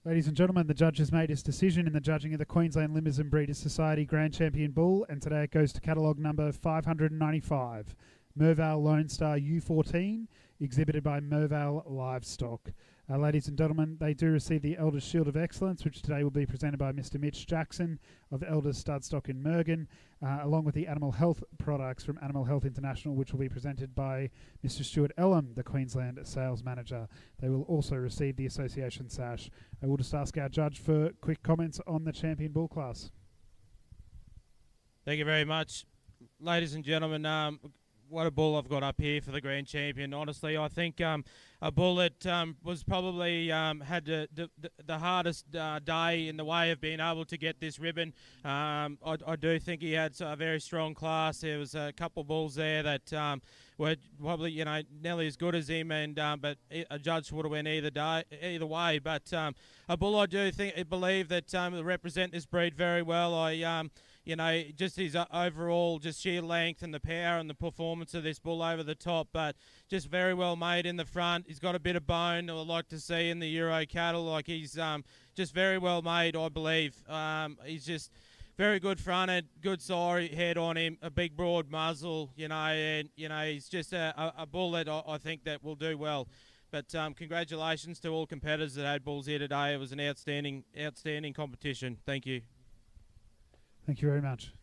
Ladies and gentlemen, the judge has made his decision in the judging of the Queensland Limousin Breeders' Society Grand Champion Bull, and today it goes to catalogue number 595, Mervale Lone Star U14, exhibited by Mervale Livestock. Ladies and gentlemen, they do receive the Elders Shield of Excellence, which today will be presented by Mr. Mitch Jackson of Elders Studstock in Mergen, along with the Animal Health products from Animal Health International, which will be presented by Mr. Stuart Ellum, the Queensland Sales Manager. They will also receive the Association Sash. I will just ask our judge for quick comments on the Champion Bull class. Thank you very much. Ladies and gentlemen, what a bull I've got up here for the Grand Champion. Honestly, I think a bull that was probably had the hardest day in the way of being able to get this ribbon. I do think he had a very strong class. There was a couple bulls there that were probably nearly as good as him, and but a judge would have went either way. But a bull I do believe that will represent this breed very well. Just his overall just sheer length and the power and the performance of this bull over the top, but just very well made in the front. He's got a bit of bone I'd like to see in the Euro cattle. Like he's just very well made, I believe. He's just very good fronted, good sire head on him, a big broad muzzle, and he's just a bull that I think that will do well. But congratulations to all competitors that had bulls here today. It was an outstanding competition. Thank you. Thank you very much.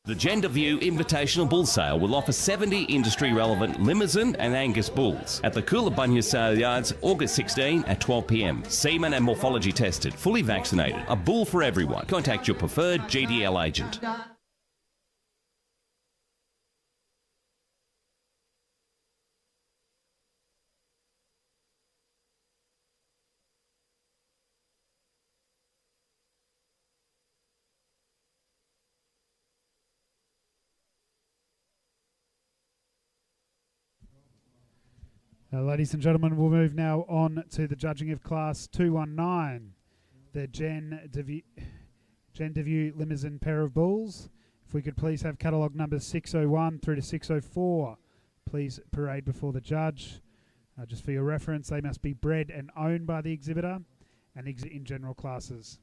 The Gender View Invitational Bull Sale will offer 70 industry-relevant Limousin and Angus bulls at the Coolabunga Sale Yards, August 16 at 12 p.m. Semen and morphology tested, fully vaccinated. A bull for everyone. Contact your preferred GDL agent. Ladies and gentlemen, we'll move now on to the judging of Class 219, the Gen Devue Limousin pair of bulls. If we could please have catalogue numbers 601 through to 604, please parade before the judge. Just for your reference, they must be bred and owned by the exhibitor and exit in general classes.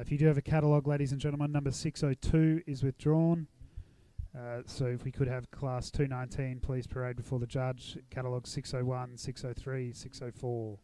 If you do have a catalogue, ladies and gentlemen, number 602 is withdrawn. So if we could have class 219, please parade before the judge. Catalogue 601, 603, 604.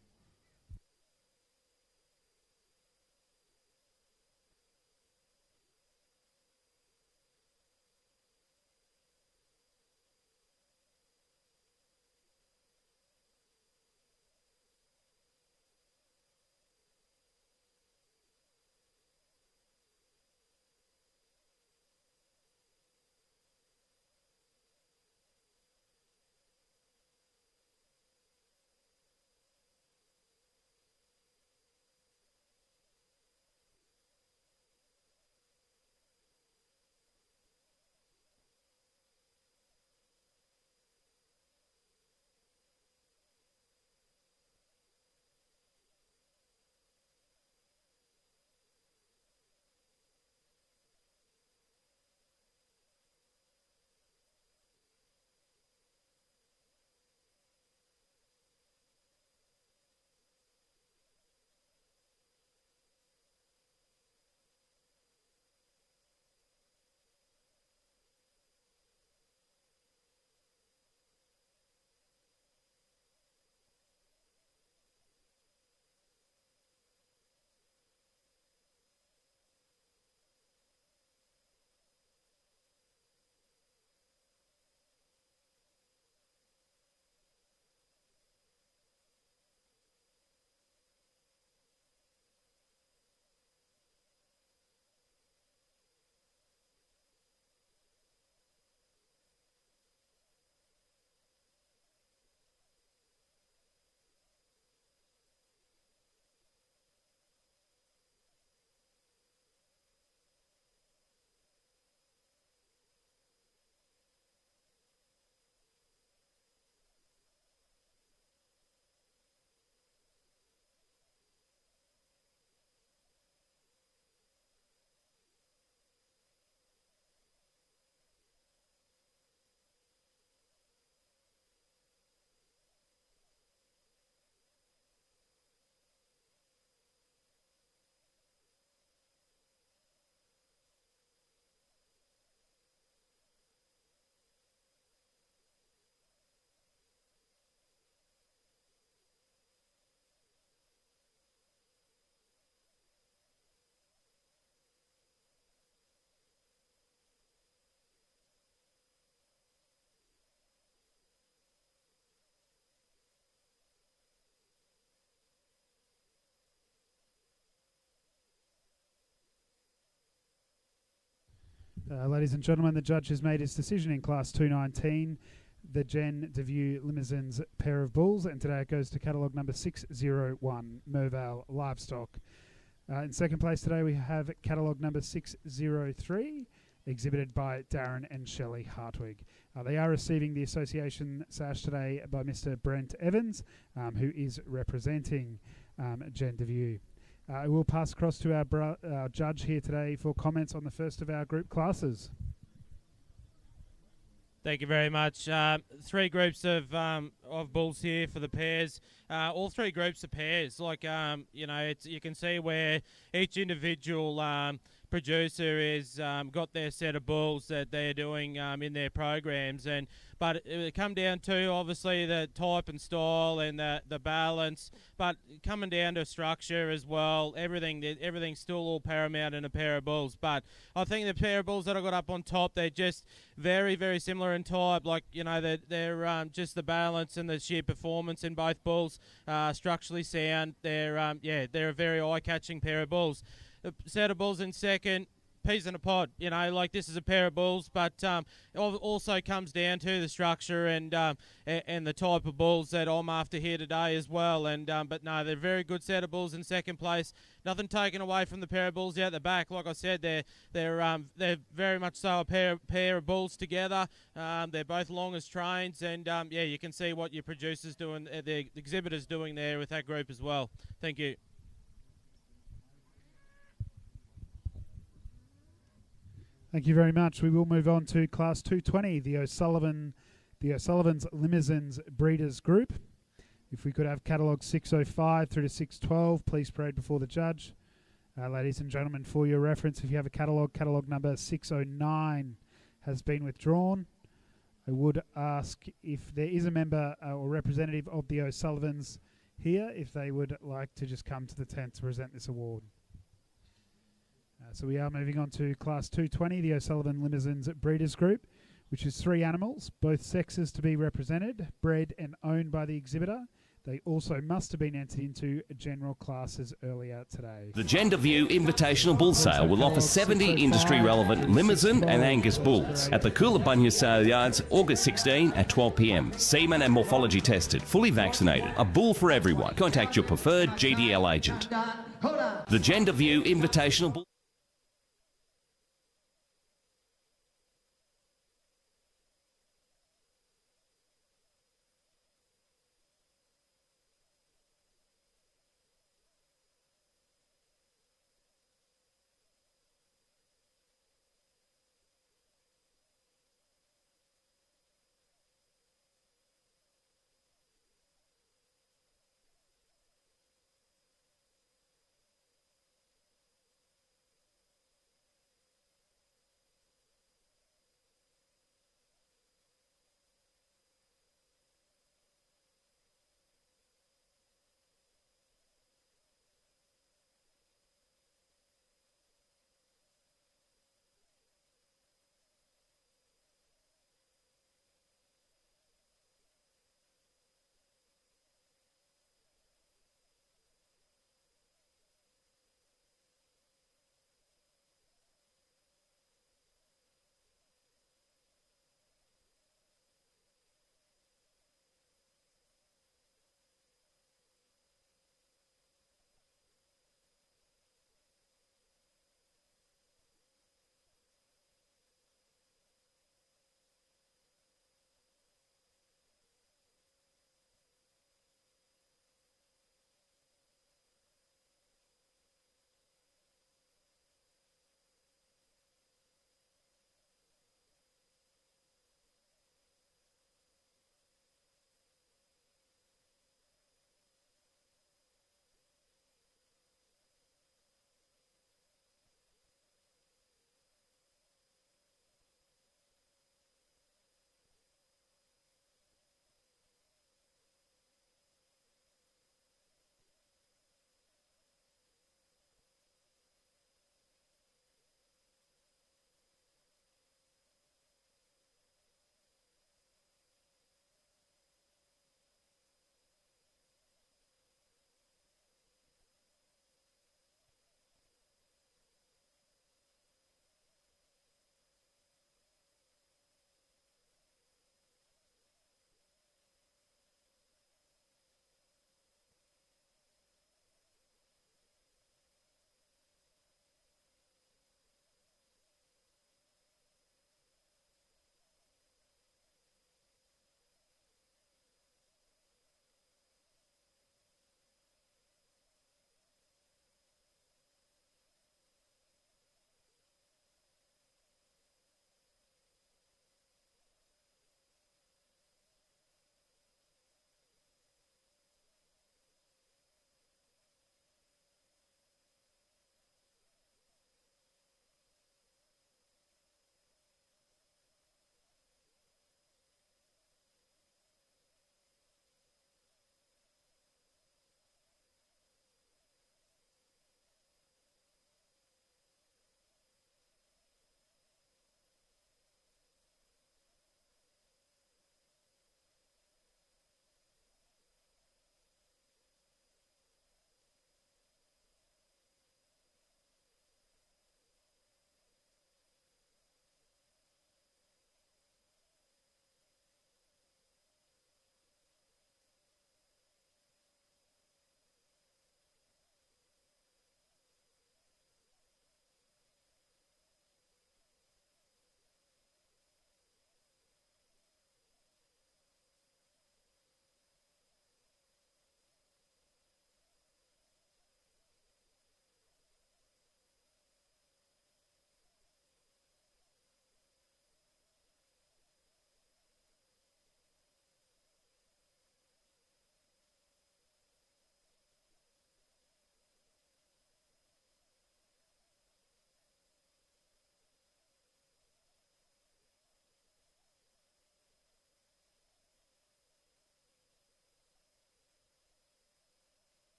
Ladies and gentlemen, the judge has made his decision in Class 219, the Jen DeVue Limousin's pair of bulls, and today it goes to catalogue number 601, Mervale Livestock. In second place today we have catalogue number 603, exhibited by Darren and Shelley Hartwig. They are receiving the association sash today by Mr. Brent Evans, who is representing Jen DeVue. I will pass across to our judge here today for comments on the first of our group classes. Thank you very much. Three groups of bulls here for the pairs. All three groups are pairs. Like you can see where each individual producer is got their set of bulls that they're doing in their programs, but it come down to obviously the type and style and the balance, but coming down to structure as well. Everything's still all paramount in a pair of bulls. But I think the pair of bulls that I got up on top, they're just very, very similar in type. Like they're just the balance and the sheer performance in both bulls, structurally sound. They're a very eye-catching pair of bulls. The set of bulls in second, peas in a pod. This is a pair of bulls, but it also comes down to the structure and the type of bulls that I'm after here today as well. But no, they're a very good set of bulls in second place. Nothing taken away from the pair of bulls out the back. Like I said, they're very much so a pair of bulls together. They're both long as trains, and you can see what your producers doing, the exhibitors doing there with that group as well. Thank you. Thank you very much. We will move on to Class 220, the O'Sullivan's Limousins Breeders Group. If we could have catalogue 605 through to 612, please parade before the judge. Ladies and gentlemen, for your reference, if you have a catalogue number 609 has been withdrawn. I would ask if there is a member or representative of the O'Sullivans here, if they would like to just come to the tent to present this award. So we are moving on to Class 220, the O'Sullivan Limousins Breeders Group, which is 3 animals, both sexes to be represented, bred and owned by the exhibitor. They also must have been entered into general classes earlier today. The Gender View Invitational Bull Sale will offer 70 industry-relevant Limousin and Angus bulls at the Coolabunnya Sale Yards, August 16 at 12 p.m. Semen and morphology tested, fully vaccinated. A bull for everyone. Contact your preferred GDL agent. The Gender View Invitational Bull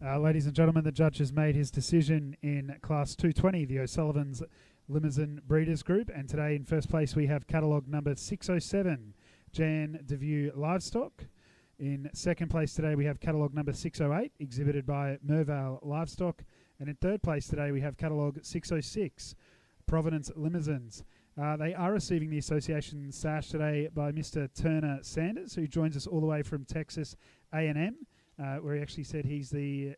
Ladies and gentlemen, the judge has made his decision in Class 220, the O'Sullivan's Limousin Breeders Group. And today in first place we have catalogue number 607, Jan DeVue Livestock. In second place today we have catalogue number 608, exhibited by Mervale Livestock. And in third place today we have catalogue 606, Providence Limousins. They are receiving the association sash today by Mr. Turner Sanders, who joins us all the way from Texas A&M, where he actually said he's the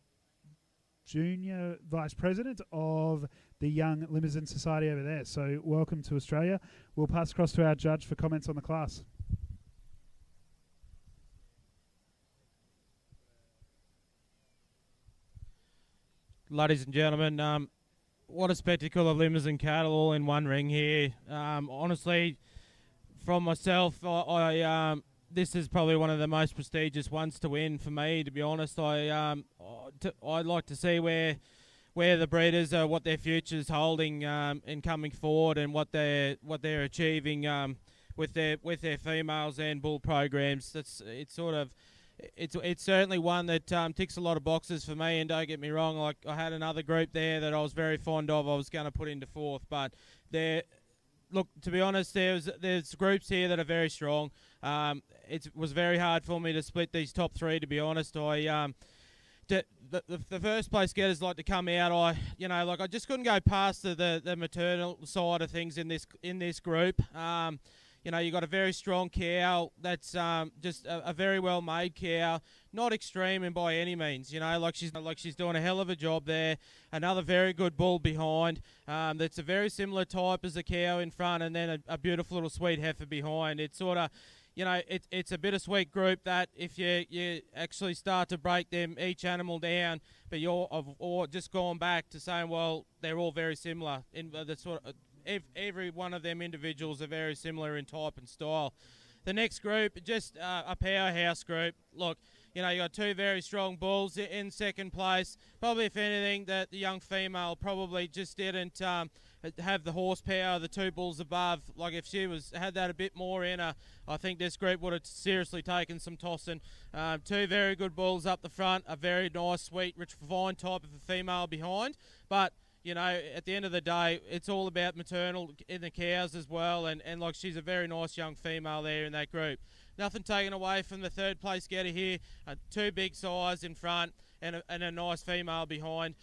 junior vice president of the Young Limousin Society over there. So welcome to Australia. We'll pass across to our judge for comments on the class. Ladies and gentlemen, what a spectacle of Limousin cattle all in one ring here. Honestly, from myself, I this is probably one of the most prestigious ones to win for me, to be honest. I'd like to see where the breeders are, what their future's holding in coming forward, and what they're achieving with their females and bull programs. It's certainly one that ticks a lot of boxes for me, and don't get me wrong, like I had another group there that I was very fond of. I was going to put into fourth, but look, to be honest, there's groups here that are very strong. It was very hard for me to split these top three, to be honest. The first place getters like to come out. I just couldn't go past the maternal side of things in this group. You got a very strong cow that's just a very well made cow, not extreme and by any means. She's doing a hell of a job there. Another very good bull behind. That's a very similar type as the cow in front, and then a beautiful little sweet heifer behind. It's sort of, it's a bittersweet group that if you actually start to break them each animal down, but or just gone back to saying, well, they're all very similar in the sort of. Every one of them individuals are very similar in type and style. The next group, just a powerhouse group. Look, you got two very strong bulls in second place. Probably, if anything, that the young female probably just didn't have the horsepower of the two bulls above. Like if she had that a bit more in her, I think this group would have seriously taken some tossing. Two very good bulls up the front, a very nice, sweet, rich, fine type of a female behind. But at the end of the day, it's all about maternal in the cows as well, and like she's a very nice young female there in that group. Nothing taken away from the third place getter here. Two big sires in front and a nice female behind.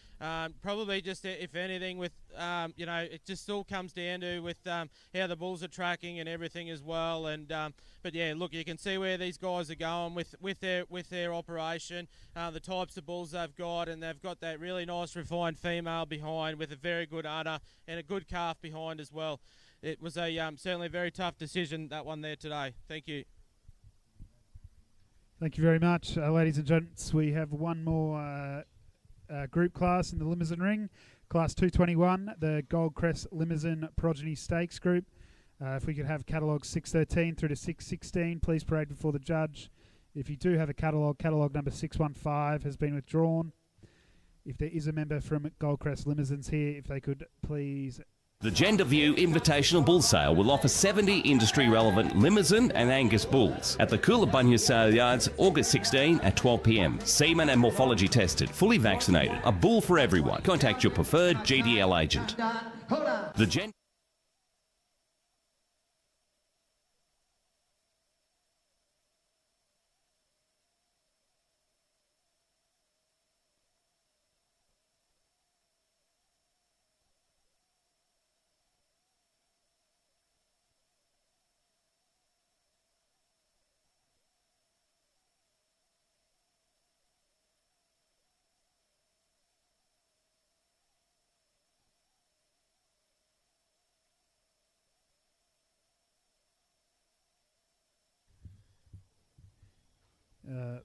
Probably just, if anything, with it just all comes down to with how the bulls are tracking and everything as well. And but yeah, look, you can see where these guys are going with their operation, the types of bulls they've got, and they've got that really nice refined female behind with a very good udder and a good calf behind as well. It was a certainly a very tough decision, that one there today. Thank you. Thank you very much, ladies and gents. We have one more group class in the Limousin Ring, Class 221, the Goldcrest Limousin Progeny Stakes Group. If we could have catalogue 613 through to 616, please parade before the judge. If you do have a catalogue number 615 has been withdrawn. If there is a member from Goldcrest Limousins here, if they could please... The Jan DeVue Invitational Bull Sale will offer 70 industry-relevant Limousin and Angus bulls at the Coolabunga Sale Yards, August 16 at 12 p.m. Semen and morphology tested, fully vaccinated. A bull for everyone. Contact your preferred GDL agent. The Jan...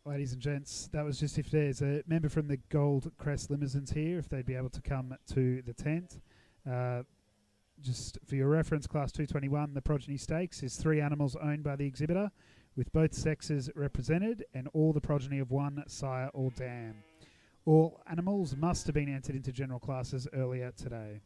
Ladies and gents, that was just if there's a member from the Goldcrest Limousins here, if they'd be able to come to the tent. Just for your reference, Class 221, the Progeny Stakes, is 3 animals owned by the exhibitor, with both sexes represented, and all the progeny of one sire or dam. All animals must have been entered into general classes earlier today.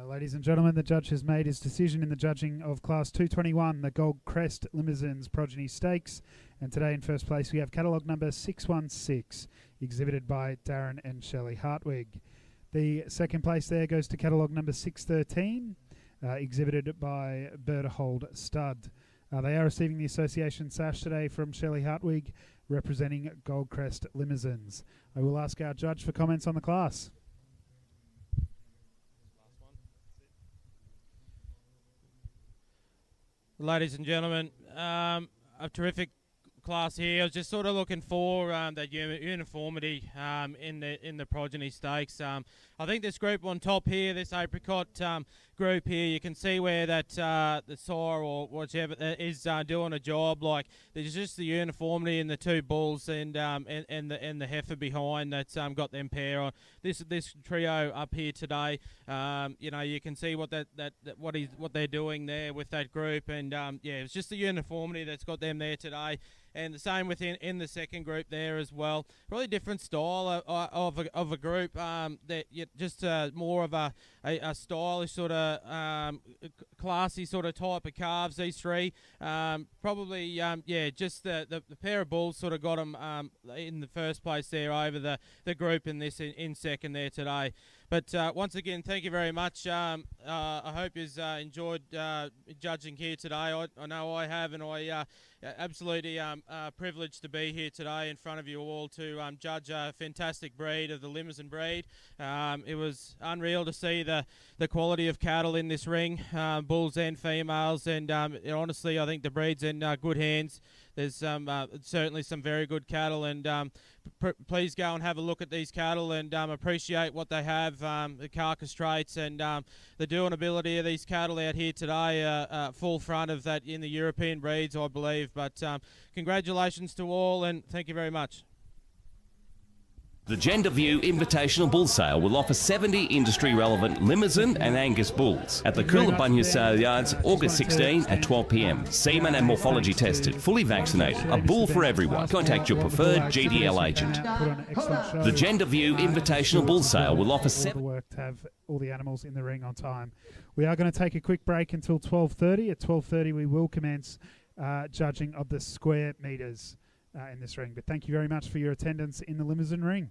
Ladies and gentlemen, the judge has made his decision in the judging of Class 221, the Gold Crest Limousin's Progeny Stakes. And today in first place we have catalogue number 616, exhibited by Darren and Shelley Hartwig. The second place there goes to catalogue number 613, exhibited by Berthold Stud. They are receiving the association sash today from Shelley Hartwig, representing Gold Crest Limousins. I will ask our judge for comments on the class. Ladies and gentlemen, a terrific class here. I was just sort of looking for that uniformity in the Progeny Stakes. I think this group on top here, this apricot group here, you can see where that the Sqaure or whichever is doing a job. Like, there's just the uniformity in the two bulls and the heifer behind that's got them pair on. This trio up here today, you can see what what they're doing there with that group, and it's just the uniformity that's got them there today. And the same in the second group there as well. Really different style of a group. That just more of a stylish sort of classy sort of type of calves. These three probably just the pair of bulls sort of got them in the first place there over the group in second there today. But once again, thank you very much. I hope you've enjoyed judging here today. I know I have, and I absolutely privileged to be here today in front of you all to judge a fantastic breed of the Limousin breed. It was unreal to see the quality of cattle in this ring, bulls and females, and honestly, I think the breed's in good hands. There's certainly some very good cattle, and please go and have a look at these cattle and appreciate what they have, the carcass traits and the doing ability of these cattle out here today, full front of that in the European breeds, I believe. But congratulations to all, and thank you very much. The Gender View Invitational Bull Sale will offer 70 industry-relevant Limousin and Angus bulls at the Coolabunga Sale Yards, August 16 at 12 p.m. Semen and morphology tested, fully vaccinated. A bull for everyone. Contact your preferred GDL agent. The Gender View Invitational Bull Sale will offer work to have all the animals in the ring on time. We are going to take a quick break until 12:30. At 12:30, we will commence judging of the square meters in this ring. But thank you very much for your attendance in the Limousin ring.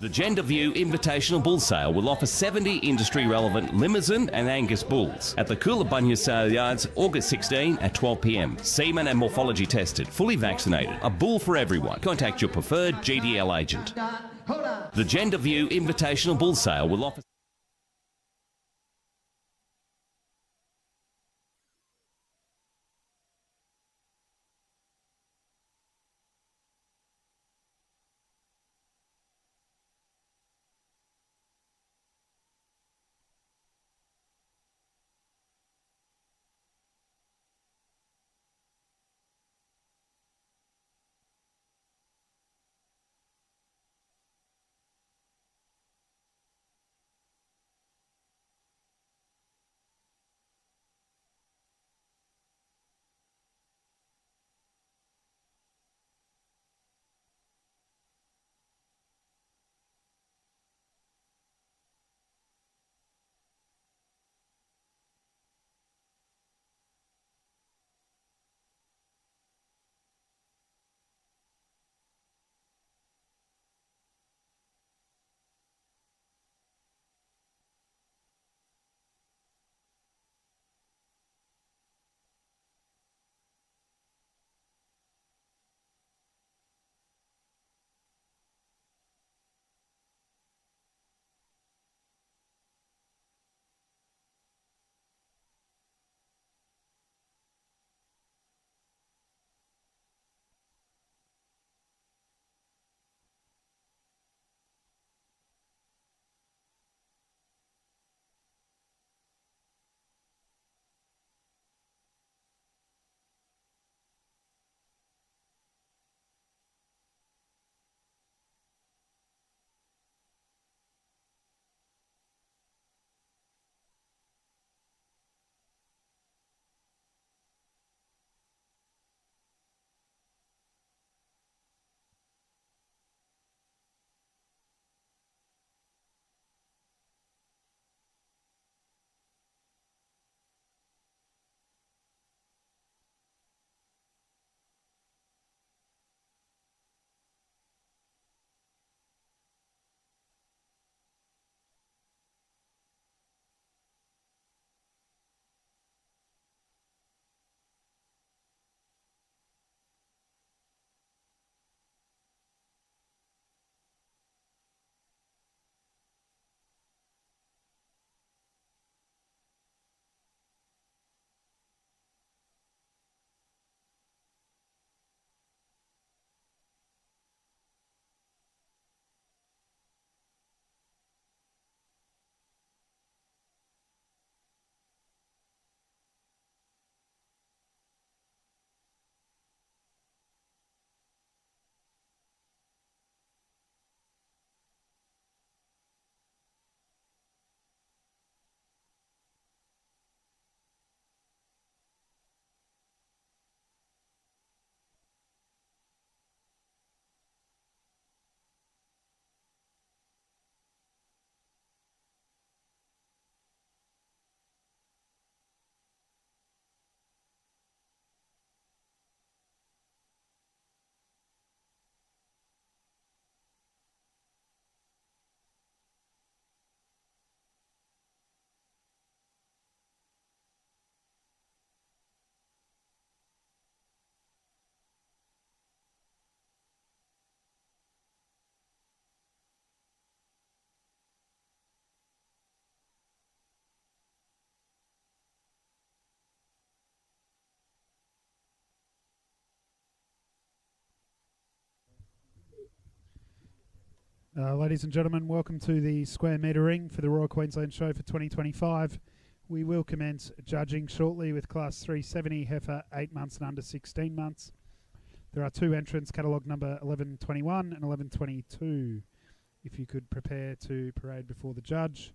The Gender View Invitational Bull Sale will offer 70 industry-relevant Limousin and Angus bulls at the Coolabunga Sale Yards, August 16 at 12 p.m. Semen and morphology tested, fully vaccinated. A bull for everyone. Contact your preferred GDL agent. The Gender View Invitational Bull Sale will offer... Ladies and gentlemen, welcome to the Square Metre Ring for the Royal Queensland Show for 2025. We will commence judging shortly with Class 370 heifer 8 months and under 16 months. There are two entrants, catalogue number 1121 and 1122. If you could prepare to parade before the judge.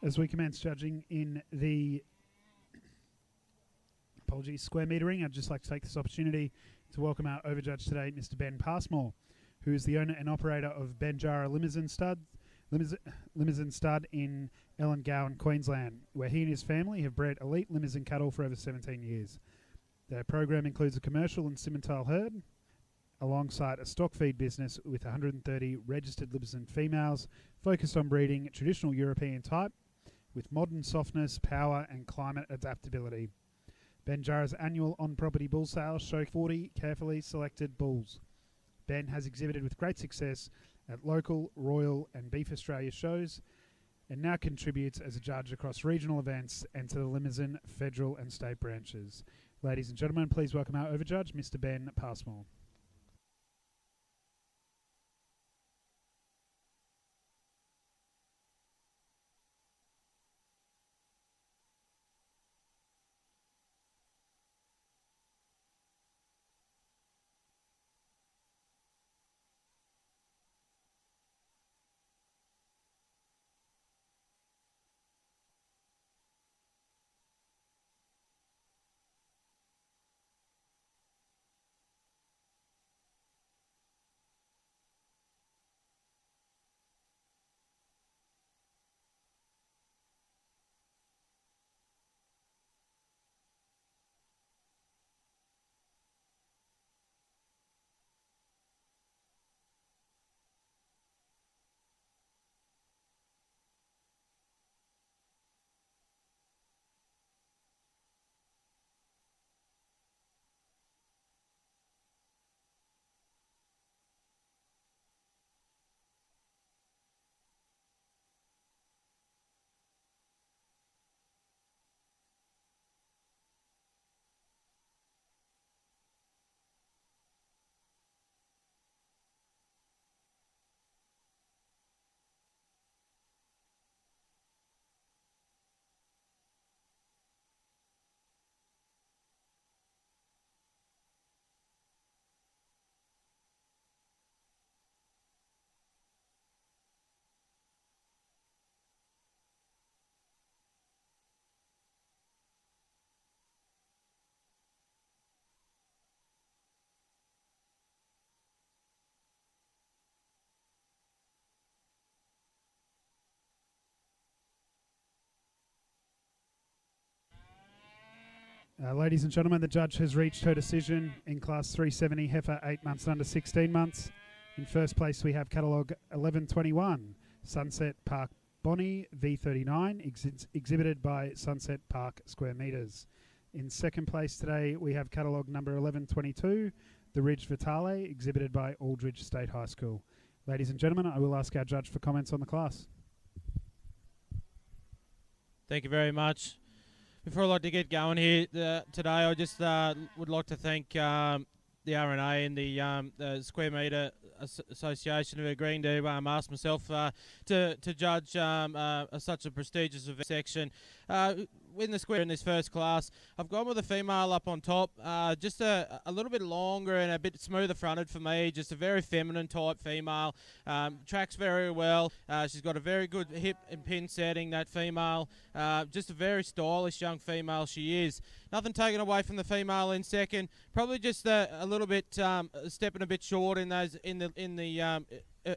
As we commence judging in the square metre ring, I'd just like to take this opportunity to welcome our overjudge today, Mr. Ben Passmore, who is the owner and operator of Benjara Limousin Stud in Ellengowan, Queensland, where he and his family have bred elite Limousin cattle for over 17 years. Their program includes a commercial and Simmental herd, alongside a stock feed business with 130 registered Limousin females focused on breeding traditional European type with modern softness, power and climate adaptability. Benjara's annual on-property bull sales show 40 carefully selected bulls. Ben has exhibited with great success at local, royal and Beef Australia shows and now contributes as a judge across regional events and to the Limousin federal and state branches. Ladies and gentlemen, please welcome our overjudge, Mr. Ben Passmore. Ladies and gentlemen, the judge has reached her decision in Class 370 heifer 8 months and under 16 months. In first place we have catalogue 1121, Sunset Park Bonnie V39, exhibited by Sunset Park Square Metres. In second place today we have catalogue number 1122, The Ridge Vitale, exhibited by Aldridge State High School. Ladies and gentlemen, I will ask our judge for comments on the class. Thank you very much. Before I'd like to get going here today, I just would like to thank the RNA and the Square Metre Association who are agreeing to ask myself to judge such a prestigious event section. In the square in this first class, I've gone with a female up on top, just a little bit longer and a bit smoother fronted for me, just a very feminine type female, tracks very well, she's got a very good hip and pin setting, that female, just a very stylish young female she is. Nothing taken away from the female in second, probably just a little bit stepping a bit short in those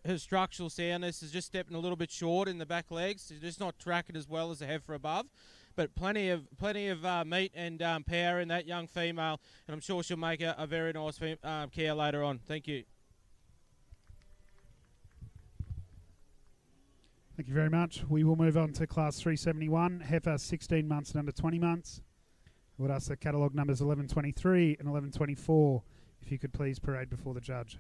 her structural soundness is just stepping a little bit short in the back legs. She's just not tracking as well as the heifer above. But plenty of meat and power in that young female, and I'm sure she'll make a very nice cow later on. Thank you. Thank you very much. We will move on to Class 371, heifer 16 months and under 20 months. I would ask the catalogue numbers 1123 and 1124, if you could please parade before the judge.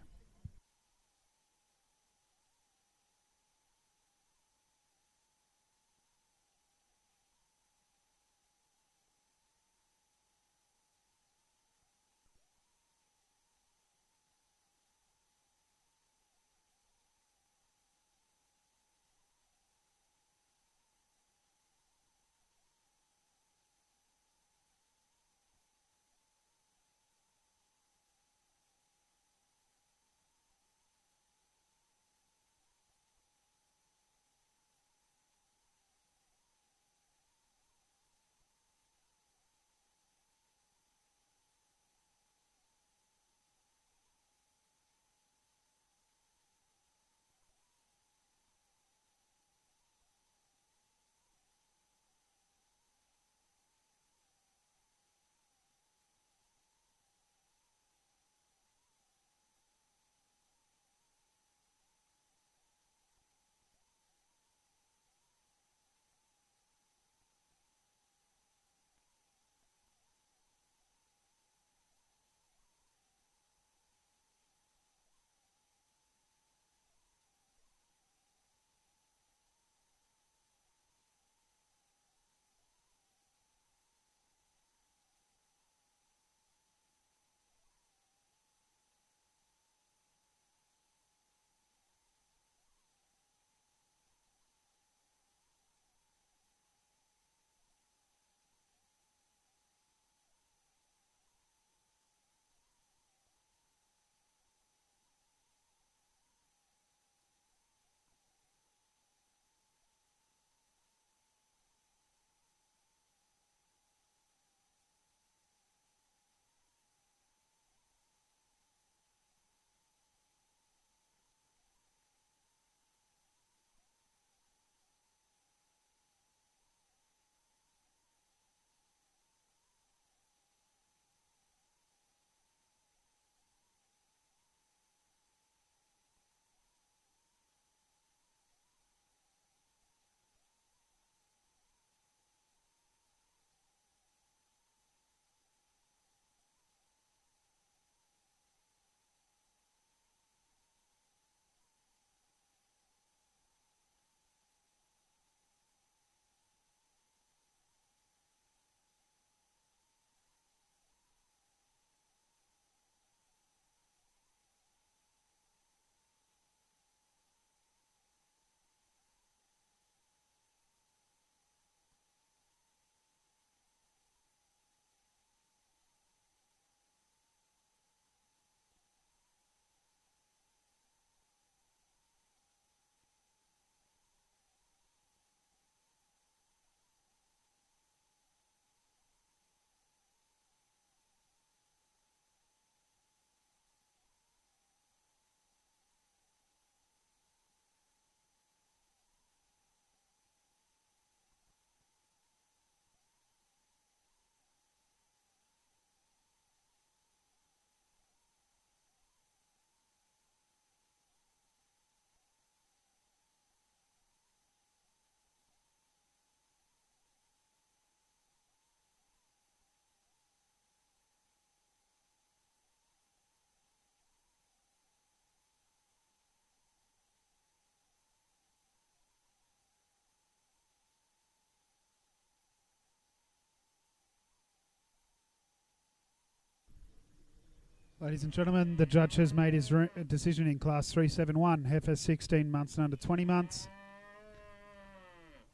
Ladies and gentlemen, the judge has made his decision in Class 371, heifer 16 months and under 20 months.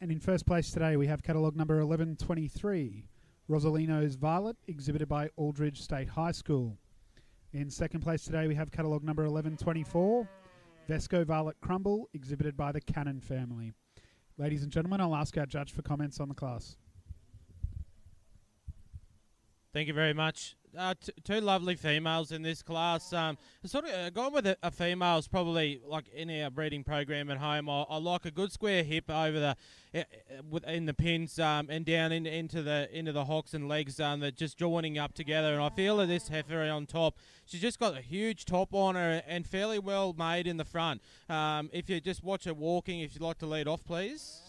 And in first place today, we have catalogue number 1123, Rosalino's Violet, exhibited by Aldridge State High School. In second place today, we have catalogue number 1124, Vesco Violet Crumble, exhibited by the Cannon family. Ladies and gentlemen, I'll ask our judge for comments on the class. Thank you very much. Two lovely females in this class. Sort of gone with a female's probably like in our breeding program at home. I like a good square hip over the in the pins and down into the hocks and legs that just joining up together. And I feel that this heifer on top, she's just got a huge top on her and fairly well made in the front. If you just watch her walking, if you'd like to lead off, please.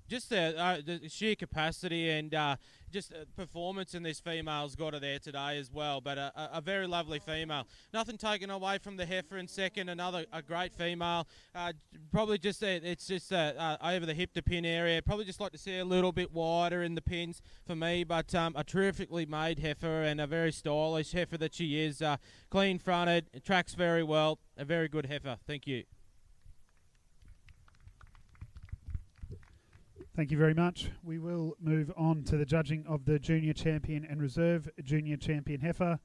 Just the sheer capacity and just performance in this female's got her there today as well. But a very lovely female. Nothing taken away from the heifer in second. A great female. Probably just it's just over the hip to pin area. Probably just like to see a little bit wider in the pins for me. But a terrifically made heifer and a very stylish heifer that she is. Clean fronted, tracks very well. A very good heifer. Thank you. Thank you very much. We will move on to the judging of the Junior Champion and Reserve Junior Champion heifer.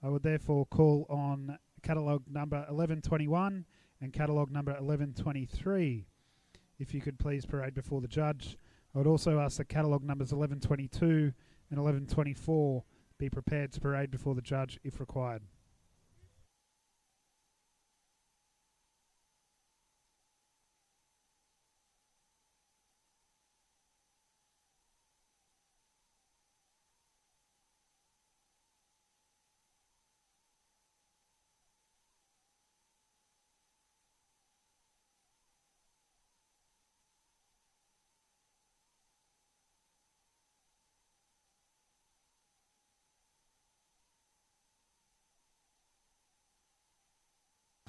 I would therefore call on catalogue number 1121 and catalogue number 1123. If you could please parade before the judge. I would also ask that catalogue numbers 1122 and 1124 be prepared to parade before the judge if required.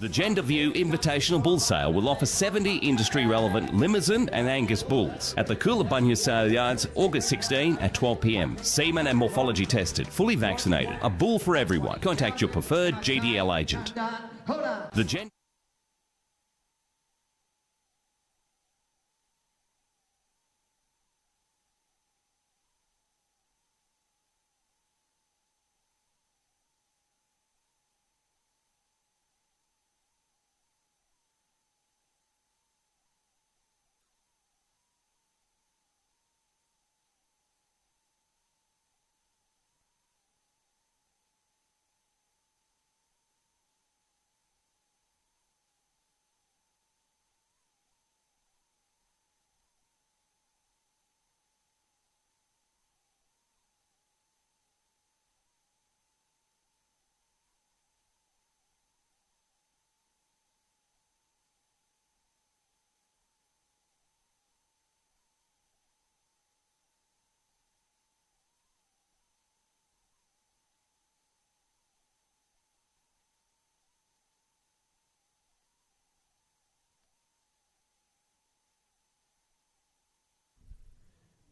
The Gender View Invitational Bull Sale will offer 70 industry-relevant Limousin and Angus bulls at the Coolabunga Sale Yards, August 16 at 12 p.m. Semen and morphology tested, fully vaccinated. A bull for everyone. Contact your preferred GDL agent. The Gender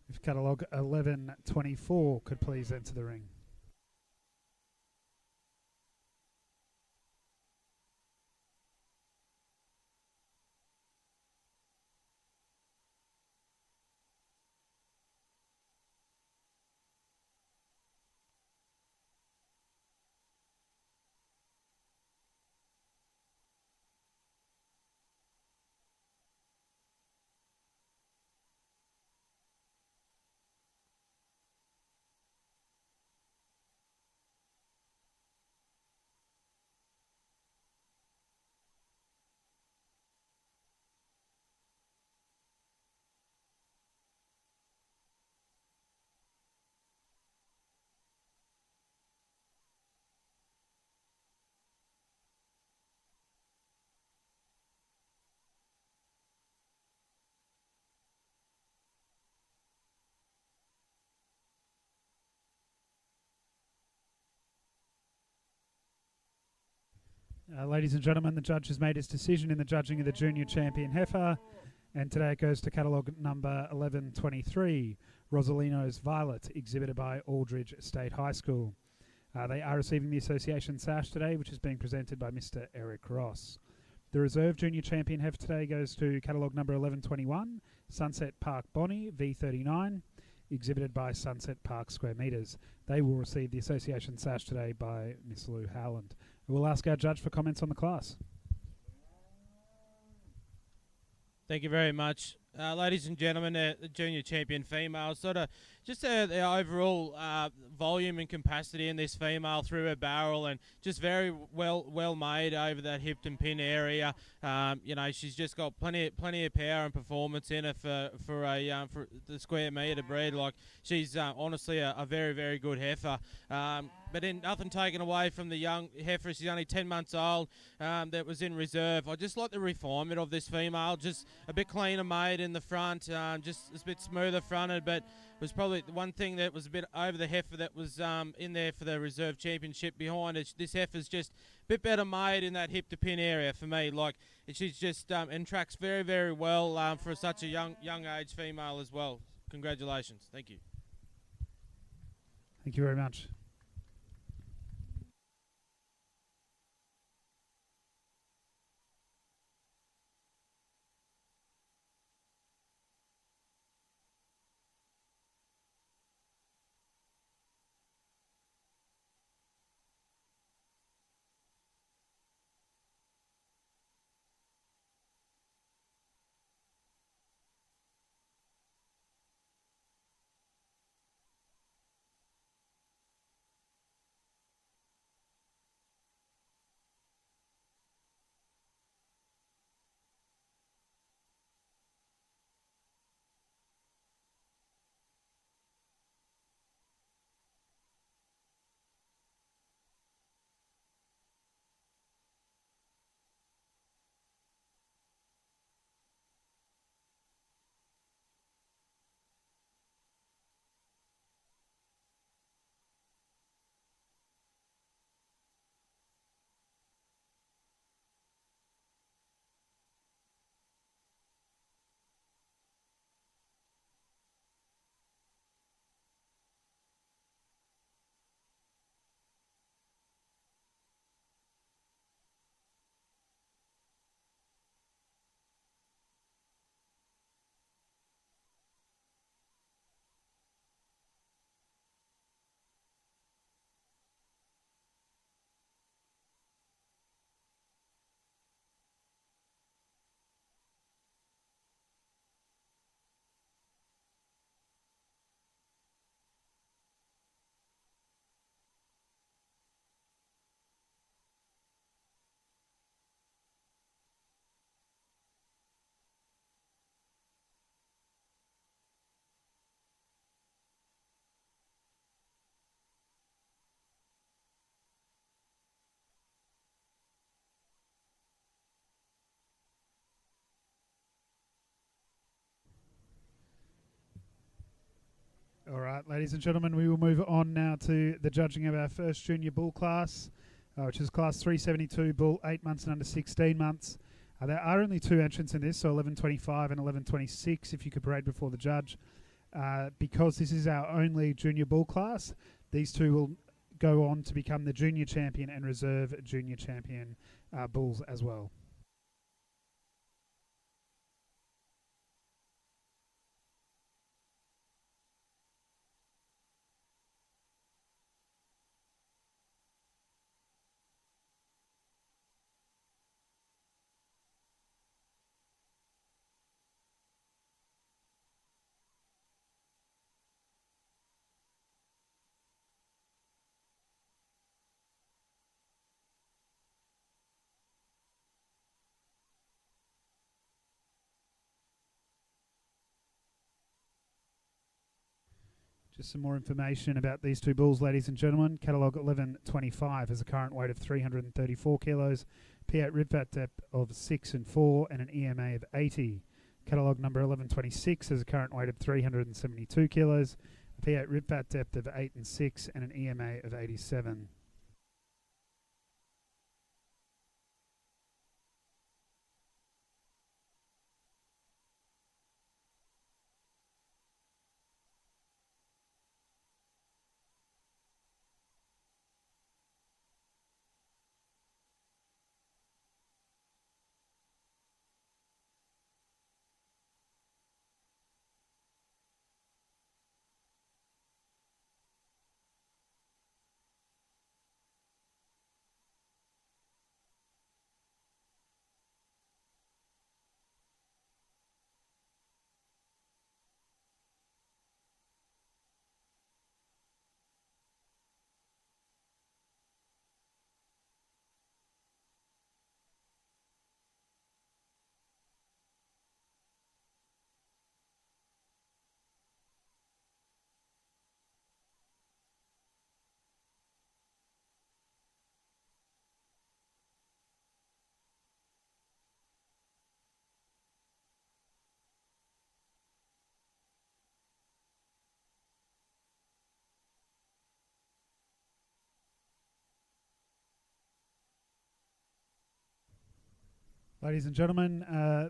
If catalogue 1124 could please enter the ring. Ladies and gentlemen, the judge has made his decision in the judging of the Junior Champion heifer, and today it goes to catalogue number 1123, Rosalino's Violet, exhibited by Aldridge State High School. They are receiving the association sash today, which is being presented by Mr. Eric Ross. The reserve junior champion heifer today goes to catalogue number 1121, Sunset Park Bonnie V39, exhibited by Sunset Park Square Meters. They will receive the association sash today by Miss Lou Howland. We'll ask our judge for comments on the class. Thank you very much. Ladies and gentlemen, the junior champion female, sort of just the overall volume and capacity in this female through her barrel, and just very well made over that hip and pin area. She's just got plenty of power and performance in her for the square metre breed. Like, she's honestly a very, very good heifer. But nothing taken away from the young heifer. She's only 10 months old, that was in reserve. I just like the refinement of this female, just a bit cleaner made in the front, just a bit smoother fronted, but was probably the one thing that was a bit over the heifer that was in there for the reserve championship behind it. This heifer's just a bit better made in that hip to pin area for me. Like, she's just and tracks very, very well for such a young age female as well. Congratulations. Thank you. Thank you very much. All right, ladies and gentlemen, we will move on now to the judging of our first junior bull class, which is class 372 bull, 8 months and under 16 months. There are only two entrants in this, so 1125 and 1126, if you could parade before the judge. Because this is our only junior bull class, these two will go on to become the junior champion and reserve junior champion bulls as well. Just some more information about these two bulls, ladies and gentlemen. Catalogue 1125 has a current weight of 334 kilos, P8 rib fat depth of 6 and 4, and an EMA of 80. Catalogue number 1126 has a current weight of 372 kilos, a P8 rib fat depth of 8 and 6, and an EMA of 87. Ladies and gentlemen,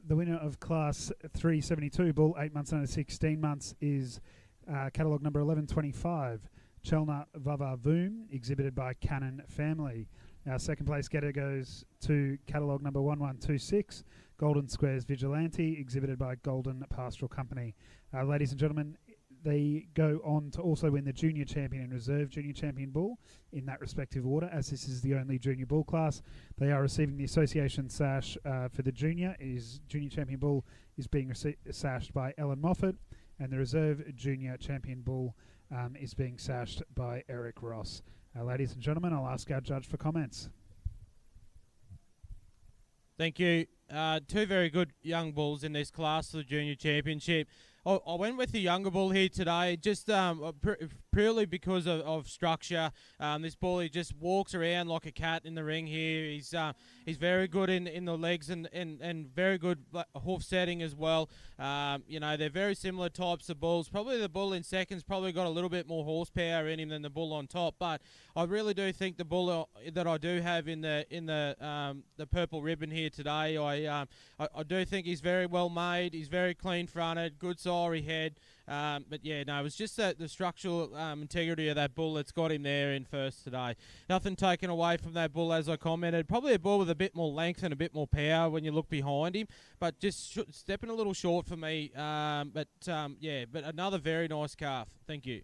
the winner of Class 372 Bull, 8 months under 16 months, is catalogue number 1125, Chelna Vava Voom, exhibited by Cannon Family. Our second place getter goes to catalogue number 1126, Golden Squares Vigilante, exhibited by Golden Pastoral Company. Ladies and gentlemen, they go on to also win the Junior Champion and Reserve Junior Champion Bull in that respective order, as this is the only Junior Bull class. They are receiving the association sash for the Junior. Junior Champion Bull is being sashed by Ellen Moffat, and the Reserve Junior Champion Bull is being sashed by Eric Ross. Ladies and gentlemen, I'll ask our judge for comments. Thank you. Two very good young bulls in this class for the Junior Championship. I went with the younger bull here today, just purely because of structure. This bull, he just walks around like a cat in the ring here. He's very good in the legs and very good hoof setting as well. They're very similar types of bulls. Probably the bull in second's probably got a little bit more horsepower in him than the bull on top. But I really do think the bull that I do have in the purple ribbon here today, I do think he's very well made. He's very clean fronted, good sorry head. But yeah, no, it was just the structural integrity of that bull that's got him there in first today. Nothing taken away from that bull, as I commented. Probably a bull with a bit more length and a bit more power when you look behind him, but just stepping a little short for me. But another very nice calf. Thank you.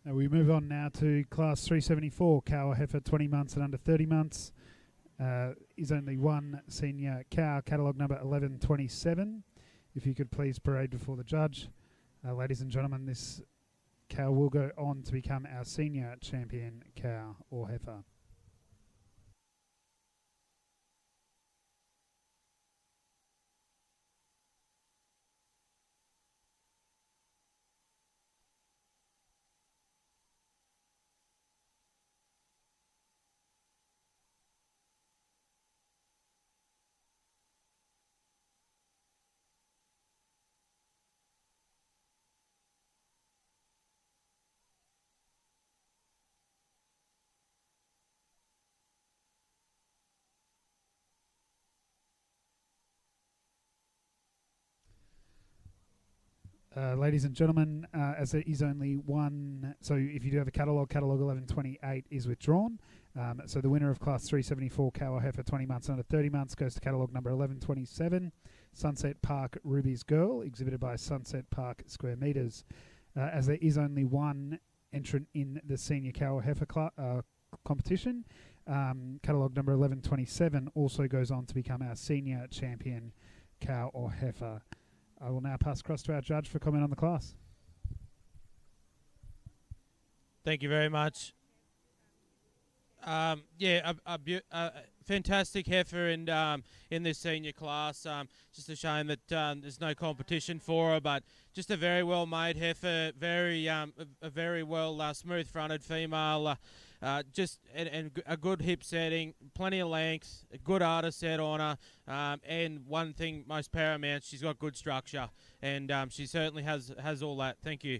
We move on now to Class 374, cow or heifer 20 months and under 30 months. Is only one senior cow, catalogue number 1127. If you could please parade before the judge. Ladies and gentlemen, this cow will go on to become our senior champion cow or heifer. Ladies and gentlemen, as there is only one, so if you do have a catalogue 1128 is withdrawn. So the winner of Class 374 cow or heifer 20 months under 30 months goes to catalogue number 1127, Sunset Park Ruby's Girl, exhibited by Sunset Park Square Meters. As there is only one entrant in the senior cow or heifer competition, catalogue number 1127 also goes on to become our senior champion cow or heifer. I will now pass across to our judge for comment on the class. Thank you very much. A fantastic heifer in this senior class. Just a shame that there's no competition for her, but just a very well made heifer, a very well smooth-fronted female. Just a good hip setting, plenty of length, a good udder set on her, and one thing most paramount, she's got good structure, and she certainly has all that. Thank you.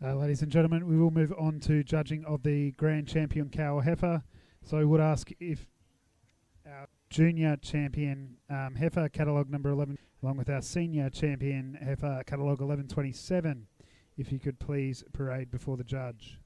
Ladies and gentlemen, we will move on to judging of the Grand Champion cow or heifer. So I would ask if our Junior Champion heifer, catalogue number 11, along with our Senior Champion heifer, catalogue 1127, if you could please parade before the judge.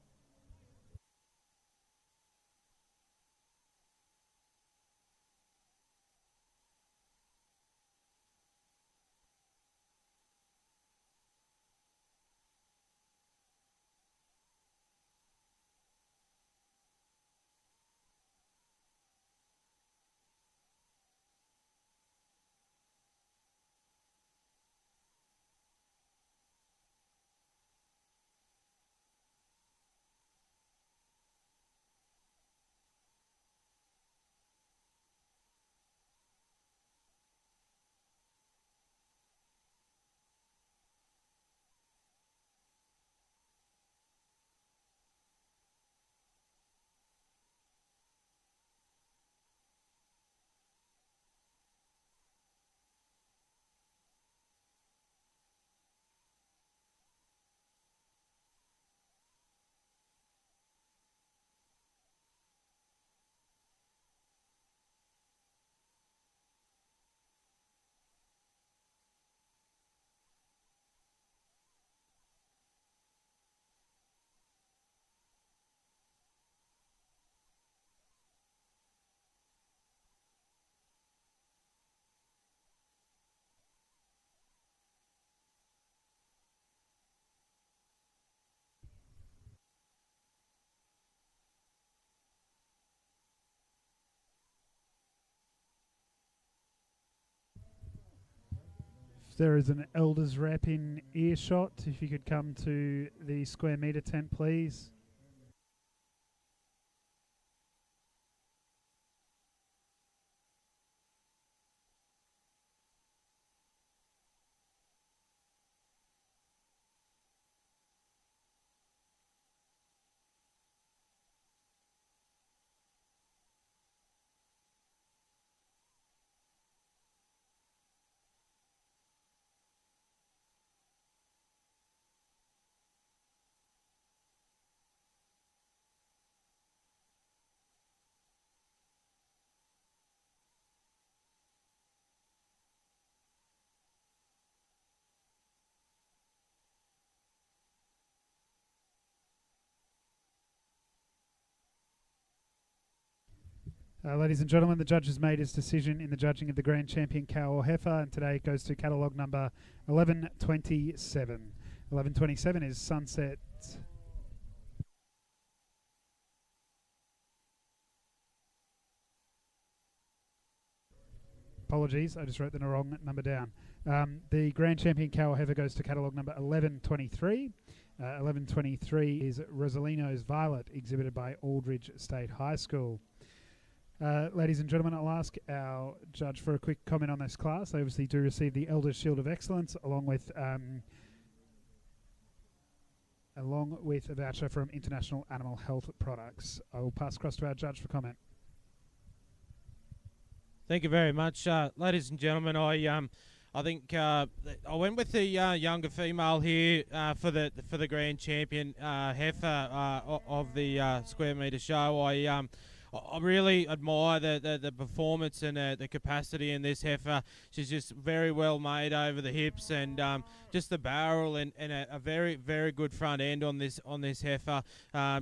There is an elders rep in earshot. If you could come to the square metre tent, please. Ladies and gentlemen, the judge has made his decision in the judging of the Grand Champion cow or heifer, and today it goes to catalogue number 1127. 1127 is Sunset. Apologies, I just wrote the wrong number down. The Grand Champion cow or heifer goes to catalogue number 1123. 1123 is Rosalino's Violet, exhibited by Aldridge State High School. Ladies and gentlemen, I'll ask our judge for a quick comment on this class. They obviously do receive the Elder's Shield of Excellence along with a voucher from International Animal Health Products. I will pass across to our judge for comment. Thank you very much, ladies and gentlemen. I think I went with the younger female here for the Grand Champion heifer of the square metre show. I really admire the performance and the capacity in this heifer. She's just very well made over the hips, and just the barrel and a very, very good front end on this heifer.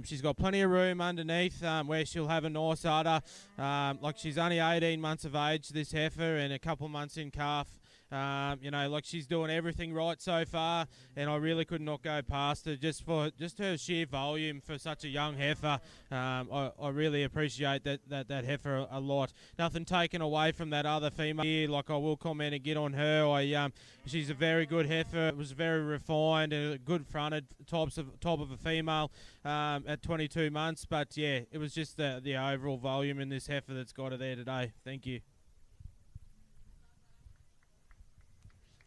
She's got plenty of room underneath where she'll have a nice udder. Like, she's only 18 months of age, this heifer, and a couple months in calf. Like, she's doing everything right so far, and I really could not go past her just her sheer volume for such a young heifer. I really appreciate that heifer a lot. Nothing taken away from that other female here. Like, I will comment and get on her. She's a very good heifer. It was very refined and a good fronted top of a female at 22 months. But yeah, it was just the overall volume in this heifer that's got her there today. Thank you.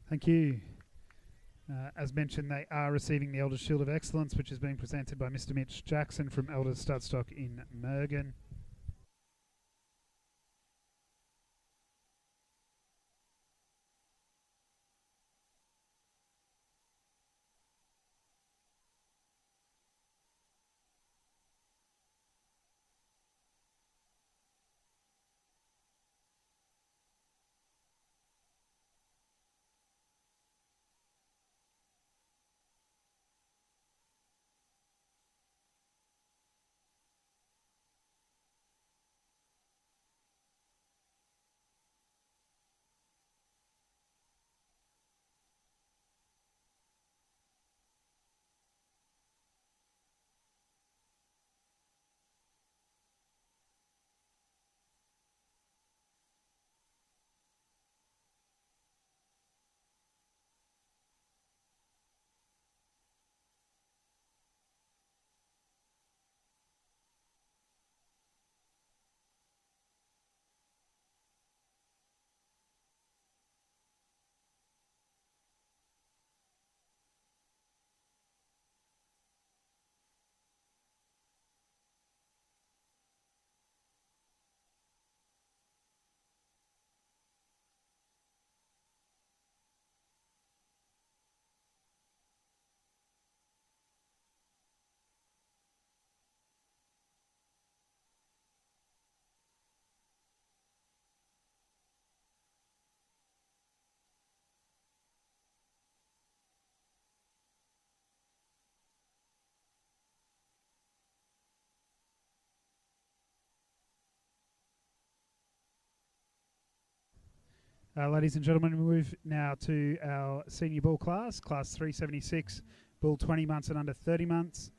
Thank you. As mentioned, they are receiving the Elders Shield of Excellence, which is being presented by Mr. Mitch Jackson from Elders Studstock in Mergen. Ladies and gentlemen, we move now to our senior bull class 376, bull 20 months and under 30 months.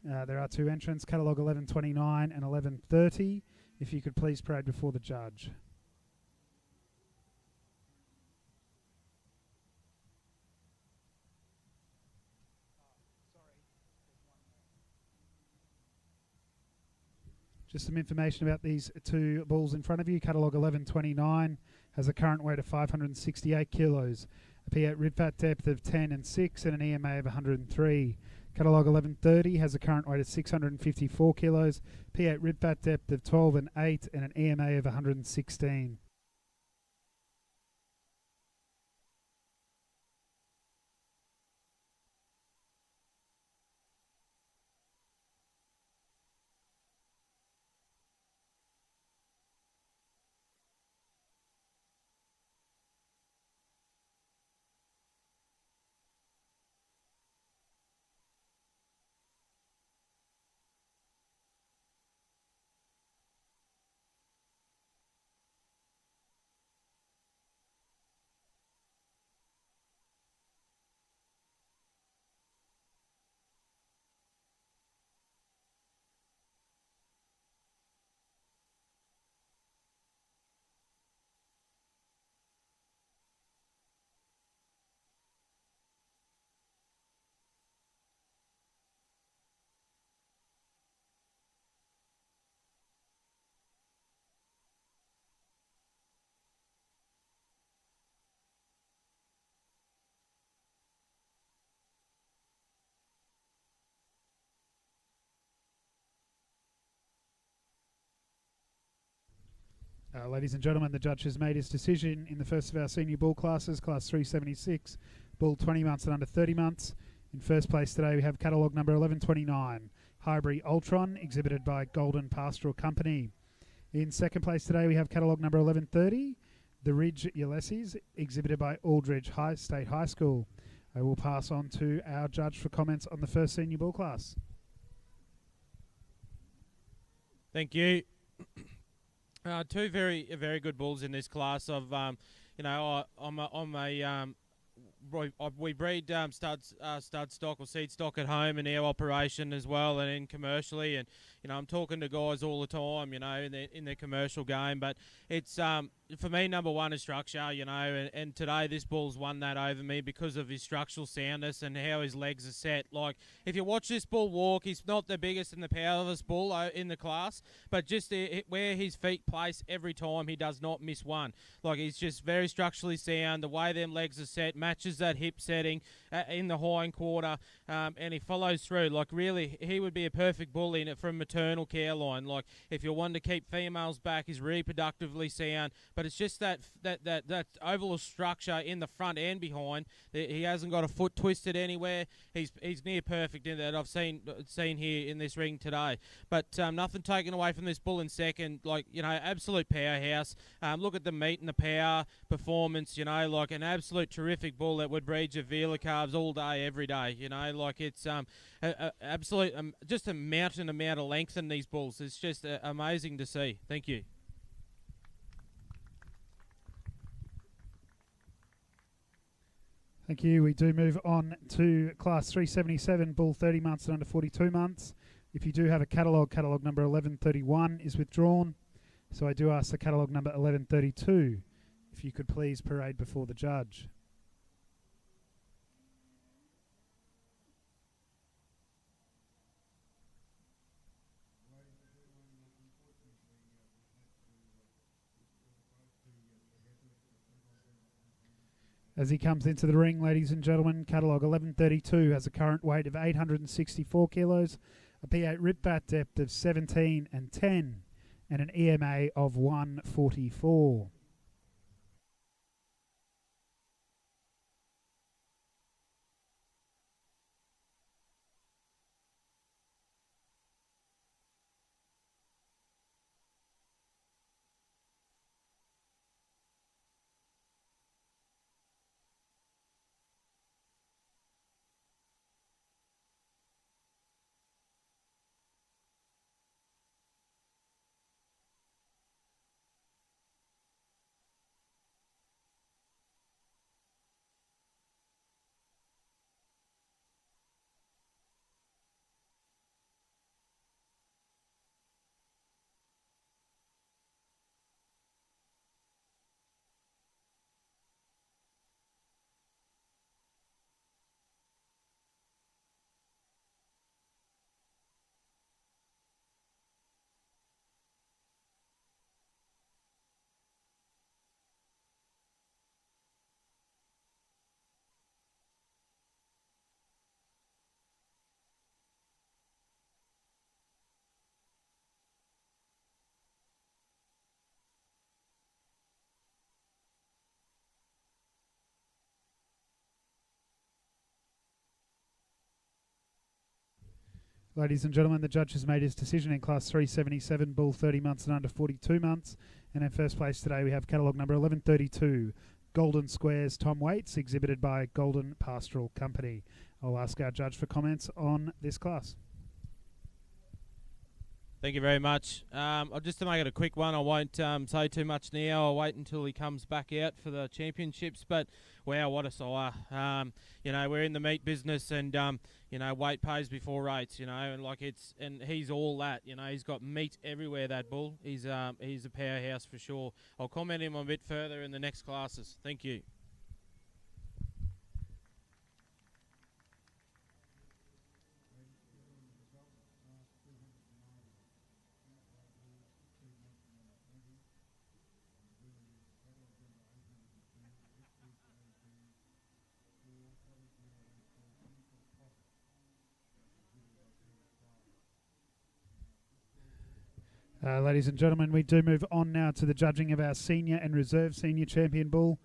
There are two entrants, catalogue 1129 and 1130. If you could please parade before the judge. Just some information about these two bulls in front of you. Catalogue 1129 has a current weight of 568 kilos, a P8 rib fat depth of 10 and 6, and an EMA of 103. Catalogue 1130 has a current weight of 654 kilos, P8 rib fat depth of 12 and 8, and an EMA of 116. Ladies and gentlemen, the judge has made his decision in the first of our senior bull classes, class 376, bull 20 months and under 30 months. In first place today we have catalogue number 1129, Highbury Ultron, exhibited by Golden Pastoral Company. In second place today we have catalogue number 1130, The Ridge Ulysses, exhibited by Aldridge State High School. I will pass on to our judge for comments on the first senior bull class. Thank you. Two very good bulls in this class. We breed stud stock or seed stock at home in our operation as well, and in commercially. And I'm talking to guys all the time, in their commercial game. But it's for me, number one is structure, and today this bull's won that over me because of his structural soundness and how his legs are set. Like, if you watch this bull walk, he's not the biggest and the powerless bull in the class, but just where his feet place every time, he does not miss one. Like, he's just very structurally sound. The way them legs are set matches that hip setting in the hind quarter, and he follows through. Like, really, he would be a perfect bull in it from maternal care line. Like, if you're wanting to keep females back, he's reproductively sound, but it's just that oval structure in the front and behind. He hasn't got a foot twisted anywhere. He's near perfect in that I've seen here in this ring today. But nothing taken away from this bull in second. Like, absolute powerhouse. Look at the meat and the power performance. Like an absolute terrific bull that would breed your Vila calves all day, every day. Like it's absolute just a mountain amount of length in these bulls. It's just amazing to see. Thank you. Thank you. We do move on to class 377, bull 30 months and under 42 months. If you do have a catalogue number 1131 is withdrawn. So I do ask the catalogue number 1132 if you could please parade before the judge. As he comes into the ring, ladies and gentlemen, catalogue 1132 has a current weight of 864 kilos, a P8 rip bat depth of 17 and 10, and an EMA of 144. Ladies and gentlemen, the judge has made his decision in class 377, bull 30 months and under 42 months. And in first place today we have catalogue number 1132, Golden Squares Tom Waits, exhibited by Golden Pastoral Company. I'll ask our judge for comments on this class. Thank you very much. Just to make it a quick one, I won't say too much now. I'll wait until he comes back out for the championships. But wow, what a sire! We're in the meat business, and weight pays before rates. And he's all that. He's got meat everywhere. That bull. He's a powerhouse for sure. I'll comment him a bit further in the next classes. Thank you. Ladies and gentlemen, we do move on now to the judging of our senior and reserve senior champion bull.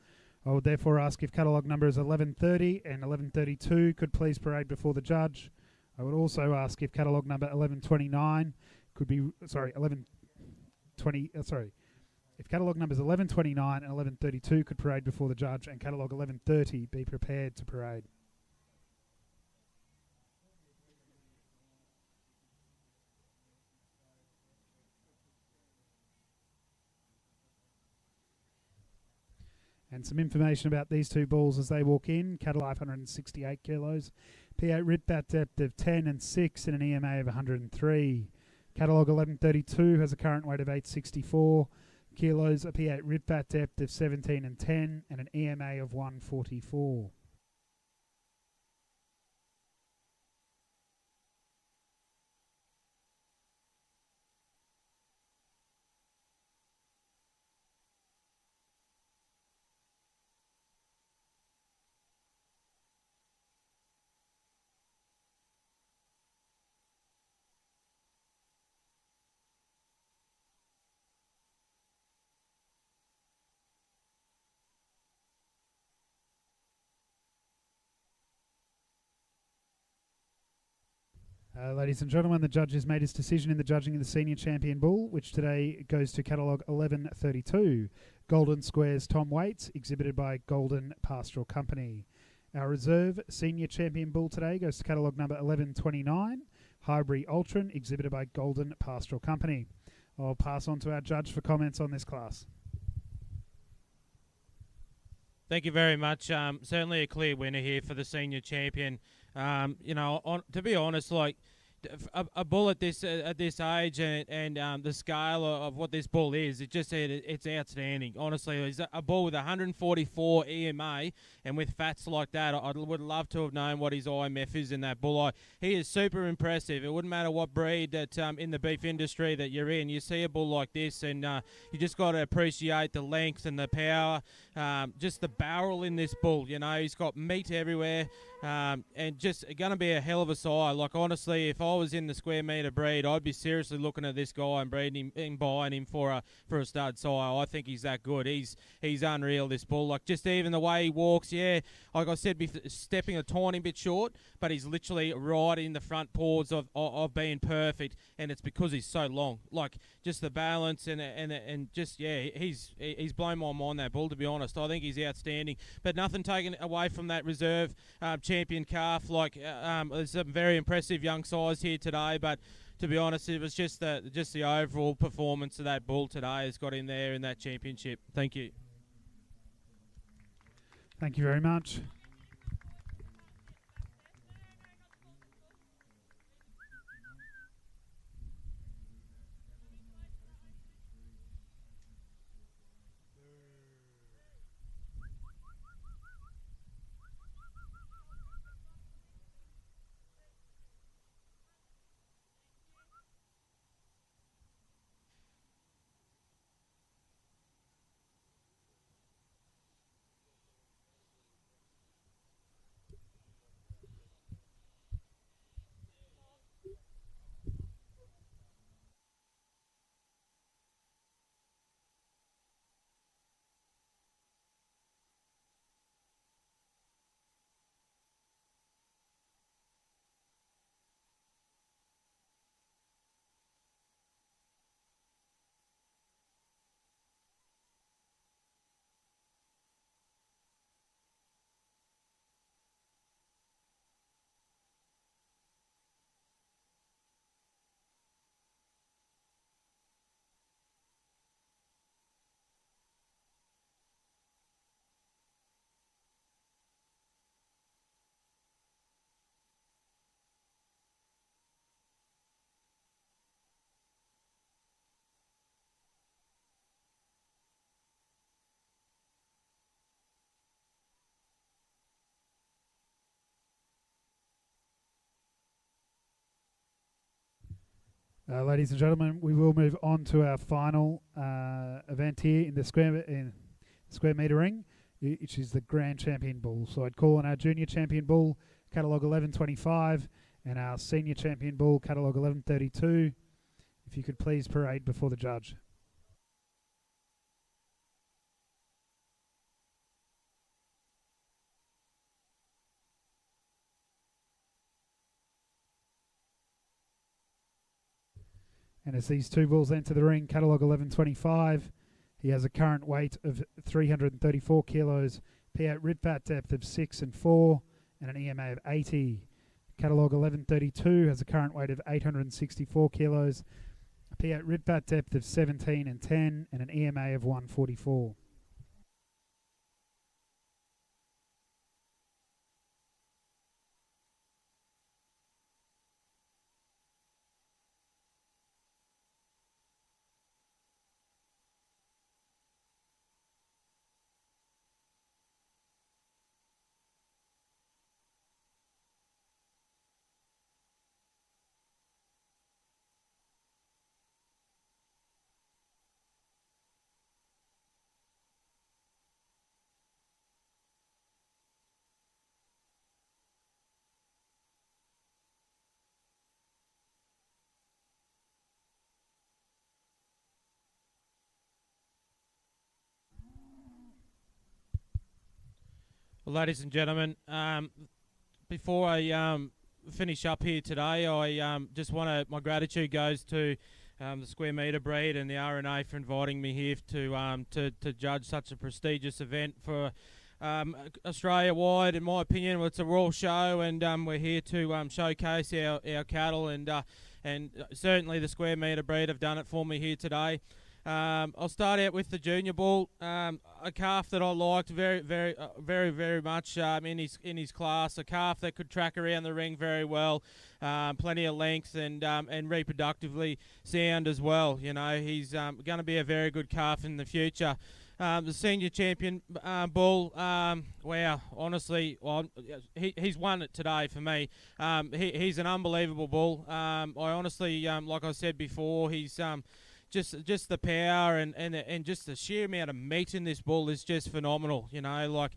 I would therefore ask if catalogue number is 1130 and 1132 could please parade before the judge. I would also ask if catalogue number 1129 could be, if catalogue numbers 1129 and 1132 could parade before the judge, and catalogue 1130 be prepared to parade. And some information about these two bulls as they walk in. Cattle 568 kilos. P8 rip bat depth of 10 and 6 and an EMA of 103. Catalogue 1132 has a current weight of 864 kilos, a P8 rip bat depth of 17 and 10 and an EMA of 144. Ladies and gentlemen, the judge has made his decision in the judging of the senior champion bull, which today goes to catalogue 1132. Golden Squares Tom Waits, exhibited by Golden Pastoral Company. Our reserve senior champion bull today goes to catalogue number 1129. Highbury Ultron, exhibited by Golden Pastoral Company. I'll pass on to our judge for comments on this class. Thank you very much. Certainly a clear winner here for the senior champion. To be honest, a bull at this age and the scale of what this bull is, it's outstanding. Honestly, he's a bull with 144 EMA, and with fats like that, I would love to have known what his IMF is in that bull. He is super impressive. It wouldn't matter what breed that in the beef industry that you're in, you see a bull like this, and you just got to appreciate the length and the power, just the barrel in this bull. He's got meat everywhere. And just going to be a hell of a sire. Honestly, if I was in the square metre breed, I'd be seriously looking at this guy and breeding him and buying him for a stud sire. I think he's that good. He's unreal, this bull. Just even the way he walks, yeah, like I said, stepping a tiny bit short, but he's literally right in the front paws of being perfect, and it's because he's so long. Just the balance and just, yeah, he's blown my mind, that bull, to be honest. I think he's outstanding, but nothing taken away from that reserve champion calf. There's some very impressive young sires here today, but to be honest, it was just the overall performance of that bull today has got him there in that championship. Thank you. Thank you very much. Ladies and gentlemen, we will move on to our final event here in the square metre ring, which is the Grand Champion Bull. So I'd call on our Junior Champion Bull, catalogue 1125, and our Senior Champion Bull, catalogue 1132. if you could please parade before the judge. And as these two bulls enter the ring, catalogue 1125, he has a current weight of 334 kilos, P8 rib fat depth of 6 and 4, and an EMA of 80. Catalogue 1132 has a current weight of 864 kilos, a P8 rib fat depth of 17 and 10, and an EMA of 144. Well, ladies and gentlemen, before I finish up here today, I just want my gratitude goes to the Sqaure Meter Breed and the RNA for inviting me here to judge such a prestigious event for Australia-wide. In my opinion, well, it's a royal show, and we're here to showcase our cattle, and certainly the Sqaure Meter Breed have done it for me here today. I'll start out with the junior bull, a calf that I liked very much in his class. A calf that could track around the ring very well, plenty of length and reproductively sound as well. You know, he's going to be a very good calf in the future. The senior champion bull, wow, honestly, he's won it today for me. He's an unbelievable bull. I honestly, like I said before, he's just the power and just the sheer amount of meat in this bull is just phenomenal. You know, like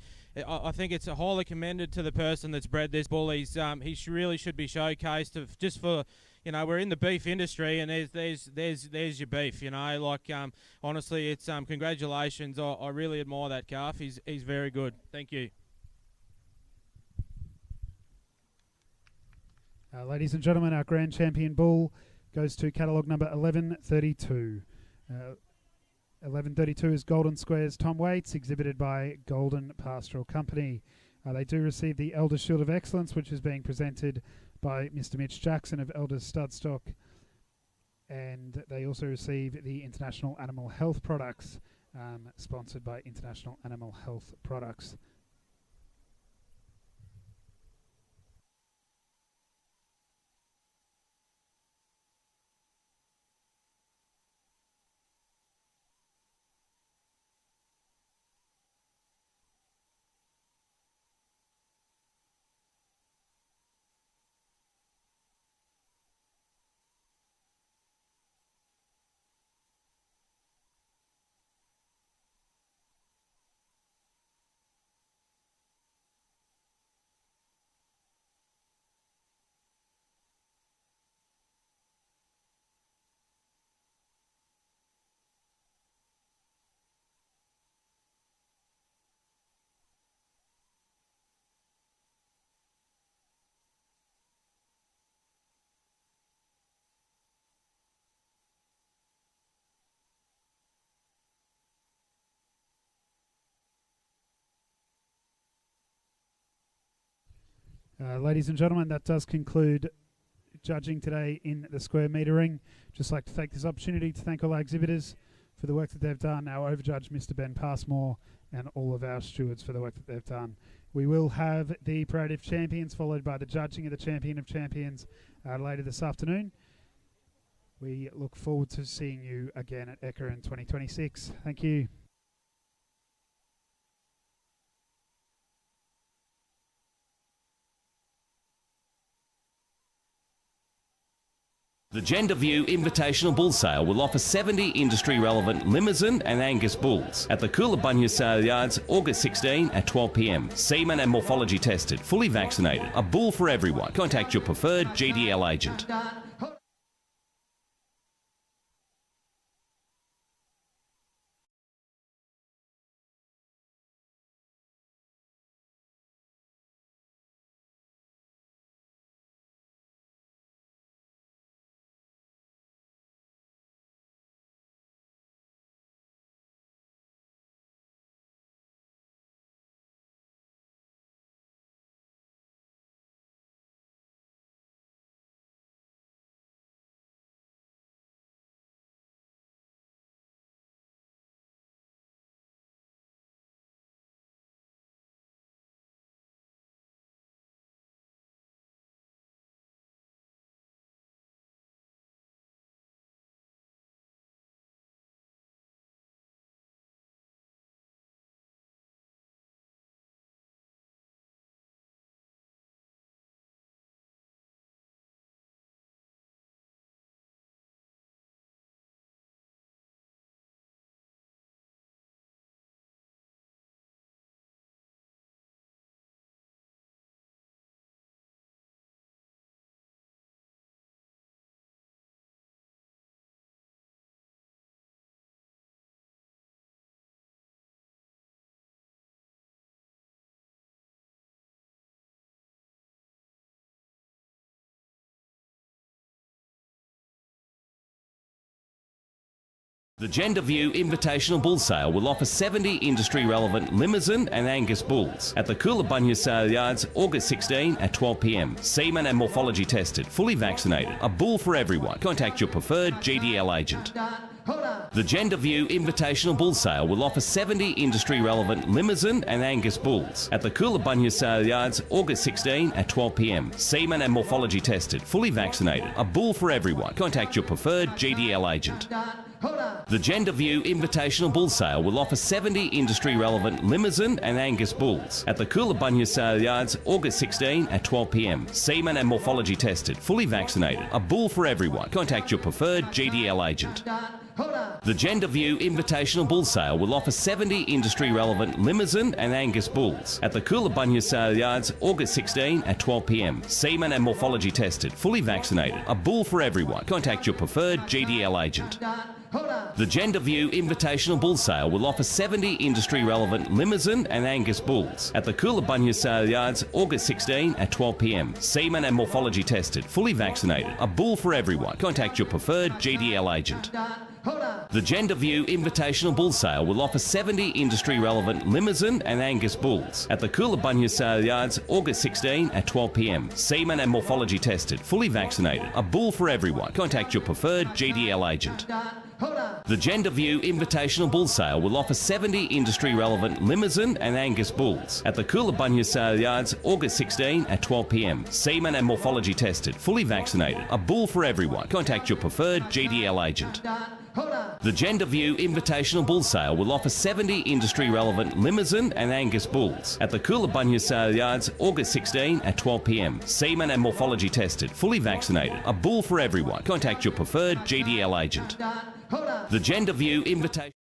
I think it's highly commended to the person that's bred this bull. He really should be showcased just for, you know, we're in the beef industry, and there's your beef. You know, like honestly, it's congratulations. I really admire that calf. He's very good. Thank you. Ladies and gentlemen, our grand champion bull goes to catalogue number 1132. 1132 is Golden Square's Tom Waits, exhibited by Golden Pastoral Company. They do receive the Elders Shield of Excellence, which is being presented by Mr. Mitch Jackson of Elders Studstock. And they also receive the International Animal Health Products, sponsored by International Animal Health Products. Ladies and gentlemen, that does conclude judging today in the Sqaure Meter Ring. Just like to take this opportunity to thank all our exhibitors for the work that they've done, our overjudge, Mr. Ben Passmore, and all of our stewards for the work that they've done. We will have the Parade of Champions followed by the judging of the Champion of Champions later this afternoon. We look forward to seeing you again at ECA in 2026. Thank you. The Gender View Invitational Bull Sale will offer 70 industry-relevant Limousin and Angus bulls at the Coolabunga Sale Yards, August 16 at 12 p.m. Semen and morphology tested, fully vaccinated. A bull for everyone. Contact your preferred GDL agent. The Gender View Invitational Bull Sale will offer 70 industry-relevant Limousin and Angus bulls at the Coolabunga Sale Yards, August 16 at 12 p.m. Semen and morphology tested, fully vaccinated. A bull for everyone. Contact your preferred GDL agent. The Gender View Invitational Bull Sale will offer 70 industry-relevant Limousin and Angus bulls at the Coolabunga Sale Yards, August 16 at 12 p.m. Semen and morphology tested, fully vaccinated. A bull for everyone. Contact your preferred GDL agent. The Gender View Invitational Bull Sale will offer 70 industry-relevant Limousin and Angus bulls at the Coolabunga Sale Yards, August 16 at 12 p.m. Semen and morphology tested, fully vaccinated. A bull for everyone. Contact your preferred GDL agent. The Gender View Invitational Bull Sale will offer 70 industry-relevant Limousin and Angus bulls at the Coolabunga Sale Yards, August 16 at 12 p.m. Semen and morphology tested, fully vaccinated. A bull for everyone. Contact your preferred GDL agent. The Gender View Invitational Bull Sale will offer 70 industry-relevant Limousin and Angus bulls at the Coolabunga Sale Yards, August 16 at 12 p.m. Semen and morphology tested, fully vaccinated. A bull for everyone. Contact your preferred GDL agent. The Gender View Invitational Bull Sale will offer 70 industry-relevant Limousin and Angus bulls at the Coolabunga Sale Yards, August 16 at 12 p.m. Semen and morphology tested, fully vaccinated. A bull for everyone. Contact your preferred GDL agent. The Gender View Invitational Bull Sale will offer 70 industry-relevant Limousin and Angus bulls at the Coolabunga Sale Yards, August 16 at 12 p.m. Semen and morphology tested, fully vaccinated. A bull for everyone. Contact your preferred GDL agent. The Gender View Invitational Bull Sale will offer 70 industry-relevant Limousin and Angus bulls at the Coolabunga Sale Yards, August 16 at 12 p.m. Semen and morphology tested, fully vaccinated. A bull for everyone. Contact your preferred GDL agent. The Gender View Invitation.